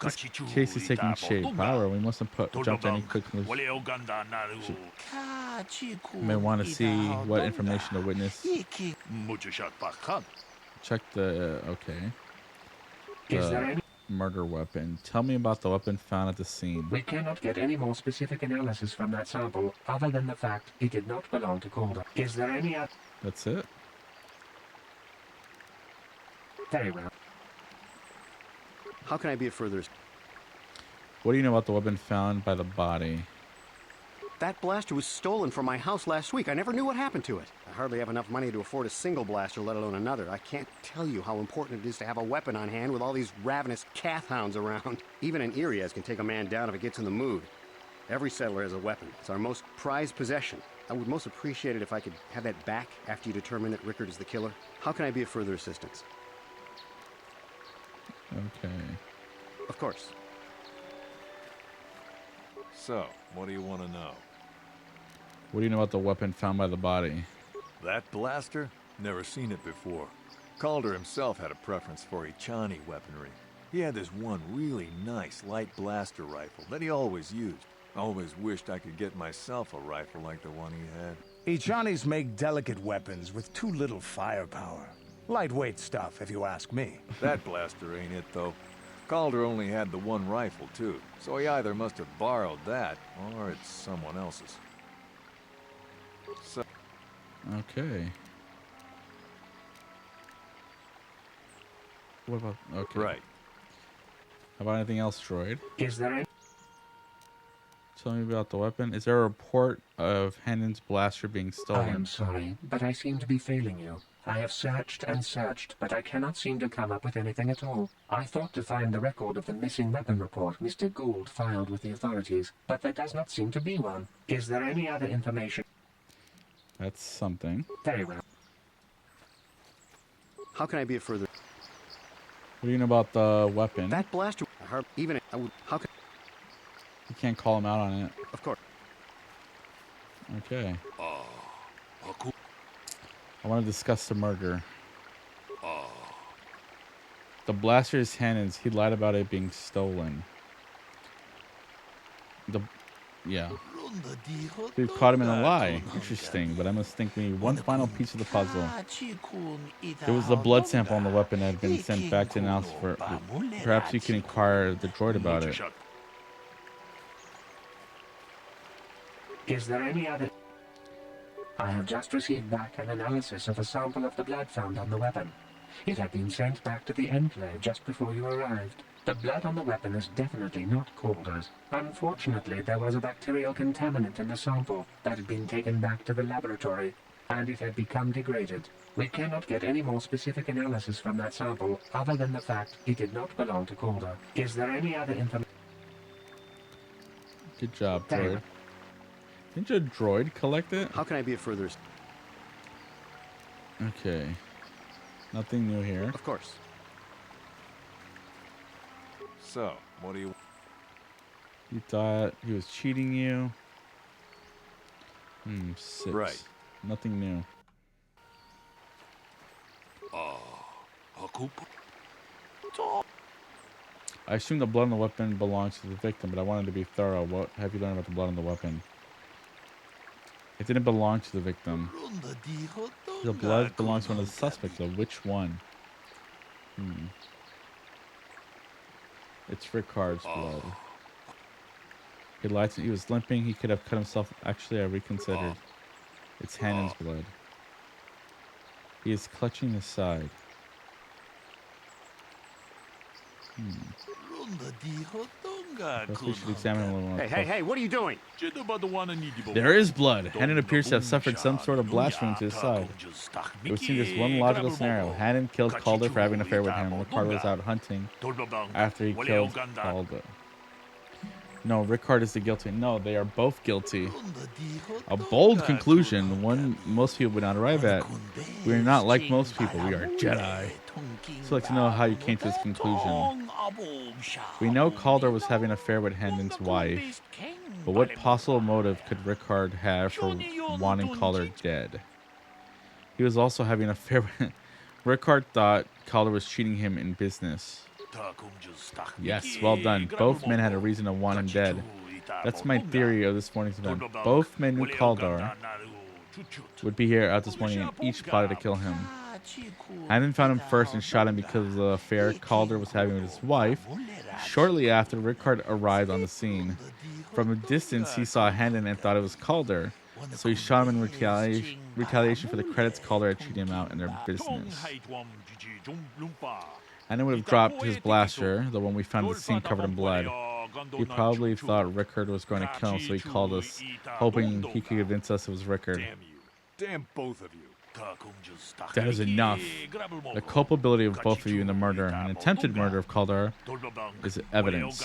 This case is taking shape. However, we mustn't jump to any quick conclusions. You may want to see what information the witness. Check the okay. The murder weapon. Tell me about the weapon found at the scene. We cannot get any more specific analysis from that sample other than the fact it did not belong to Calder. Is there any other... That's it? Very well. How can I be of further... What do you know about the weapon found by the body? That blaster was stolen from my house last week. I never knew what happened to it. I hardly have enough money to afford a single blaster, let alone another. I can't tell you how important it is to have a weapon on hand with all these ravenous Cathhounds around. Even an Irias can take a man down if it gets in the mood. Every settler has a weapon. It's our most prized possession. I would most appreciate it if I could have that back after you determine that Rickard is the killer. How can I be of further assistance? Okay. Of course. So, what do you want to know? What do you know about the weapon found by the body? That blaster? Never seen it before. Calder himself had a preference for Echani weaponry. He had this one really nice light blaster rifle that he always used. Always wished I could get myself a rifle like the one he had. Echanis make delicate weapons with too little firepower. Lightweight stuff, if you ask me. That blaster ain't it, though. Calder only had the one rifle, too, so he either must have borrowed that, or it's someone else's. So... Okay. What about... Okay. Right. How about anything else, droid? Is there any... Tell me about the weapon. Is there a report of Hendon's blaster being stolen? I am sorry, but I seem to be failing you. I have searched and searched, but I cannot seem to come up with anything at all. I thought to find the record of the missing weapon report Mr. Gould filed with the authorities, but there does not seem to be one. Is there any other information? That's something. Very well. How can I be of further... What do you know about the weapon? That blaster... Even... How can... You can't call him out on it. Of course. Okay. I want to discuss the murder. The blaster is Hannon's. He lied about it being stolen. Yeah. We've caught him in a lie. Interesting, but I must think we need one final piece of the puzzle. It was the blood sample on the weapon that had been sent back to analysis for... Perhaps you can inquire the droid about it. Is there any other... I have just received back an analysis of a sample of the blood found on the weapon. It had been sent back to the Enclave just before you arrived. The blood on the weapon is definitely not Calder's. Unfortunately, there was a bacterial contaminant in the sample that had been taken back to the laboratory, and it had become degraded. We cannot get any more specific analysis from that sample other than the fact it did not belong to Calder. Is there any other information? Good job, droid. Didn't your droid collect it? How can I be of further... Okay. Nothing new here. Of course. So, what do you... You thought he was cheating you. 6. Right. Nothing new. I assume the blood on the weapon belongs to the victim, but I wanted to be thorough. What have you learned about the blood on the weapon? It didn't belong to the victim. The blood belongs to one of the suspects, though. Which one? It's Ricard's blood. He lied to me. He was limping. He could have cut himself. Actually, I reconsidered. It's Hannon's blood. He is clutching his side. We should examine him a little more. Hey, what are you doing? There is blood. Hannon appears to have suffered some sort of blast wound to his side. It would seem there's one logical scenario. Hannon killed Calder for having an affair with him. Ricardo was out hunting after he killed Calder. No, Ricard is the guilty. No, they are both guilty. A bold conclusion, one most people would not arrive at. We are not like most people. We are Jedi. So I'd like to know how you came to this conclusion. We know Calder was having an affair with Hendon's wife, but what possible motive could Ricard have for wanting Calder dead? He was also having an affair with... Ricard thought Calder was cheating him in business. Yes, well done. Both men had a reason to want him dead. That's my theory of this morning's event. Both men knew Calder would be here out this morning and each plotted to kill him. Hannon found him first and shot him because of the affair Calder was having with his wife. Shortly after, Ricard arrived on the scene. From a distance, he saw Hannon and thought it was Calder, so he shot him in retaliation for the credits Calder had cheated him out in their business. Hannon would have dropped his blaster, the one we found at the scene covered in blood. He probably thought Ricard was going to kill him, so he called us, hoping he could convince us it was Ricard. Damn you. Damn both of you. That is enough. The culpability of both of you in the murder and attempted murder of Calder is evident.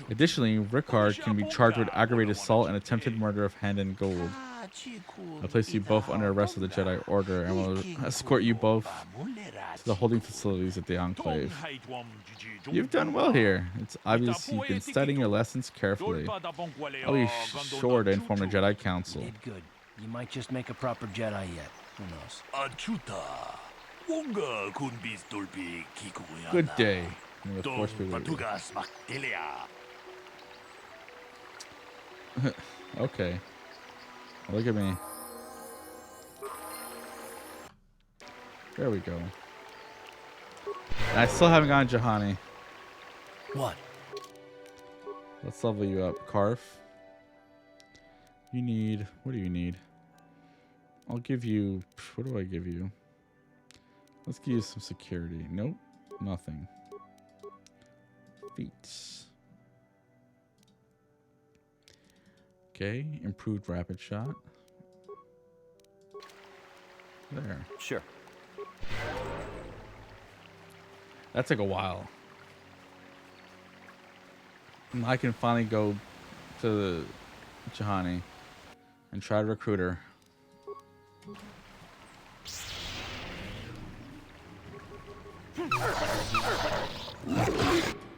Additionally, Ricard can be charged with aggravated assault and attempted murder of Handon Gold. I'll place you both under arrest of the Jedi Order and will escort you both to the holding facilities at the Enclave. You've done well here. It's obvious you've been studying your lessons carefully. I'll be sure to inform the Jedi Council. Did good. You might just make a proper Jedi yet. Who knows? Good day. May the Force be with you. Okay. Look at me. There we go. And I still haven't gotten Juhani. What? Let's level you up. Karf. You need... What do you need? I'll give you... What do I give you? Let's give you some security. Nope. Nothing. Feats. Okay. Improved rapid shot. There. Sure. That took a while. And I can finally go to Juhani and try to recruit her.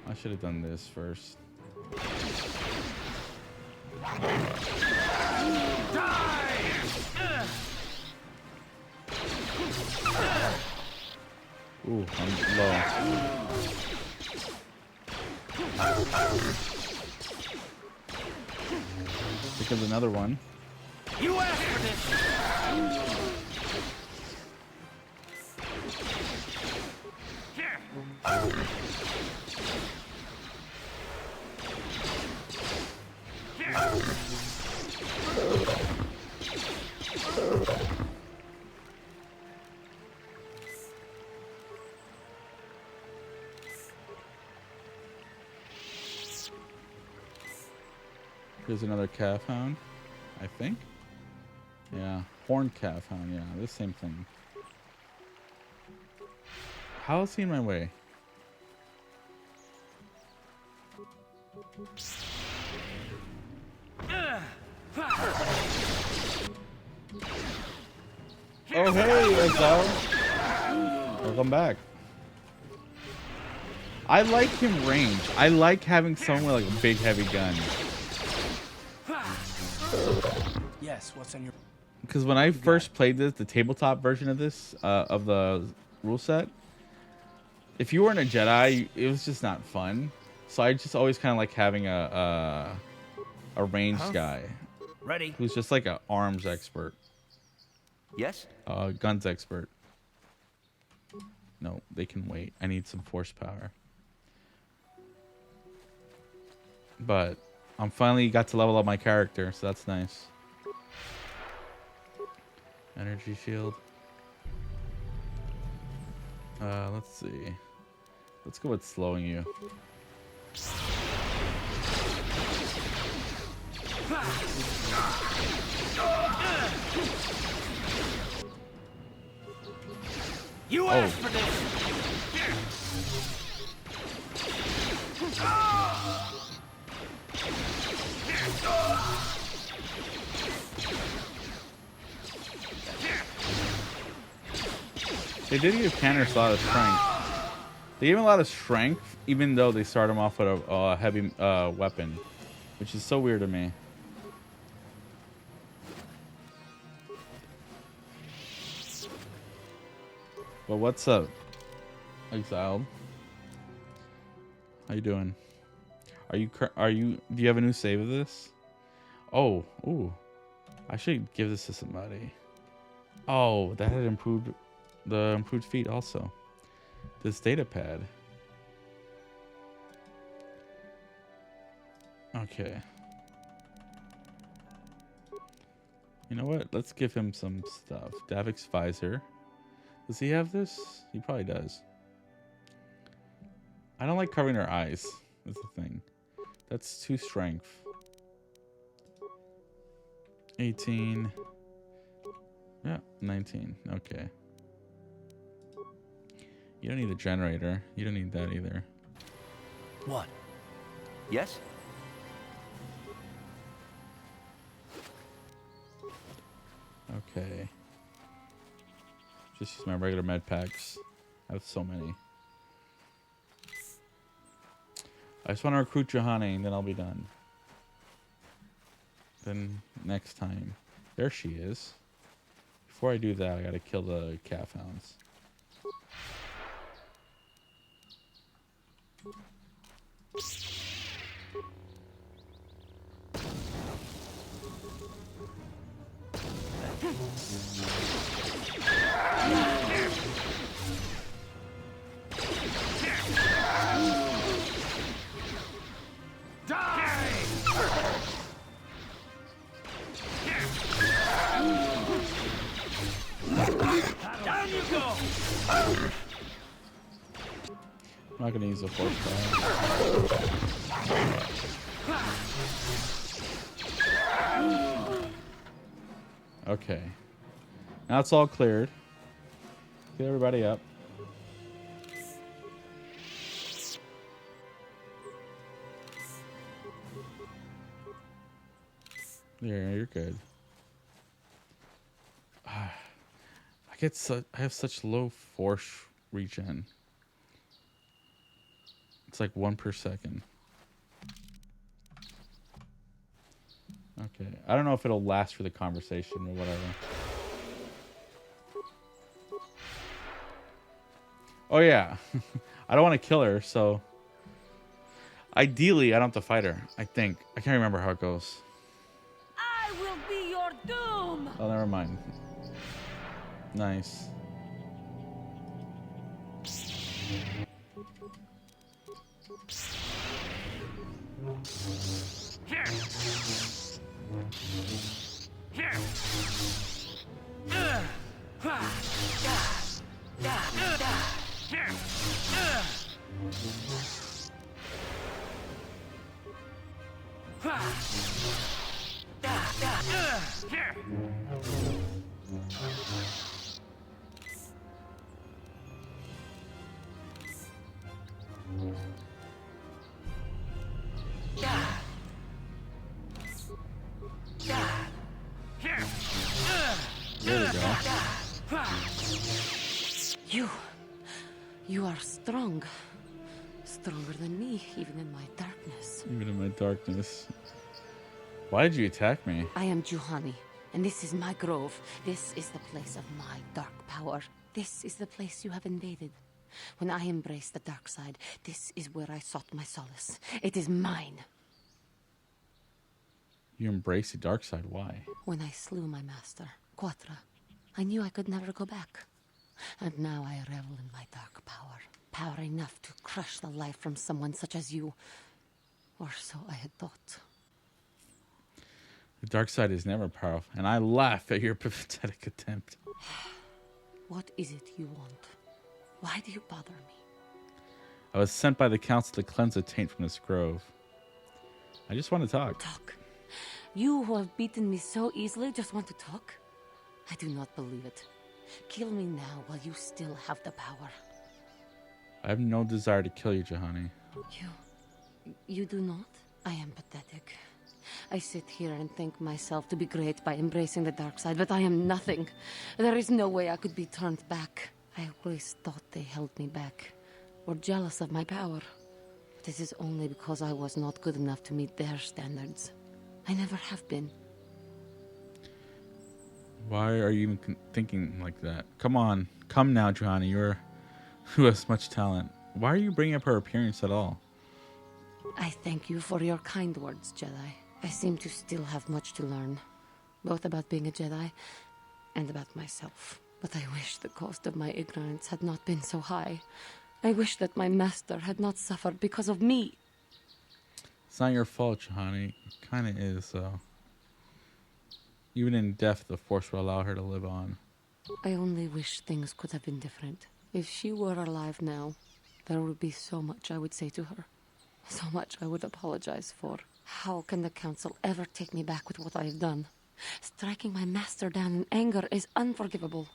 I should have done this first. Ooh, I'm low. Because another one. You asked for this. Here's another calf hound, I think. Yeah, horned calf hound. Yeah, the same thing. How is he in my way? Oh hey, Exile. Welcome back. I like him range. I like having someone with like a big heavy gun. Yes, what's on your... Because when I first played this, the tabletop version of this, of the rule set, if you weren't a Jedi, it was just not fun. So I just always kind of like having a ranged guy. Ready. Who's just like an arms expert. Yes? Guns expert. No, they can wait. I need some force power. But I'm finally got to level up my character, so that's nice. Energy shield. Let's see. Let's go with slowing you. You asked for this. They did give Taris a lot of strength. They gave him a lot of strength, even though they start him off with a heavy weapon, which is so weird to me. But what's up, Exiled? How you doing? Do you have a new save of this? Oh, ooh. I should give this to somebody. Oh, that had improved the improved feat also. This data pad. Okay. You know what? Let's give him some stuff. Davik's visor. Does he have this? He probably does. I don't like covering their eyes. That's the thing. That's 2 strength. 18. Yeah, 19. Okay. You don't need a generator. You don't need that either. What? Yes? Okay. Just use my regular med packs. I have so many. I just want to recruit Johanna and then I'll be done. Then next time. There she is. Before I do that, I gotta kill the calf hounds. Down you go! I'm not gonna use a force fire. Okay. Now it's all cleared. Get everybody up. There, you're good. I have such low force regen. It's like 1 per second. Okay. I don't know if it'll last for the conversation or whatever. Oh yeah. I don't want to kill her, so ideally I don't have to fight her, I think. I can't remember how it goes. I will be your doom! Oh, never mind. Nice. Here! Here! There we go. You are strong. stronger than me, even in my darkness. Even in my darkness. Why did you attack me? I am Juhani, and this is my grove. This is the place of my dark power. This is the place you have invaded. When I embraced the dark side, this is where I sought my solace. It is mine. You embrace the dark side. Why? When I slew my master, Quatra, I knew I could never go back. And now I revel in my dark power. Power enough to crush the life from someone such as you. Or so I had thought. The dark side is never powerful, and I laugh at your pathetic attempt. What is it you want? Why do you bother me? I was sent by the council to cleanse the taint from this grove. I just want to talk. Talk? You who have beaten me so easily just want to talk? I do not believe it. Kill me now while you still have the power. I have no desire to kill you, Juhani. You do not? I am pathetic. I sit here and think myself to be great by embracing the dark side, but I am nothing. There is no way I could be turned back. I always thought they held me back, or jealous of my power. But it is only because I was not good enough to meet their standards. I never have been. Why are you even thinking like that? Come on. Come now, Juhani. You're who has much talent. Why are you bringing up her appearance at all? I thank you for your kind words, Jedi. I seem to still have much to learn, both about being a Jedi and about myself. But I wish the cost of my ignorance had not been so high. I wish that my master had not suffered because of me. It's not your fault, Juhani. It kind of is, though. Even in death, the Force will allow her to live on. I only wish things could have been different. If she were alive now, there would be so much I would say to her. So much I would apologize for. How can the Council ever take me back with what I have done? Striking my master down in anger is unforgivable.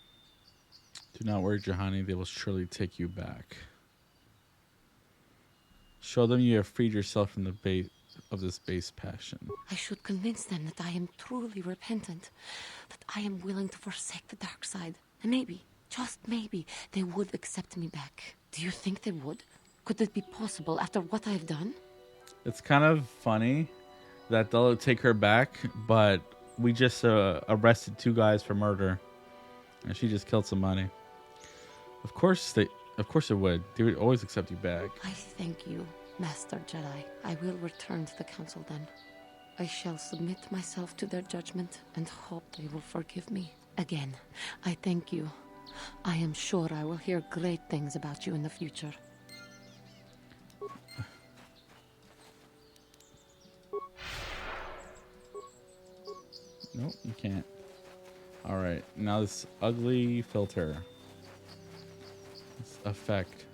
Do not worry, Juhani. They will surely take you back. Show them you have freed yourself from the bait of this base passion. I should convince them that I am truly repentant, that I am willing to forsake the dark side. And maybe, just maybe, they would accept me back. Do you think they would? Could it be possible after what I have done? It's kind of funny that they'll take her back, but we just arrested 2 guys for murder, and she just killed somebody. Of course it would. They would always accept you back. I thank you, Master Jedi. I will return to the Council then. I shall submit myself to their judgment and hope they will forgive me. Again, I thank you. I am sure I will hear great things about you in the future. Nope, you can't. Alright, now this ugly filter. This effect.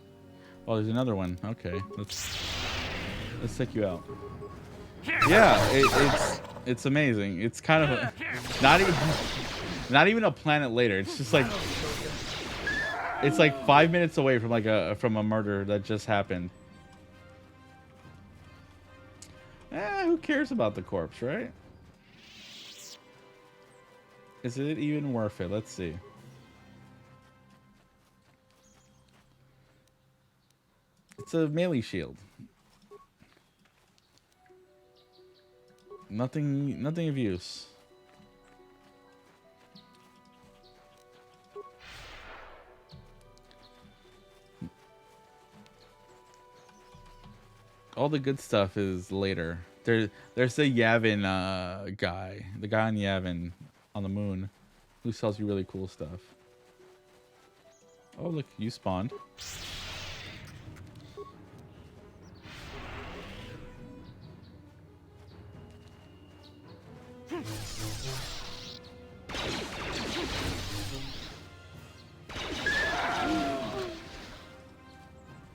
Oh, there's another one. Okay, let's take you out. Yeah, it's amazing. It's kind of not even a planet later. It's just like it's like 5 minutes away from a murder that just happened. Who cares about the corpse, right? Is it even worth it? Let's see. It's a melee shield. Nothing of use. All the good stuff is later. There's the Yavin guy. The guy on Yavin on the moon who sells you really cool stuff. Oh, look, you spawned.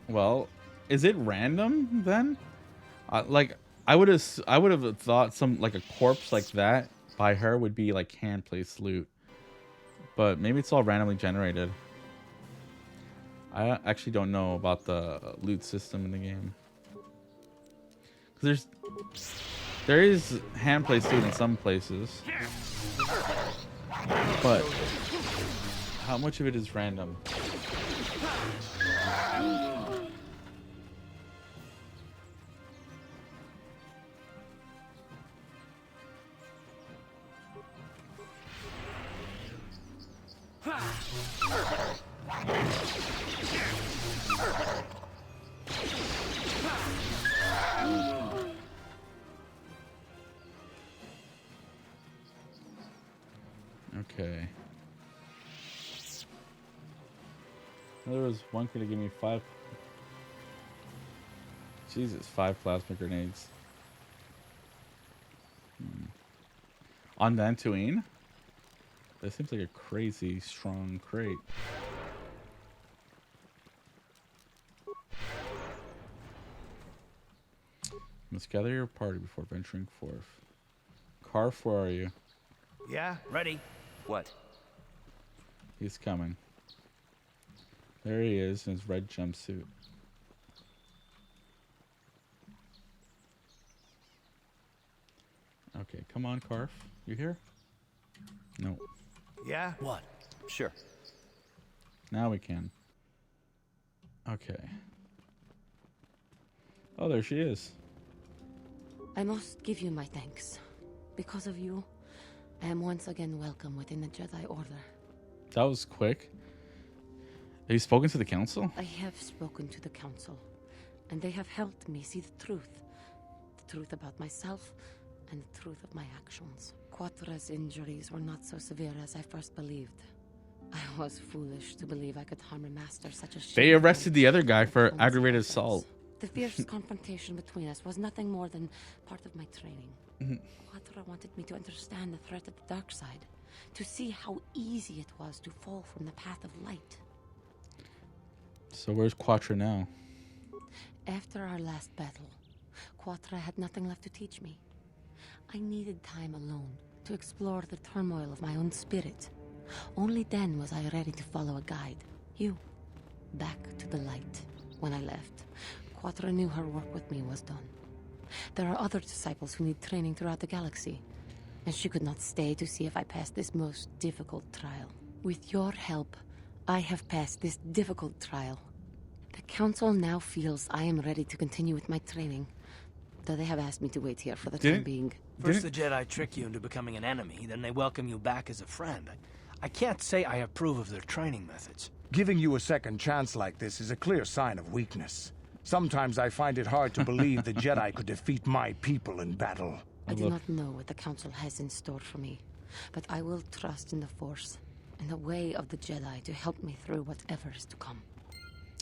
Well, is it random then? Like I would have thought some like a corpse like that by her would be like hand placed loot, but maybe it's all randomly generated. I actually don't know about the loot system in the game. Cause there is hand placed loot in some places, but how much of it is random? Okay. There was one kid to give me 5. Jesus, 5 plasma grenades. On Dantooine? That seems like a crazy strong crate. Must gather your party before venturing forth. Karf, where are you? Yeah, ready. What? He's coming. There he is in his red jumpsuit. Okay, come on, Karf. You here? No. Yeah? What? Sure. Now we can. Okay. Oh, there she is. I must give you my thanks. Because of you, I am once again welcome within the Jedi Order. That was quick. Have you spoken to the council? I have spoken to the council, and they have helped me see the truth. The truth about myself, and the truth of my actions. Quatra's injuries were not so severe as I first believed. I was foolish to believe I could harm a master such as she. They arrested the other guy for aggravated assault. The fierce confrontation between us was nothing more than part of my training. Quatra wanted me to understand the threat of the dark side, to see how easy it was to fall from the path of light. So where's Quatra now? After our last battle, Quatra had nothing left to teach me. I needed time alone to explore the turmoil of my own spirit. Only then was I ready to follow a guide. You. Back to the light. When I left, Quatra knew her work with me was done. There are other disciples who need training throughout the galaxy, and she could not stay to see if I passed this most difficult trial. With your help, I have passed this difficult trial. The Council now feels I am ready to continue with my training, though they have asked me to wait here for the time being. First the Jedi trick you into becoming an enemy, then they welcome you back as a friend. I can't say I approve of their training methods. Giving you a second chance like this is a clear sign of weakness. Sometimes I find it hard to believe the Jedi could defeat my people in battle. I do not know what the Council has in store for me, but I will trust in the Force and the way of the Jedi to help me through whatever is to come.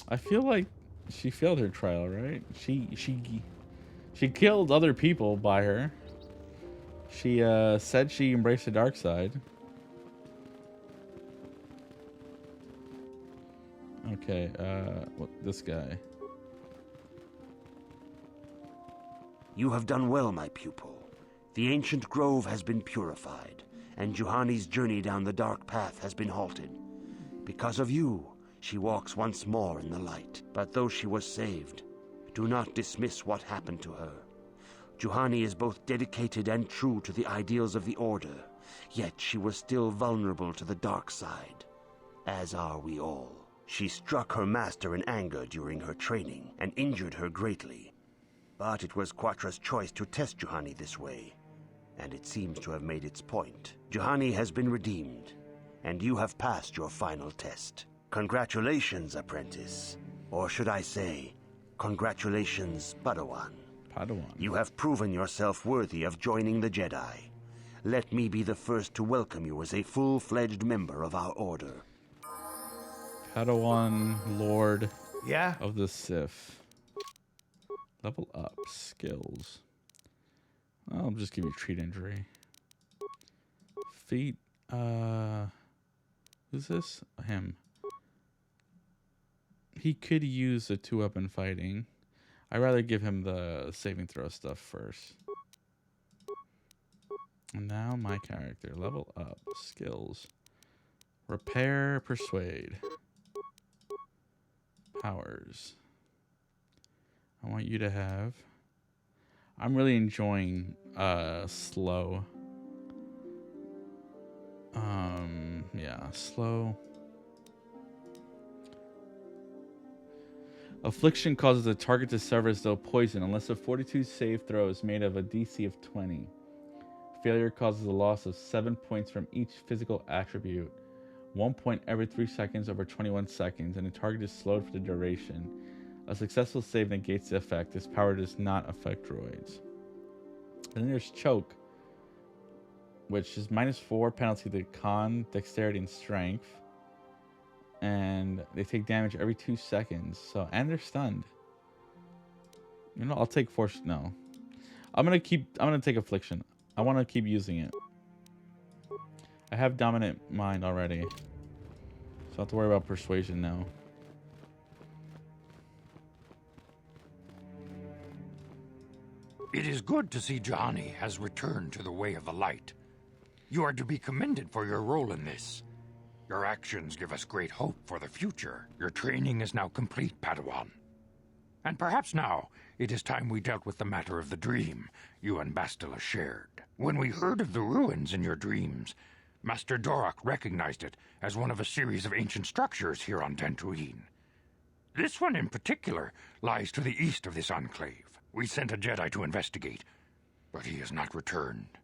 I feel like she failed her trial, right? She killed other people by her. She said she embraced the dark side. Okay, this guy. You have done well, my pupil. The ancient grove has been purified, and Juhani's journey down the dark path has been halted. Because of you, she walks once more in the light. But though she was saved, do not dismiss what happened to her. Juhani is both dedicated and true to the ideals of the Order, yet she was still vulnerable to the dark side, as are we all. She struck her master in anger during her training and injured her greatly. But it was Quatra's choice to test Juhani this way, and it seems to have made its point. Juhani has been redeemed, and you have passed your final test. Congratulations, apprentice. Or should I say, congratulations, Padawan. Padawan. You have proven yourself worthy of joining the Jedi. Let me be the first to welcome you as a full-fledged member of our order. Padawan Lord Yeah? of the Sith. Level up. Skills. I'll just give you treat injury. Feet. Who's this? Him. He could use a 2-up in fighting. I'd rather give him the saving throw stuff first. And now my character. Level up. Skills. Repair. Persuade. Powers. I want you to have... I'm really enjoying slow. Yeah, slow. Affliction causes a target to suffer as though poison unless a 42 save throw is made of a DC of 20. Failure causes a loss of 7 points from each physical attribute. 1 point every 3 seconds over 21 seconds, and the target is slowed for the duration. A successful save negates the effect. This power does not affect droids. And then there's Choke. which is -4 penalty to con, dexterity, and strength. And they take damage every 2 seconds. So, and they're stunned. You know, I'll take force. No, I'm gonna take affliction. I want to keep using it. I have dominant mind already, so I don't have to worry about persuasion now. It is good to see Johnny has returned to the way of the light. You are to be commended for your role in this. Your actions give us great hope for the future. Your training is now complete, Padawan. And perhaps now it is time we dealt with the matter of the dream you and Bastila shared. When we heard of the ruins in your dreams, Master Dorak recognized it as one of a series of ancient structures here on Dantooine. This one in particular lies to the east of this enclave. We sent a Jedi to investigate, but he has not returned.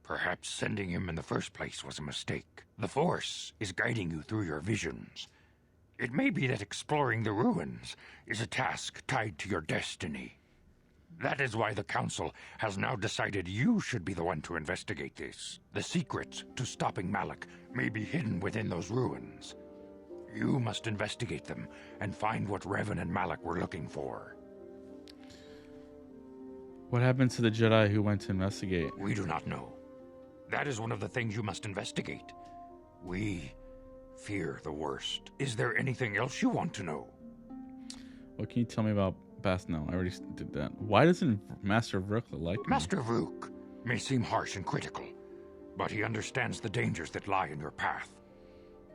Perhaps sending him in the first place was a mistake. The Force is guiding you through your visions. It may be that exploring the ruins is a task tied to your destiny. That is why the Council has now decided you should be the one to investigate this. The secrets to stopping Malak may be hidden within those ruins. You must investigate them and find what Revan and Malak were looking for. What happened to the Jedi who went to investigate? We do not know. That is one of the things you must investigate. We fear the worst. Is there anything else you want to know? What can you tell me about Bast? No, I already did that. Why doesn't Master Vrook like me? Master Vrook may seem harsh and critical, but he understands the dangers that lie in your path.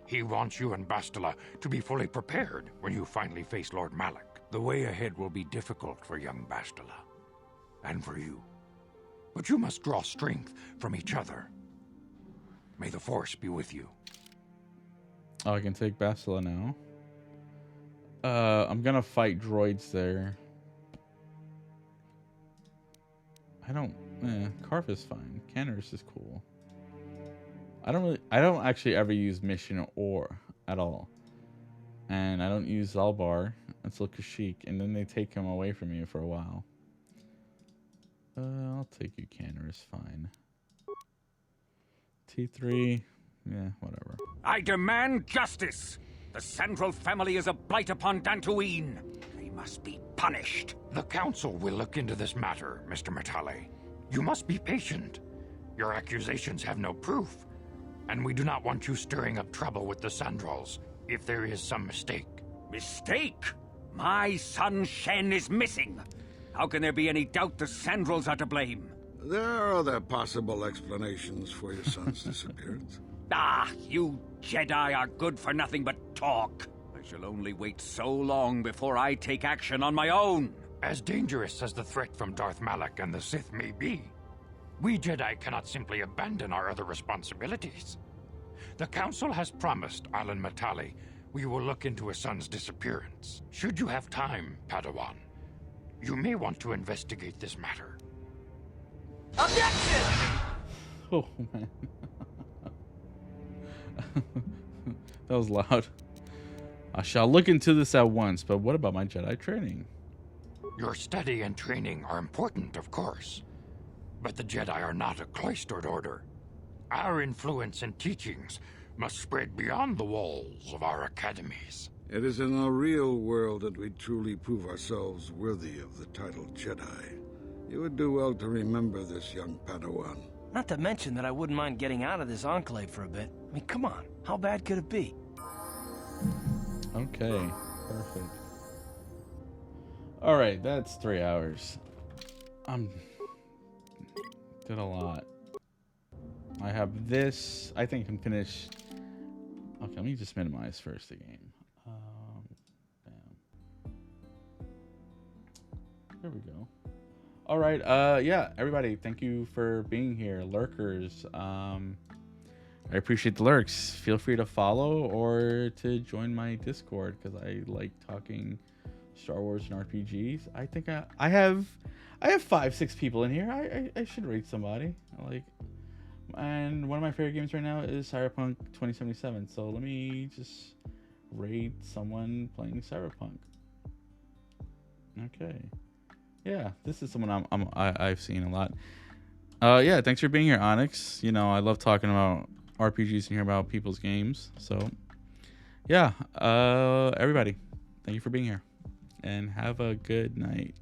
He wants you and Bastila to be fully prepared when you finally face Lord Malak. The way ahead will be difficult for young Bastila, and for you. But you must draw strength from each other. May the Force be with you. Oh, I can take Bastila now. I'm gonna fight droids there. Karf is fine. Canners is cool. I don't actually ever use mission or at all. And I don't use Zalbar until Kashyyyk, and then they take him away from you for a while. I'll take you, Canner is fine. T3, yeah, whatever. I demand justice! The Sandral family is a blight upon Dantooine. They must be punished. The Council will look into this matter, Mr. Matale. You must be patient. Your accusations have no proof, and we do not want you stirring up trouble with the Sandrals if there is some mistake. Mistake? My son Shen is missing. How can there be any doubt the Sandrals are to blame? There are other possible explanations for your son's disappearance. Ah, you Jedi are good for nothing but talk. I shall only wait so long before I take action on my own. As dangerous as the threat from Darth Malak and the Sith may be, we Jedi cannot simply abandon our other responsibilities. The Council has promised Alan Matale we will look into his son's disappearance. Should you have time, Padawan, you may want to investigate this matter. Objection! Oh, man. That was loud. I shall look into this at once, but what about my Jedi training? Your study and training are important, of course, but the Jedi are not a cloistered order. Our influence and teachings must spread beyond the walls of our academies. It is in the real world that we truly prove ourselves worthy of the title Jedi. You would do well to remember this, young Padawan. Not to mention that I wouldn't mind getting out of this enclave for a bit. I mean, come on. How bad could it be? Okay, perfect. Alright, that's 3 hours. Did a lot. I have this. I think I can finish. Okay, let me just minimize first the game. Bam. There we go. All right. Yeah, everybody, thank you for being here, lurkers. I appreciate the lurks. Feel free to follow or to join my Discord because I like talking Star Wars and RPGs. I think I have 5-6 people in here. I should rate somebody. And one of my favorite games right now is Cyberpunk 2077. So let me just rate someone playing Cyberpunk. Okay. Yeah, this is someone I've seen a lot. Yeah, thanks for being here, Onyx. You know, I love talking about RPGs and hearing about people's games. So, yeah, everybody, thank you for being here, and have a good night.